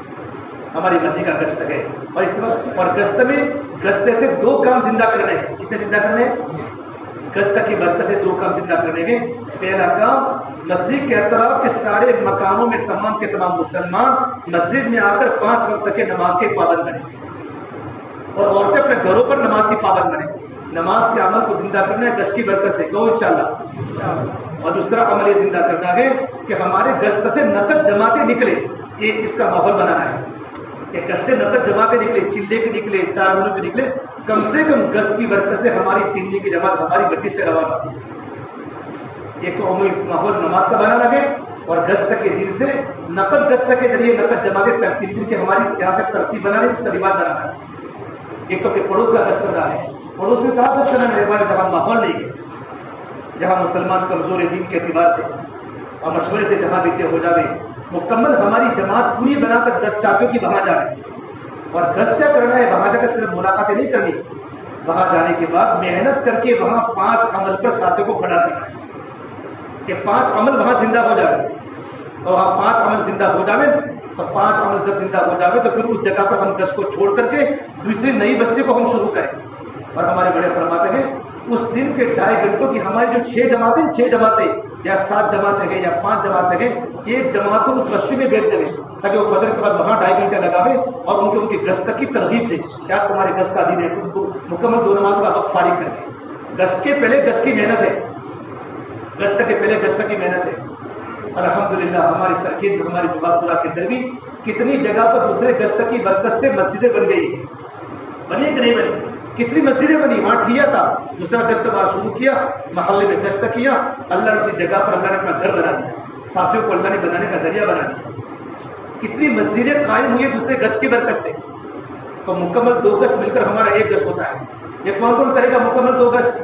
ہماری مسجد کا گشت ہے۔ اور اس کے بعد اور گشت میں گشت سے 2 کام زندہ کرنے ہیں۔ کتنے زندہ کرنے ہیں؟ گشت کی برکت سے 2 کام زندہ کرنے ہیں۔ پہلا کام، مسجد کے اطراف کے سارے مکانوں میں تمام کے تمام مسلمان مسجد میں آ کر 5 وقت کے نماز کے پابند بنے، اور عورتیں اپنے گھروں پر نماز کی پابند بنے۔ نماز کے عمل کو زندہ کرنا ہے گشت کی برکت سے، کہو انشاءاللہ۔ اور دوسرا عمل یہ زندہ کرنا ہے کہ ہمارے گشت سے نقد جماعتیں نکلے، یہ اس کا ماحول بنانا ہے کہ گشت سے نقد جماعتیں نکلے، چلے کے نکلے، 4 مہینوں کے نکلے، کم سے کم گشت کی برکت سے ہماری 3 دن کی جماعت ہماری مسجد سے روانہ ہو۔ ایک تو عمومی ماحول نماز کا بنانا ہے، اور گشت کے دن سے نقد گشت کے ذریعے نقد جماعتیں ترتیب دن کے ہماری یہاں سے ترتیب بنانے، اس کا رواج بنانا ہے۔ ایک تو اپنے پڑوس کا گشت کرنا ہے، پڑوس میں کہاں گشت کرنا ہے؟ میرے بھائی جہاں ماحول نہیں ہے، جہاں مسلمان کمزور دین کے اعتبار سے اور مشورے سے جہاں بیتے ہو جاوے، مکمل ہماری جماعت پوری بنا کر 10 ساتھیوں کی وہاں جا رہے، اور گشت کیا کرنا ہے؟ وہاں جا کر صرف ملاقاتیں نہیں کرنی، وہاں جانے کے بعد محنت کر کے وہاں 5 عمل پر ساتھیوں کو کھڑا کیا کہ 5 عمل وہاں زندہ ہو جائے، اور وہاں 5 عمل زندہ ہو جاوے، اور 5 عمل جب زندہ ہو جاوے تو پھر اس جگہ پر ہم گشت کو چھوڑ کر کے دوسری نئی بستی کو ہم شروع کریں۔ اور ہمارے بڑے فرماتے ہیں اس دن کے 2.5 گھنٹوں کی ہماری جو 6 جماعتیں یا 7 جماعتیں ہیں یا 5 جماعتیں ہیں، ایک جماعت کو اس بستی میں بھیج دیں تاکہ وہ فجر کے بعد وہاں 2.5 گھنٹے لگاوے اور ان کے گشت کی ترغیب دے کیا تمہارے گشت کا دن ہے، تم کو مکمل 2 نماز کا وقت فارغ کر کے گشت کے پہلے گشت کی محنت ہے، گشت کے پہلے گشت کی محنت ہے۔ الحمدللہ ہماری سرکٹ ہماری جمعہ پورا کے اندر بھی کتنی جگہ پر دوسرے گشت کی برکت سے مسجدیں بن گئی ہیں، بنی کہ نہیں بنی؟ کتنی مسجدیں بنی، وہاں ٹھیا تھا دوسرا گشت وہاں شروع کیا، محلے میں گشت کیا، اللہ نے اسی جگہ پر اللہ نے اپنا گھر بنا دیا، ساتھیوں کو اللہ نے بنانے کا ذریعہ بنا دیا، کتنی مسجدیں قائم ہوئی دوسرے گشت کی برکت سے۔ تو مکمل 2 گز مل کر ہمارا 1 گز ہوتا ہے، یہ کون کرے گا مکمل 2 گز؟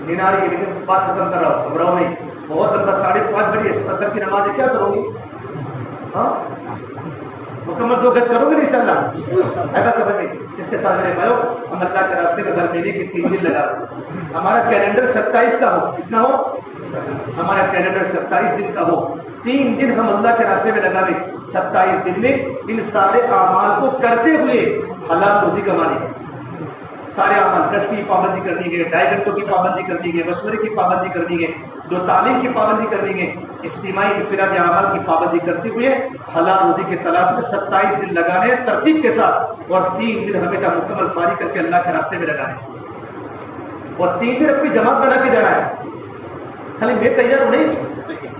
نیناری ہے لیکن بات ختم کر رہا ہوں، گھبراؤ نہیں، بہت لمبا 5:30 بجے اثر کی نماز ہے، کیا کرو گی؟ ہاں مکمل 2 گز کرو گے انشاءاللہ، ایسا سمجھ نہیں۔ اس کے ساتھ میرے بھائیو ہم اللہ کے راستے میں ہر مہینے کی 3 دن لگا رہے ہیں، ہمارا کیلنڈر 27 کا ہو، کتنا ہو؟ ہمارا کیلنڈر 27 دن کا ہو، 3 دن ہم اللہ کے راستے میں لگا رہے، 27 دن میں ان سارے اعمال کو کرتے ہوئے حلال روزی کمانے، سارے اعمال، گشت کی پابندی کرنی ہے، 2.5 گھنٹوں کی پابندی کرنی ہے، مشورے کی پابندی کرنی ہے، 2 تعلیم کی پابندی کرنی ہے، اجتماعی انفرادی اعمال کی پابندی کرتے ہوئے حلال روزی کی تلاش میں 27 دن لگانے ترتیب کے ساتھ، اور 3 دن ہمیشہ مکمل فارغ کر کے اللہ کے راستے میں لگانے، اور 3 دن اپنی جماعت بنا کے جانا ہے، خالی میں تیار ہوں نہیں،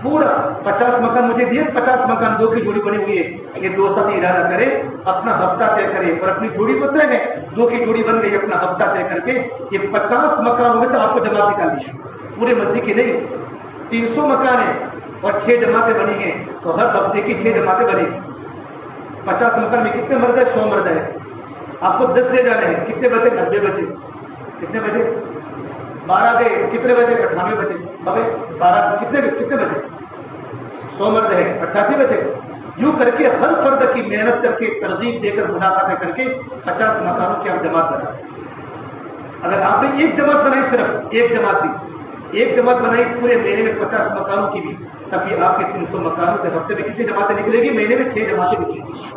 پورا 50 مکان مجھے دیے، 50 مکان 2 کی جوڑی بنی ہوئی ہے، یہ 2 ساتھی ارادہ کرے اپنا ہفتہ طے کرے، اور اپنی جوڑی تو طے ہے، 2 کی جوڑی بن گئی، اپنا ہفتہ طے کر کے یہ 50 مکانوں میں سے آپ کو جماعت نکالنی ہے، پورے مسجد کی نہیں، 300 مکان ہیں اور 6 جماعتیں بنی ہیں، تو ہر ہفتے کی 6 جماعتیں بنی، 50 مکان میں کتنے مرد ہے؟ 100 مرد ہے، آپ کو 10 لے جانے ہیں، کتنے بچے؟ 90 بچے، کتنے بچے؟ 12 گئے، کتنے بچے؟ 98 بچے، ابے 12 کتنے بچے؟ 100 مرد ہے، 88 بچے، یوں کر کے ہر فرد کی محنت کر کے ترغیب دے کر ملاقاتیں کر کے 50 مکانوں کی آپ جماعت بنائیں۔ اگر آپ نے ایک جماعت بنائی، صرف ایک جماعت بنائی پورے مہینے میں 50 مکانوں کی بھی، تب یہ آپ کے 300 مکانوں سے ہفتے میں کتنی جماعتیں نکلے گی؟ مہینے میں 6 جماعتیں نکلیں گی،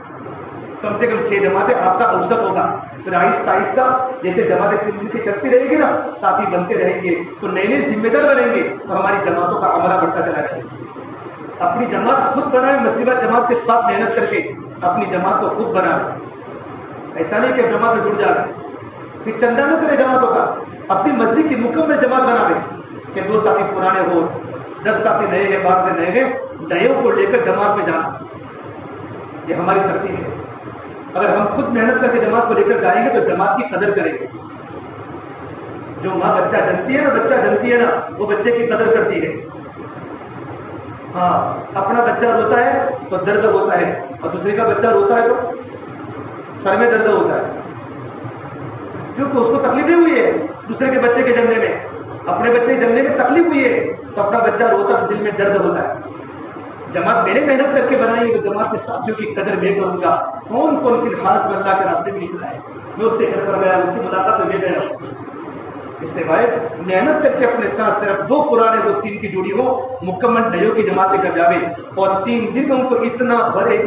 کم سے کم 6 جماعتیں آپ کا اوسط ہوگا۔ پھر آہستہ آہستہ جیسے جماعتیں 3 دن کی چلتی رہے گی نا، ساتھی بنتے رہیں گے تو نئے نئے ذمہ دار بنیں گے، تو ہماری جماعتوں کا عملہ بڑھتا چلا جائے گا۔ اپنی جماعت خود بنائیں، مسجد جماعت کے ساتھ محنت کر کے اپنی جماعت کو خود بنائیں، ایسا نہیں کہ جماعت میں جڑ جائے پھر چندہ نہ کرے جماعتوں کا، اپنی مسجد کی مکمل جماعت بنائیں کہ 2 ساتھی پرانے ہو، 10 ساتھی نئے ہیں، باہر سے نئے ہیں، نئےوں کو لے کر جماعت میں جانا، یہ ہماری ترتیب ہے۔ اگر ہم خود محنت کر کے جماعت کو لے کر جائیں گے تو جماعت کی قدر کریں گے، جو ماں بچہ جنتی ہے نا وہ بچے کی قدر کرتی ہے، ہاں اپنا بچہ روتا ہے تو درد ہوتا ہے، اور دوسرے کا بچہ روتا ہے تو سر میں درد ہوتا ہے، کیونکہ اس کو تکلیف نہیں ہوئی ہے دوسرے کے بچے کے جننے میں، اپنے بچے کے جننے میں تکلیف ہوئی ہے تو اپنا بچہ روتا تو دل میں درد ہوتا ہے۔ جماعت میں نے محنت کر کے بنائی ہے تو جماعت کے ساتھیوں کی قدر میں کروں گا، کون کن خاص میں اللہ کے راستے میں نکلا ہے، میں اس کے گھر پر گیا، اس کی ملاقات میں گیا، اس سے بھائی محنت کر کے اپنے ساتھ صرف 2 پرانے ہو، 3 کی جوڑی ہو، مکمل نئیوں کی جماعتیں کر جاوے، اور 3 دن میں ان کو اتنا بھرے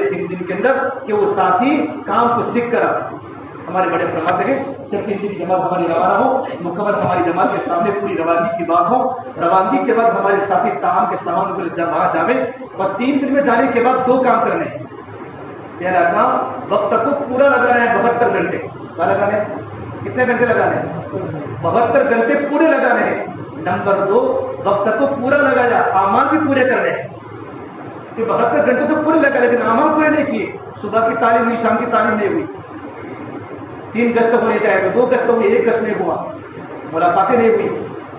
3 دن کے اندر کہ وہ ساتھی کام کو سیکھ کر آتے۔ ہمارے بڑے فرماتے ہیں جب 3 دن کی جماعت ہماری روانہ ہو، مکمل ہماری جماعت کے سامنے پوری روانگی کی بات ہو، روانگی کے بعد ہمارے ساتھی طعام کے سامان کو وہاں جاوے، اور 3 دن میں جانے کے بعد 2 کام کرنے ہیں۔ پہلا کام وقت کو پورا لگانا ہے، 72 گھنٹے کیا لگانے ہیں؟ کتنے گھنٹے لگانے ہیں؟ 72 گھنٹے پورے لگانے ہیں۔ نمبر 2 وقت کو پورا لگایا، اعمال بھی پورے کرنے ہیں، کہ 72 گھنٹے تو پورے لگا لیکن اعمال پورے نہیں کیے، صبح کی تعلیم ہوئی، شام کی تعلیم نہیں ہوئی، 3 گز ہونے چاہے تو 2 گز ہوئی، 1 گز نہیں ہوا، ملاقاتیں نہیں ہوئی،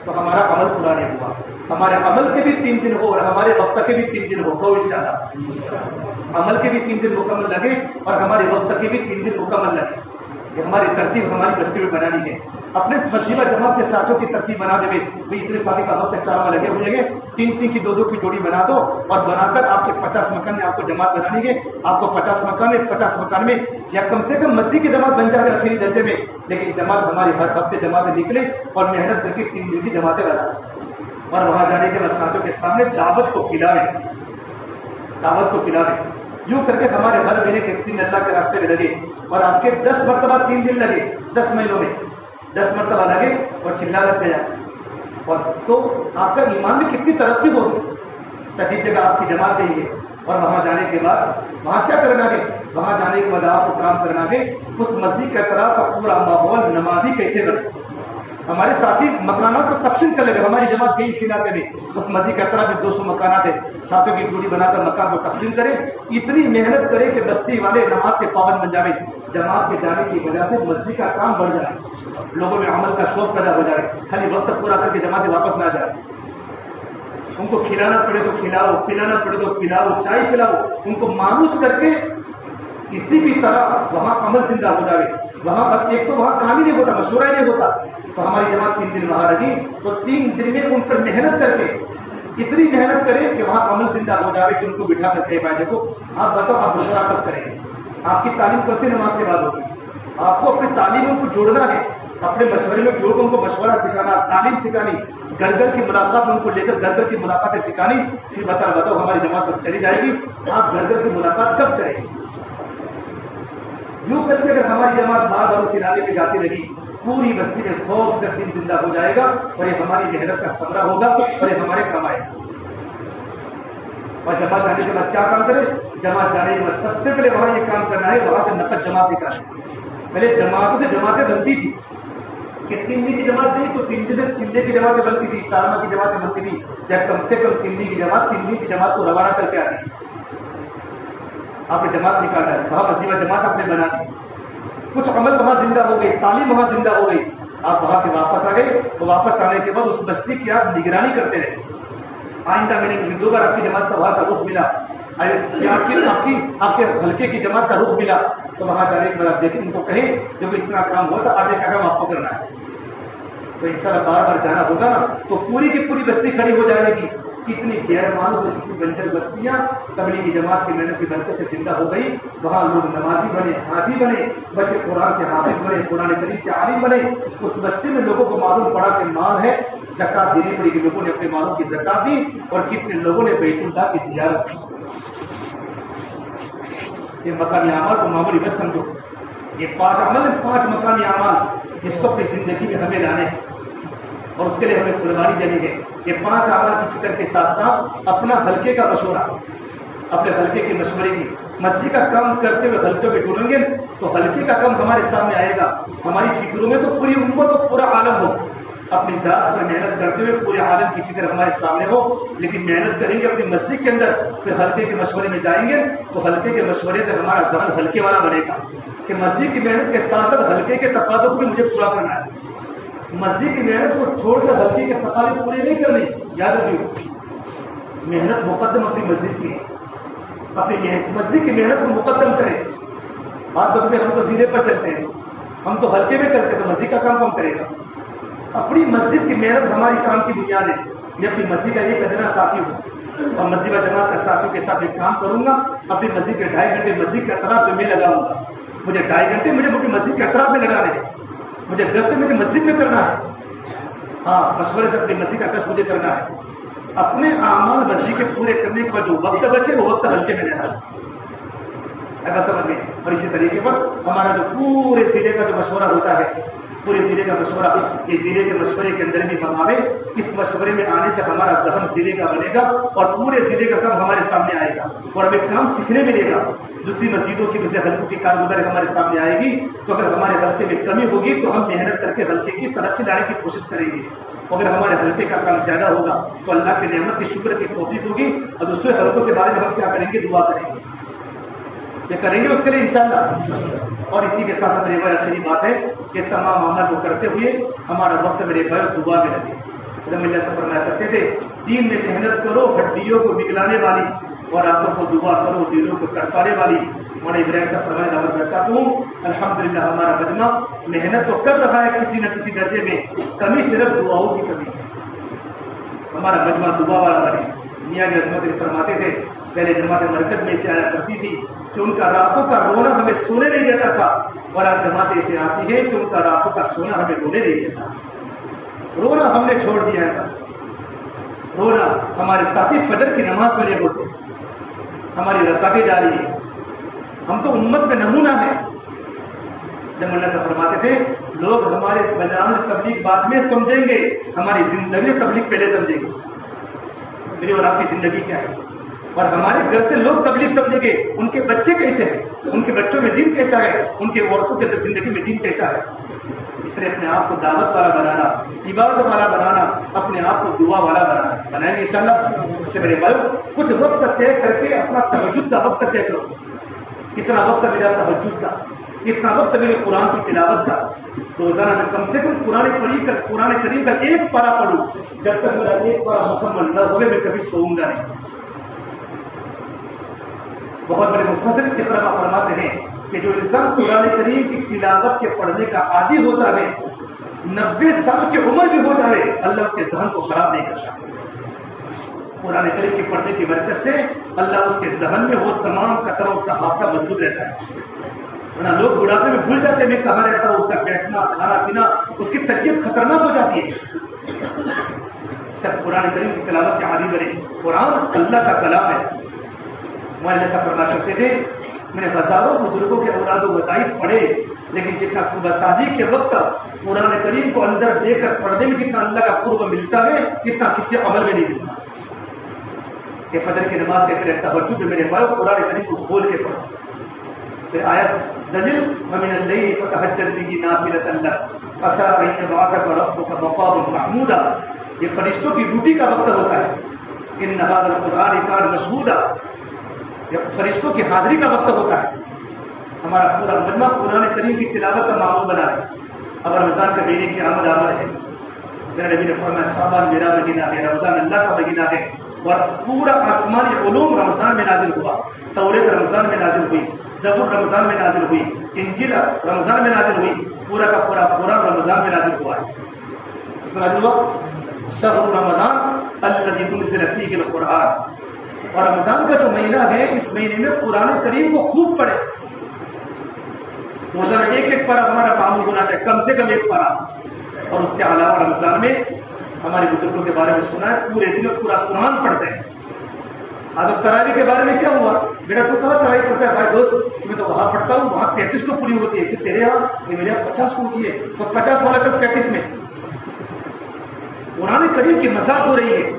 تو ہمارا عمل پورا نہیں ہوا۔ ہمارے عمل کے بھی 3 دن ہو اور ہمارے وقت کے بھی 3 دن ہو، کہو انشاءاللہ عمل کے بھی 3 دن مکمل لگے اور ہمارے وقت کے بھی 3 دن مکمل لگے، یہ ہماری ترتیب ہماری بستی میں بنانی ہے۔ اپنے مسجد و جماعت کے ساتھوں کی ترتیب بنا دے بھائی اتنے ساتھی کا وقت 4 لگے ہوئے ہیں، 3 کی 2 کی جوڑی بنا دو اور بنا کر آپ کے 50 مکان میں آپ کو جماعت بنانی ہے. آپ کو 50 مکان میں یا کم سے کم مسجد کی جماعت بن جائے آخری درجے میں، لیکن جماعت ہماری ہر ہفتے جماعتیں نکلے اور محنت کر کے 3 دن کی جماعتیں بنا اور وہاں جانے کے بعد ساتھوں کے سامنے دعوت کو پلاوے. یوں کر کے ہمارے ہر مہینے کے 3 اللہ کے راستے میں لگے اور آپ کے 10 مرتبہ 3 دن لگے، 10 مہینوں میں 10 مرتبہ لگے اور چلا رکھ گیا. اور تو آپ کا ایمان میں کتنی ترقی ہوگی. جس جگہ آپ کی جماعت گئی ہے اور وہاں جانے کے بعد وہاں کیا کرنا ہے، وہاں جانے کے بعد آپ کو کام کرنا ہے اس مسجد کے اطراف کا پورا ماحول نمازی کیسے بنے. ہمارے ساتھی مکانات کو تقسیم کر لے گئے. ہماری جماعت گئی اسی علاقے میں، اس مسجد کے اطراف میں 200 مکانات ہیں، ساتھوں کی جوڑی بنا کر مکان کو تقسیم کرے. اتنی محنت کرے کہ بستی والے نماز کے پابند بن جائے. جماعت کے جانے کی وجہ سے مسجد کا کام بڑھ جائے، لوگوں میں عمل کا شوق پیدا ہو جائے، خالی وقت پورا کر کے جماعت واپس نہ جائے. ان کو کھلانا پڑے تو کھلاؤ، پلانا پڑے تو پلاؤ، چائے پلاؤ. ان کو مانوس کر کے کسی بھی طرح وہاں عمل زندہ ہو جائے. وہاں ایک تو وہاں کام ہی نہیں ہوتا، مشورہ ہی نہیں ہوتا. تو ہماری جماعت 3 دن وہاں رہی تو 3 دن میں ان پر محنت کر کے اتنی محنت کرے کہ وہاں عمل زندہ ہو جائے کہ ان کو بٹھا کر کہے بھائی دیکھو آپ بتاؤ آپ مشورہ کب کریں گے، آپ کی تعلیم کون سی نماز کے بعد ہوگی. آپ کو اپنی تعلیم ان کو جوڑنا ہے، اپنے مشورے میں جوڑ کر ان کو مشورہ سکھانا، تعلیم سکھانی، گھر گھر کی ملاقات ان کو لے کر گھر گھر کی ملاقاتیں سکھانی. پھر بتاؤ ہماری جماعت تک چلی جائے گی، آپ گھر گھر کی ملاقات کب کریں گے. یوں کر کے اگر ہماری جماعت بار بار اس علاقے میں جاتی رہی پوری بستی میں 100% دن زندہ ہو جائے گا اور یہ ہماری محنت کا ثمرہ ہوگا اور یہ ہمارے کام آئے گا. اور جماعت جانے کے بعد کیا کام کرے، جماعت جانے کے بعد سب سے پہلے وہاں یہ کام کرنا ہے، وہاں سے نقد جماعت نکالے. پہلے جماعتوں سے جماعتیں بنتی تھی کہ 3 دن کی جماعت نہیں تو 3 دن سے 3 دن کی جماعتیں بنتی تھی، 4 ماہ کی جماعتیں بنتی تھی، یا کم سے کم 3 دن کی جماعت 3 دن کی جماعت کو روانہ کر کے آتی تھی. آپ نے جماعت نکال ڈالی، وہاں مسجد جماعت آپ نے بنا دی، کچھ عمل وہاں زندہ ہو گئی، تعلیم وہاں زندہ ہو گئی. آپ وہاں سے واپس آ گئے تو واپس آنے کے بعد اس بستی کی آپ نگرانی کرتے رہے. آئندہ میں نے مجھے 2 بار آپ کی جماعت کا وہاں کا رخ ملا، آپ کے حلقے کی جماعت کا رخ ملا تو وہاں جانے کے بعد آپ دیکھیں ان کو کہیں جب اتنا کام ہوا تو آگے کا کام آپ کو کرنا ہے. تو انشاءاللہ بار بار جانا ہوگا نا تو پوری کی پوری بستی کھڑی ہو جائے گی. کتنی غیر معروف اور کتنی بنجر بستیاں تبلیغی جماعت کی محنت کی برکت سے زندہ ہو گئی. وہاں لوگ نمازی بنے، حاجی بنے، بچے قرآن کے حافظ بنے، قرآن کریم کے عالم بنے. اس بستی میں لوگوں کو معلوم پڑا کہ مال ہے، زکات دینی پڑی، کہ لوگوں نے اپنے مالوں کی زکات دی اور کتنے لوگوں نے بیت اللہ کی زیارت کی. یہ مقامی اعمال کو معمولی مت سمجھو. یہ 5 عمل ہیں، 5 مقامی اعمال جس کو اپنی زندگی میں ہمیں لانے ہیں اور اس کے لیے ہمیں قربانی دینی ہے. یہ 5 اعمال کی فکر کے ساتھ ساتھ اپنا حلقے کا مشورہ، اپنے حلقے کے مشورے کی مسجد کا کام کرتے ہوئے حلقے میں ڈھونڈیں گے تو حلقے کا کام ہمارے سامنے آئے گا. ہماری فکروں میں تو پوری امت اور پورا عالم ہو، اپنی ذات پر محنت کرتے ہوئے پورے عالم کی فکر ہمارے سامنے ہو. لیکن محنت کریں گے اپنی مسجد کے اندر، پھر حلقے کے مشورے میں جائیں گے تو حلقے کے مشورے سے ہمارا ذہن حلقے والا بنے گا کہ مسجد کی محنت کے ساتھ ساتھ حلقے کے تقاضوں کو بھی مجھے پورا کرنا ہے. مسجد کی محنت کو چھوڑ کر حلقے کے تقاضے پورے نہیں کرنے. یاد رکھیے محنت مقدم اپنی مسجد کی ہے، اپنی مسجد کی محنت کو مقدم کریں. بات میں ہم تو زیرے پر چلتے ہیں، ہم تو حلقے میں چلتے ہیں تو مسجد کا کام کون کرے گا. اپنی مسجد کی محنت ہماری کام کی بنیاد ہے. میں اپنی مسجد کا ایک ادنا ساتھی ہوں اور مسجد و جماعت کا ساتھیوں کے ساتھ ایک کام کروں گا. اپنی مسجد کے 2.5 گھنٹے مسجد کے اطراف پہ میں لگاؤں گا. مجھے 2.5 گھنٹے مجھے اپنی مسجد کے اطراف میں لگانے ہیں. مجھے گشت مجھے مسجد میں کرنا ہے. ہاں مشورے سے اپنی مسجد کا گشت مجھے کرنا ہے. اپنے اعمال مسجد کے پورے کرنے کے بعد جو وقت بچے وہ وقت ہلکے میں لینا ہے سمجھ میں. اور اسی طریقے پر ہمارا جو پورے ضلع کا جو مشورہ ہوتا ہے، پورے ضلع کا مشورہ، اس ضلع کے مشورے کے اندر بھی ہمارے اس مشورے میں آنے سے ہمارا ذہن ضلع کا بنے گا اور پورے ضلع کا کام ہمارے سامنے آئے گا اور ہمیں کام سیکھنے ملے گا. دوسری مسجدوں کی دوسرے حلقوں کی کارگزاری ہمارے سامنے آئے گی تو اگر ہمارے حلقے میں کمی ہوگی تو ہم محنت کر کے حلقے کی ترقی لانے کی کوشش کریں گے. اگر ہمارے حلقے کا کام زیادہ ہوگا تو اللہ کی نعمت کی شکر کی توفیق ہوگی اور دوسرے حلقوں کے بارے میں ہم کیا کریں گے، دعا کریں گے. یہ کریں گے اس کے لیے انشاءاللہ. اور اسی کے ساتھ میرے بھائی آخری بات ہے کہ تمام عمل کو کرتے ہوئے ہمارا وقت میرے بھائی دعا میں لگے. اللہ سے فرمایا کرتے تھے دین میں محنت کرو ہڈیوں کو نگلانے والی اور آنکھوں کو دعا کرو دلوں کو تڑپانے والی. مولانا ابراہیم صاحب فرمائے دعوت کرتا ہوں الحمدللہ ہمارا مجمع محنت تو کر رہا ہے کسی نہ کسی درجے میں، کمی صرف دعاؤں کی کمی ہے۔ ہمارا مجمع دعا والا بنے۔ میاں کی عظمت فرماتے تھے پہلے جماعت مرکز میں اسے آیا کرتی تھی کہ ان کا راتوں کا رونا ہمیں سونے نہیں دیتا تھا، اور آج جماعت اسے آتی ہے کہ ان کا راتوں کا سونا ہمیں رونے نہیں دیتا۔ رونا ہم نے چھوڑ دیا ہے، رونا ہمارے ساتھی فجر کی نماز میں نہیں ہوتے، ہماری رکعتیں جاری ہیں، ہم تو امت میں نمونہ ہیں۔ جب مولانا صاحب فرماتے تھے لوگ ہمارے بجان تبلیغ بعد میں سمجھیں گے، ہماری زندگی تبلیغ پہلے سمجھیں گے۔ میری اور آپ کی زندگی کیا ہے، اور ہمارے گھر سے لوگ تبلیغ سمجھیں گے، ان کے بچے کیسے ہیں، ان کے بچوں میں دین کیسا ہے، ان کے عورتوں کے زندگی میں دین کیسا ہے۔ اس لیے اپنے آپ کو دعوت والا بنانا، عبادت والا بنانا، اپنے آپ کو دعا والا بنانا، بنائیں گے انشاءاللہ۔ اس سے میرے بھائی کچھ وقت طے کر کے اپنا تہجد کا وقت طے کرو، کتنا وقت میرا تہجد کا، کتنا وقت میرے قرآن کی تلاوت کا۔ روزانہ میں کم سے کم قرآن کریم کا ایک پارہ پڑھوں، جب تک میرا ایک پارہ مکمل نہ ہوئے میں کبھی سوؤں گا نہیں۔ بہت بڑے مفسر اقرا فرماتے ہیں کہ جو انسان قرآن کریم کی تلاوت کے پڑھنے کا عادی ہوتا ہے، 90 سال کی عمر بھی ہو جائے اللہ اس کے ذہن کو خراب نہیں کرتا۔ قرآن کریم کے پڑھنے کی برکت سے اللہ اس کے ذہن میں وہ تمام کا تمام اس کا حافظہ مضبوط رہتا ہے۔ ورنہ لوگ بڑھاپے میں بھول جاتے ہیں میں کہاں رہتا ہوں، اس کا بیٹھنا کھانا پینا، اس کی طبیعت خطرناک ہو جاتی ہے۔ سب قرآن کریم کی تلاوت کے عادی بنے۔ قرآن اللہ کا کلام ہے۔ ہمارے جیسا پڑھنا کرتے تھے، میں نے ہزاروں بزرگوں کے اولاد و وظائف پڑھے، لیکن جتنا صبح شادی کے وقت قرآن کریم کو اندر دے کر پڑھنے میں جتنا اللہ کا قرب ملتا ہے، اتنا کسی عمل میں نہیں ملتا۔ کہ فجر کی نماز کے پہلے تہجد میں میرے بھائی قرآن کریم کو کھول کے پڑھو۔ پھر آیت دلیل ومن اللیل فتہجد بہ نافلۃ لک عسیٰ ان یبعثک ربک مقاما محمودا۔ یہ فرشتوں کی ڈیوٹی کا وقت ہوتا ہے۔ ان ھذا القرآن کان مشہودا، یہ فرشتوں کی حاضری کا وقت ہوتا ہے۔ ہمارا پورا مجمع قرآن کریم کی تلاوت کا معمول بنا ہے۔ اب رمضان کے مہینے کی آمد ہے، میرے نبی نے فرمایا شعبان میرا مہینہ ہے، رمضان اللہ کا مہینہ ہے، اور پورا آسمانی علوم رمضان میں نازل ہوا۔ توریت رمضان میں نازل ہوئی، زبور رمضان میں نازل ہوئی، انجیل رمضان میں نازل ہوئی، پورا کا پورا قرآن رمضان میں نازل ہوا ہے۔ اس میں نازل ہوا شہر رمضان الذی انزل فیہ القرآن، اور رمضان کا جو مہینہ ہے اس مہینے میں قرآن کریم کو خوب پڑھے۔ روزانہ ایک پارہ ہمارا معمول ہونا چاہیے، کم سے کم ایک پارہ۔ اور اس کے علاوہ رمضان میں ہمارے بزرگوں کے بارے میں سنا ہے پورے دن میں پورا قرآن پڑھتے ہیں۔ آج اب تراویح کے بارے میں کیا ہوا، بیٹا تو کہاں تراویح پڑھتا ہے؟ بھائی دوست میں تو وہاں پڑھتا ہوں، وہاں 35 کو پوری ہوتی ہے، کہ تیرے یہاں یہ میرے یہاں 50 کو ہوتی ہے، تو 50 والا تک 35 میں۔ قرآن کریم کی مذاق ہو رہی ہے،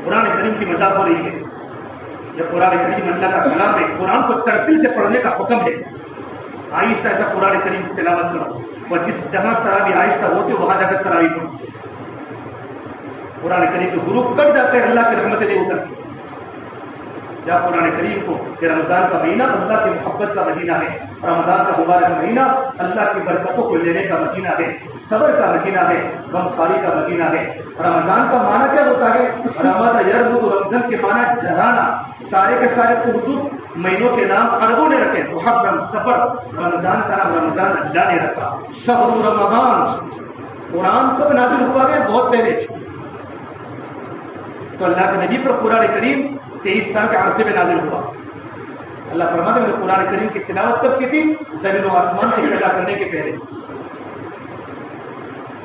قرآن کریم کی مذاق ہو رہی ہے۔ جب قرآن کریم اللہ کا کلام ہے، قرآن کو ترتیل سے پڑھنے کا حکم ہے۔ آہستہ ایسا قرآن کریم کی تلاوت کرو، اور جہاں تراویح آہستہ ہوتی ہے وہاں جا کر تراویح پڑھو۔ قرآن کریم کے حروف کٹ جاتے ہیں، اللہ کی رحمتیں نہیں اترتی۔ یا قرآن کریم کو کہ رمضان کا مہینہ اللہ کی محبت کا مہینہ ہے، رمضان کا مبارک مہینہ اللہ کی برکتوں کو لینے کا مہینہ ہے، صبر کا مہینہ ہے، غم خواری کا مہینہ ہے۔ رمضان کا معنی کیا ہوتا ہے؟ رمضان یرمض، رمضان کے معنی جلانا۔ سارے کے سارے اردو مہینوں کے نام عربوں نے رکھے، محرم، صفر، رمضان کا نام رمضان اللہ نے رکھا۔ شہر رمضان، قرآن کب نازل ہوا ہے؟ بہت پہلے۔ تو اللہ کے نبی پر قرآن کریم 23 سال کے عرصے میں نازل ہوا۔ اللہ فرماتے ہیں قرآن کریم کی تلاوت کب کی تھی؟ زمین و آسمان کے پیدا کرنے کے پہلے۔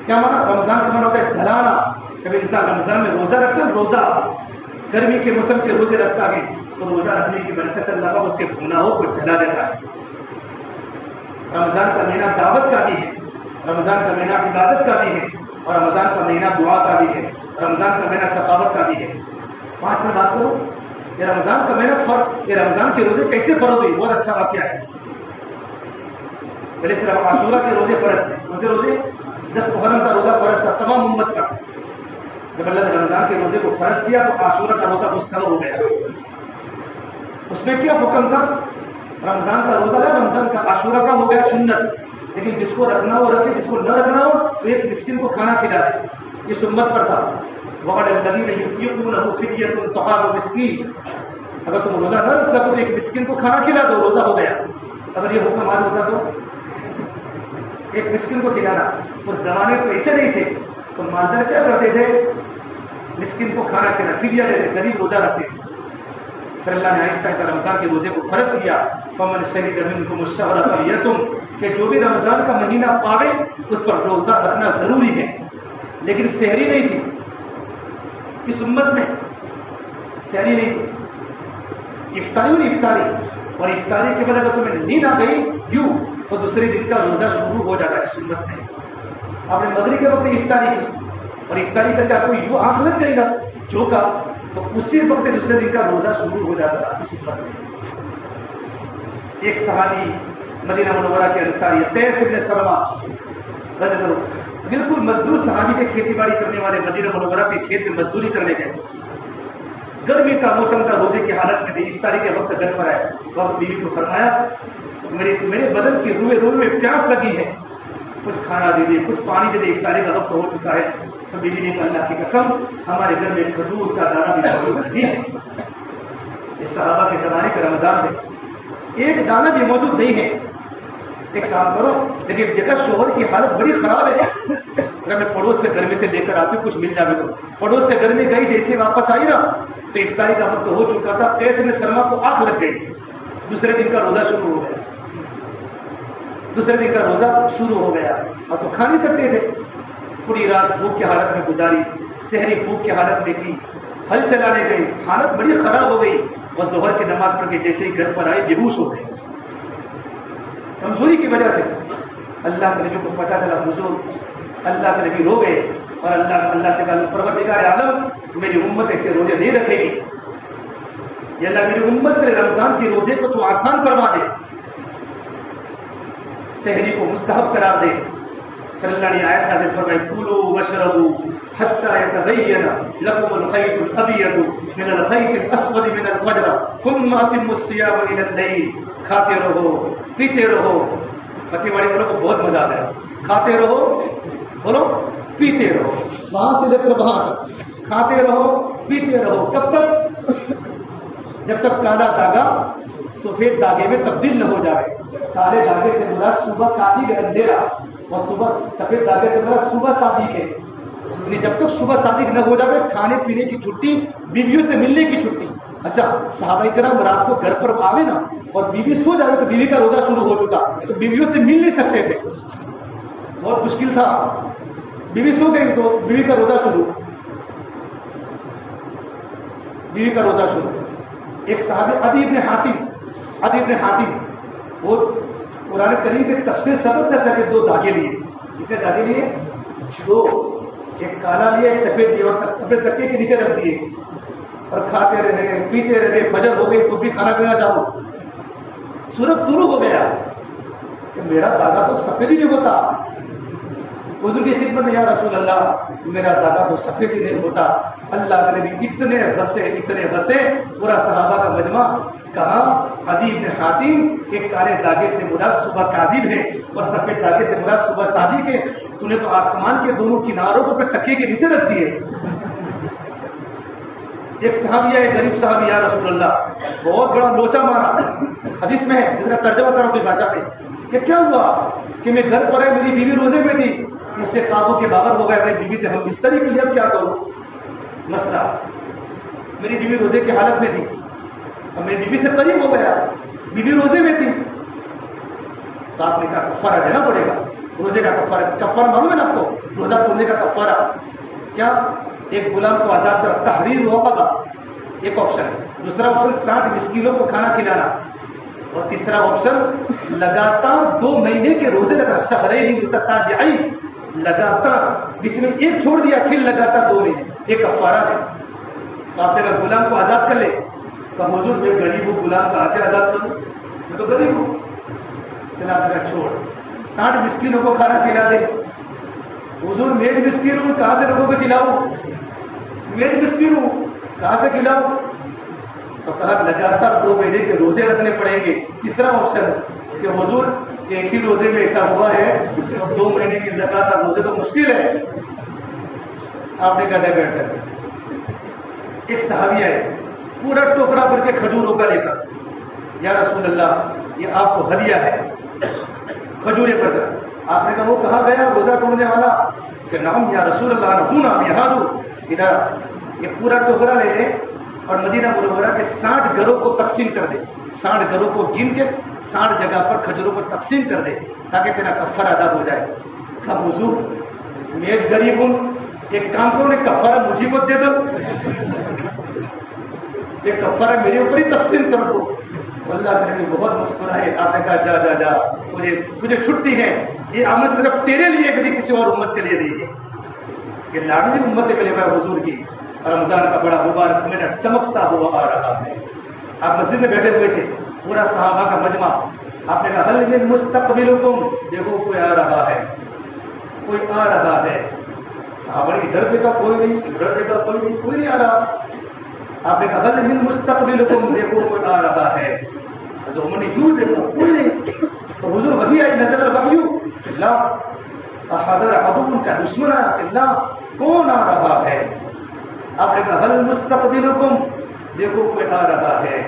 کیا مانا؟ رمضان کا مانا ہوتا ہے جلانا۔ کبھی انسان رمضان میں روزہ رکھتا ہے، روزہ گرمی کے موسم کے روزے رکھتا ہے تو روزہ رکھنے کی برکت سے اللہ اس کے گناہوں کو جلا دیتا ہے۔ رمضان کا مہینہ دعوت کا بھی ہے، رمضان کا مہینہ عبادت کا بھی ہے، اور رمضان کا مہینہ دعا کا بھی ہے، رمضان کا مہینہ سخاوت کا بھی ہے۔ 5 میں بات کروں، یہ رمضان کا مہینہ فرض، یہ رمضان کے روزے کیسے فرض ہوئی؟ بہت اچھا واقعہ ہے۔ پہلے صرف عاشورہ کے روزے فرض تھے، کون سے روزے؟ 10 محرم کا روزہ فرض تھا تمام امت کا۔ جب اللہ نے رمضان کے روزے کو فرض کیا تو عاشورہ کا روزہ مستحب ہو گیا۔ اس میں کیا حکم تھا؟ رمضان کا روزہ ہے، رمضان کا عاشورہ کا ہو گیا سنت، لیکن جس کو رکھنا ہو رکھے، جس کو نہ رکھنا ہو تو ایک مسکین کو کھانا کھلا دے، یہ سنت پر تھا۔ وَعَلَى الَّذِينَ يُطِيقُونَهُ فِدْيَةٌ طَعَامُ مِسْكِينٍ، اگر تم روزہ نہ رکھ سکو تو ایک مسکین کو کھانا کھلا دو، روزہ ہو گیا۔ اگر یہ حکم آج ہوتا تو ایک مسکین کو کھلانا، اس زمانے میں پیسے نہیں تھے تو مالدار کیا کرتے تھے؟ مسکین کو کھانا کھلانا، فدیہ دیتے، غریب روزہ رکھتے تھے۔ پھر اللہ نے آہستہ آہستہ رمضان کے روزے کو فرض کیا، فمن شہد منکم الشہر فلیصم، کہ جو بھی رمضان کا مہینہ پاوے اس پر روزہ رکھنا ضروری ہے۔ لیکن سحری نہیں تھی اس امت میں، سحری نہیں تھی، افطاری اور افطاری، اور افطاری کے بعد اگر تمہیں نیند آ گئی یوں تو دوسرے دن کا روزہ شروع ہو جاتا ہے اس امت میں۔ آپ نے مغرب کے وقت افطاری کی اور افطاری کر کے آپ کو یوں آنکھ لگ گئی نا چوکا، تو اسی وقت دوسرے دن کا روزہ شروع ہو جاتا ہے اس امت میں۔ ایک صحابی مدینہ منورہ کے انصاری قیس بن سلمہ رضی اللہ عنہ، بالکل مزدور صحابی کے، کھیتی باڑی کرنے والے، مدینہ منورہ کے کھیت میں مزدوری کرنے گئے، گرمی کا موسم تھا، روزے کی حالت میں تھے، افطاری کے وقت گھر پر آئے، وقت بیوی کو فرمایا میرے بدن کی روئے روئے میں پیاس لگی ہے، کچھ کھانا دے دے، کچھ پانی دے دے، افطاری کا وقت ہو چکا ہے۔ تو بیوی نے کہا اللہ کی قسم ہمارے گھر میں کھجور کا دانہ بھی موجود نہیں ہے، یہ صحابہ کے زمانے کا رمضان ہے، ایک دانہ بھی موجود نہیں ہے۔ ایک کام کرو، لیکن دیکھا شوہر کی حالت بڑی خراب ہے، اگر میں پڑوس کے گھر میں سے لے کر آتی ہوں کچھ مل جائے تو، پڑوس کے گھر میں گئی، جیسے واپس آئی نا تو افطاری کا وقت ہو چکا تھا، قیس بن سلمہ کو آنکھ لگ گئی، دوسرے دن کا روزہ شروع ہو گیا، دوسرے دن کا روزہ شروع ہو گیا، اور تو کھا نہیں سکتے تھے، پوری رات بھوک کی حالت میں گزاری، سحری بھوک کی حالت میں کی، ہل چلانے گئی، حالت بڑی خراب ہو گئی، اور ظہر کی نماز پڑھ کے جیسے ہی گھر پر آئے بےہوش ہو گئے کمزوری کی وجہ سے۔ اللہ کے نبی کو پتا چلا، حضور اللہ کے نبی رو گئے، اور اللہ سے کہا پروردگار عالم میری امت ایسے روزے نہیں رکھے گی، یا اللہ میری امت کے رمضان کے روزے کو تو آسان فرما دے، سحری کو مستحب قرار دے۔ پھر اللہ نے آیت نازل فرمائی کلوا واشربوا حتى يتبين لكم الخيط الابيض من الخيط الاسود من الفجر ثم اتموا الصيام الى الليل، کھاتے رہو پیتے رہو، پتی والی والوں کو بہت مزہ آ گیا، کھاتے رہو بولو پیتے رہو، وہاں سے لے کر وہاں تک کھاتے رہو پیتے رہو، کب تک؟ جب تک کالا داغا سفید داغے میں تبدیل نہ ہو جائے۔ کالے داغے سے مراد صبح کالی اندھیرا، اور صبح سفید داغے سے مراد صبح صادق ہے، یعنی جب تک صبح صادق نہ ہو جائے کھانے پینے کی چھٹی، بیویوں سے ملنے کی چھٹی۔ اچھا صحابہ کرام رات کو گھر پر آوے نا اور بیوی سو جائے تو بیوی کا روزہ شروع ہو چکا، تو بیویوں سے مل نہیں سکتے تھے، بہت مشکل تھا، بیوی سو گئی تو بیوی کا روزہ شروع، بیوی کا روزہ شروع۔ ایک صحابی عدی بن حاتم وہ قرآن کریم کے تفسیر سمجھ نہ سکے، دو دھاگے لیے، کتنے دھاگے لیے؟ دو، ایک کالا لیا ایک سفید لیا، اور اپنے تکیے کے نیچے رکھ دیے، اور کھاتے رہے پیتے رہے، فجر ہو گئی تو بھی کھانا پینا چاہو، سورج طلوع ہو گیا کہ میرا داغا تو سفید ہی نہیں ہوتا، حضور کی خدمت میں یا رسول اللہ میرا داغا تو سفید ہی نہیں ہوتا۔ اللہ کے نبی اتنے غصے، پورا صحابہ کا مجمع، کہا عدی بن حاتم ایک کالے داغے سے مراد صبح کاذب ہے اور سفید داغے سے مراد صبح صادق ہے، تو نے تو آسمان کے دونوں کناروں کو اپنے تکیے کے نیچے رکھ دیے۔ ایک صحابی ہے، غریب صحابی، یا رسول اللہ بہت بڑا لوچا مارا، حدیث میں ہے جس کا ترجمہ کرو اپنی بھاشا میں، کہ کیا ہوا کہ میں گھر پر آئے، میری بیوی روزے میں تھی، مجھ سے قابو کے باہر ہو گئے، اپنی بیوی سے ہم بستری کے لیے اب کیا کروں؟ مسئلہ، میری بیوی روزے کی حالت میں تھی، اب میری بیوی سے قریب ہو گیا، بیوی روزے میں تھی، تو آپ نے کہا کفارہ دینا پڑے گا، روزے کا کفارہ معلوم ہے نا آپ کو، روزہ توڑنے کا کفارہ کیا؟ ایک غلام کو آزاد کر، تحریر رقبہ ایک آپشن، دوسرا آپشن 60 مسکینوں کو کھانا کھلانا، اور تیسرا آپشن لگاتار 2 مہینے کے روزے رکھنا، شہرین متتابعین، لگاتار، بیچ میں ایک چھوڑ دیا پھر لگاتار 2 مہینے، ایک کفارہ ہے۔ تو آپ نے اگر غلام کو آزاد کر لے تو حضور میں غریب ہوں، غلام کہاں سے آزاد کروں، میں تو غریب ہوں، چلا آپ نے کہا چھوڑ، 60 مسکینوں کو کھانا کھلا دے۔ حضور میں مسکین ہوں، کہاں سے لوگوں کو کھلاؤں، میں مسکین ہوں کہاں سے کھلاؤں، تو کہا لگاتار 2 مہینے کے روزے رکھنے پڑیں گے۔ تیسرا آپشن کہ حضور ایک ہی روزے میں ایسا ہوا ہے تو 2 مہینے کے لگاتار روزے تو مشکل ہے، آپ نے کہا بیٹھ جائے۔ ایک صحابی ہے پورا ٹوکرا بھر کے کھجوروں کا لے کر، یا رسول اللہ یہ آپ کو ہدیہ ہے، کھجورے پر کر۔ آپ نے کہا وہ کہاں گیا روزہ توڑنے والا؟ کہ نعم یا رسول اللہ نہ یہاں دو، ادھر یہ پورا ٹوکرا لے لے اور مدینہ منورہ کے 60 گھروں کو تقسیم کر دے، 60 گھروں کو گن کے 60 جگہ پر کھجوروں کو تقسیم کر دے تاکہ تیرا کفارہ ادا ہو جائے۔ کہا حضور میں ایک غریب ہوں، ایک کام کرو نے کفارہ مجھے کو دے دو، یہ کفارہ میرے اوپر ہی تقسیم کر دو۔ اللہ کے نبی بہت مسکرائے، آپ نے کہا جا جا جا تجھے چھٹی ہے، یہ عمل صرف تیرے لیے کبھی کسی اور امت کے لیے نہیں ہے۔ یہ لاڈلی امت میرے بھائی حضور کی رمضان کا بڑا مبارک مہینہ چمکتا ہوا آ رہا ہے۔ آپ مسجد میں بیٹھے ہوئے تھے، پورا صحابہ کا مجمع، آپ نے کہا حل من مستقبلکم، دیکھو کوئی آ رہا ہے، کوئی آ رہا ہے۔ صحابہ نے ادھر دیکھا کوئی نہیں، ادھر دیکھا کوئی نہیں، کوئی نہیں آ رہا۔ آپ نے کہا حل من مستقبلکم، دیکھو کوئی آ رہا ہے۔ حضرت عمر نے یوں دیکھا کوئی نہیں، تو حضور وحی آئی، نزل الوحی، اللہ احضر عدو کا دشمن آیا، اللہ کون آ رہا ہے؟ آپ نے کہا حل مستقبلکم، دیکھو کوئی آ رہا ہے۔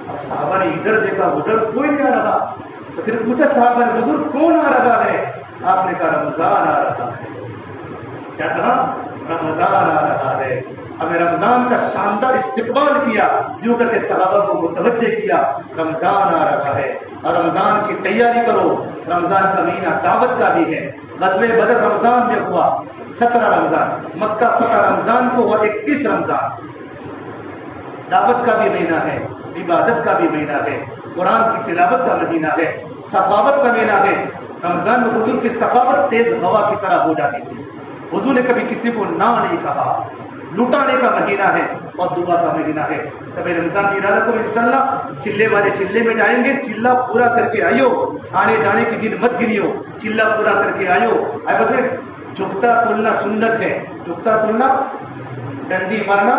اب صحابہ نے ادھر دیکھا ادھر کوئی نہیں آ رہا، تو پھر پوچھا صحابہ نے حضور کون آ رہا ہے؟ آپ نے کہا رمضان آ رہا ہے۔ کیا کہا؟ رمضان آ رہا ہے۔ ہمیں رمضان کا شاندار استقبال کیا، جو کر کے صحابہ کو متوجہ کیا رمضان آ رہا ہے، اور رمضان کی تیاری کرو۔ رمضان کا مہینہ دعوت کا بھی ہے۔ غزوہ بدر رمضان میں ہوا، 17 رمضان، مکہ فتح رمضان کو ہوا 31 رمضان۔ دعوت کا بھی مہینہ ہے، عبادت کا بھی مہینہ ہے، قرآن کی تلاوت کا مہینہ ہے، سخاوت کا مہینہ ہے۔ رمضان میں حضور کی سخاوت تیز ہوا کی طرح ہو جاتی تھی، حضور نے کبھی کسی کو نہ نہیں کہا۔ لٹانے کا مہینہ ہے اور دعا کا مہینہ ہے۔ سب رمضان کی ارادہ کو انشاءاللہ چلے والے چلے میں جائیں گے، چلہ پورا کر کے آئیو، آنے جانے کی دن مت گریو، چلہ پورا کر کے آئیو۔ آئے بتائیں جھکتا تلنا سنت ہے، جھکتا تلنا، ڈنڈی مارنا،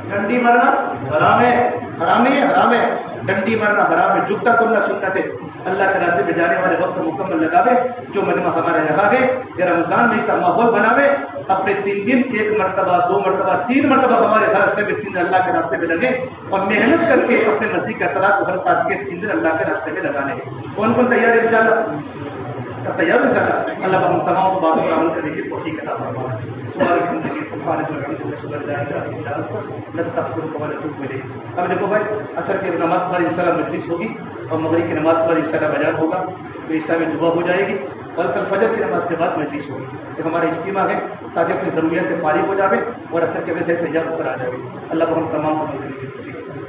ڈنڈی مارنا حرام ہے، حرام نہیں ہے، حرام ہے، ڈنڈی مارنا حرام ہے، جھکتا تلنا سنت ہے۔ اللہ کے راستے میں جانے والے وقت مکمل لگاوے۔ جو مجمع ہمارا یہاں ہے یہ رمضان میں ایسا ماحول بناوے، اپنے 3 دن 1 مرتبہ 2 مرتبہ 3 مرتبہ ہمارے ہر راستے میں 3 دن اللہ کے راستے میں لگے، اور محنت کر کے اپنے مسیح کا طلاق کو ہر ساتھ کے 3 دن اللہ کے راستے میں لگانے۔ کون کون تیار ہے انشاءاللہ؟ سب تیار ہیں انشاءاللہ؟ اللہ ہم تمام باتوں پر عمل کرنے کی توفیق عطا فرمائے۔ سبحانک نستغفرک ونتوب الیک۔ اب دیکھو بھائی عصر کی نماز کے بعد انشاءاللہ مجلس ہوگی، اور مغرب کی نماز کے بعد انشاءاللہ بیان ہوگا، پھر عشاء میں دعا ہو جائے گی، اور کل فجر کی نماز کے بعد مجلس ہوگی۔ یہ ہمارا اجتماع ہے، ساتھ اپنی ضروریات سے فارغ ہو جاوے اور عصر کے وجہ سے تیار ہو کر آ جاوے۔ اللہ ہم تمام کو عمل کرنے کی توفیق۔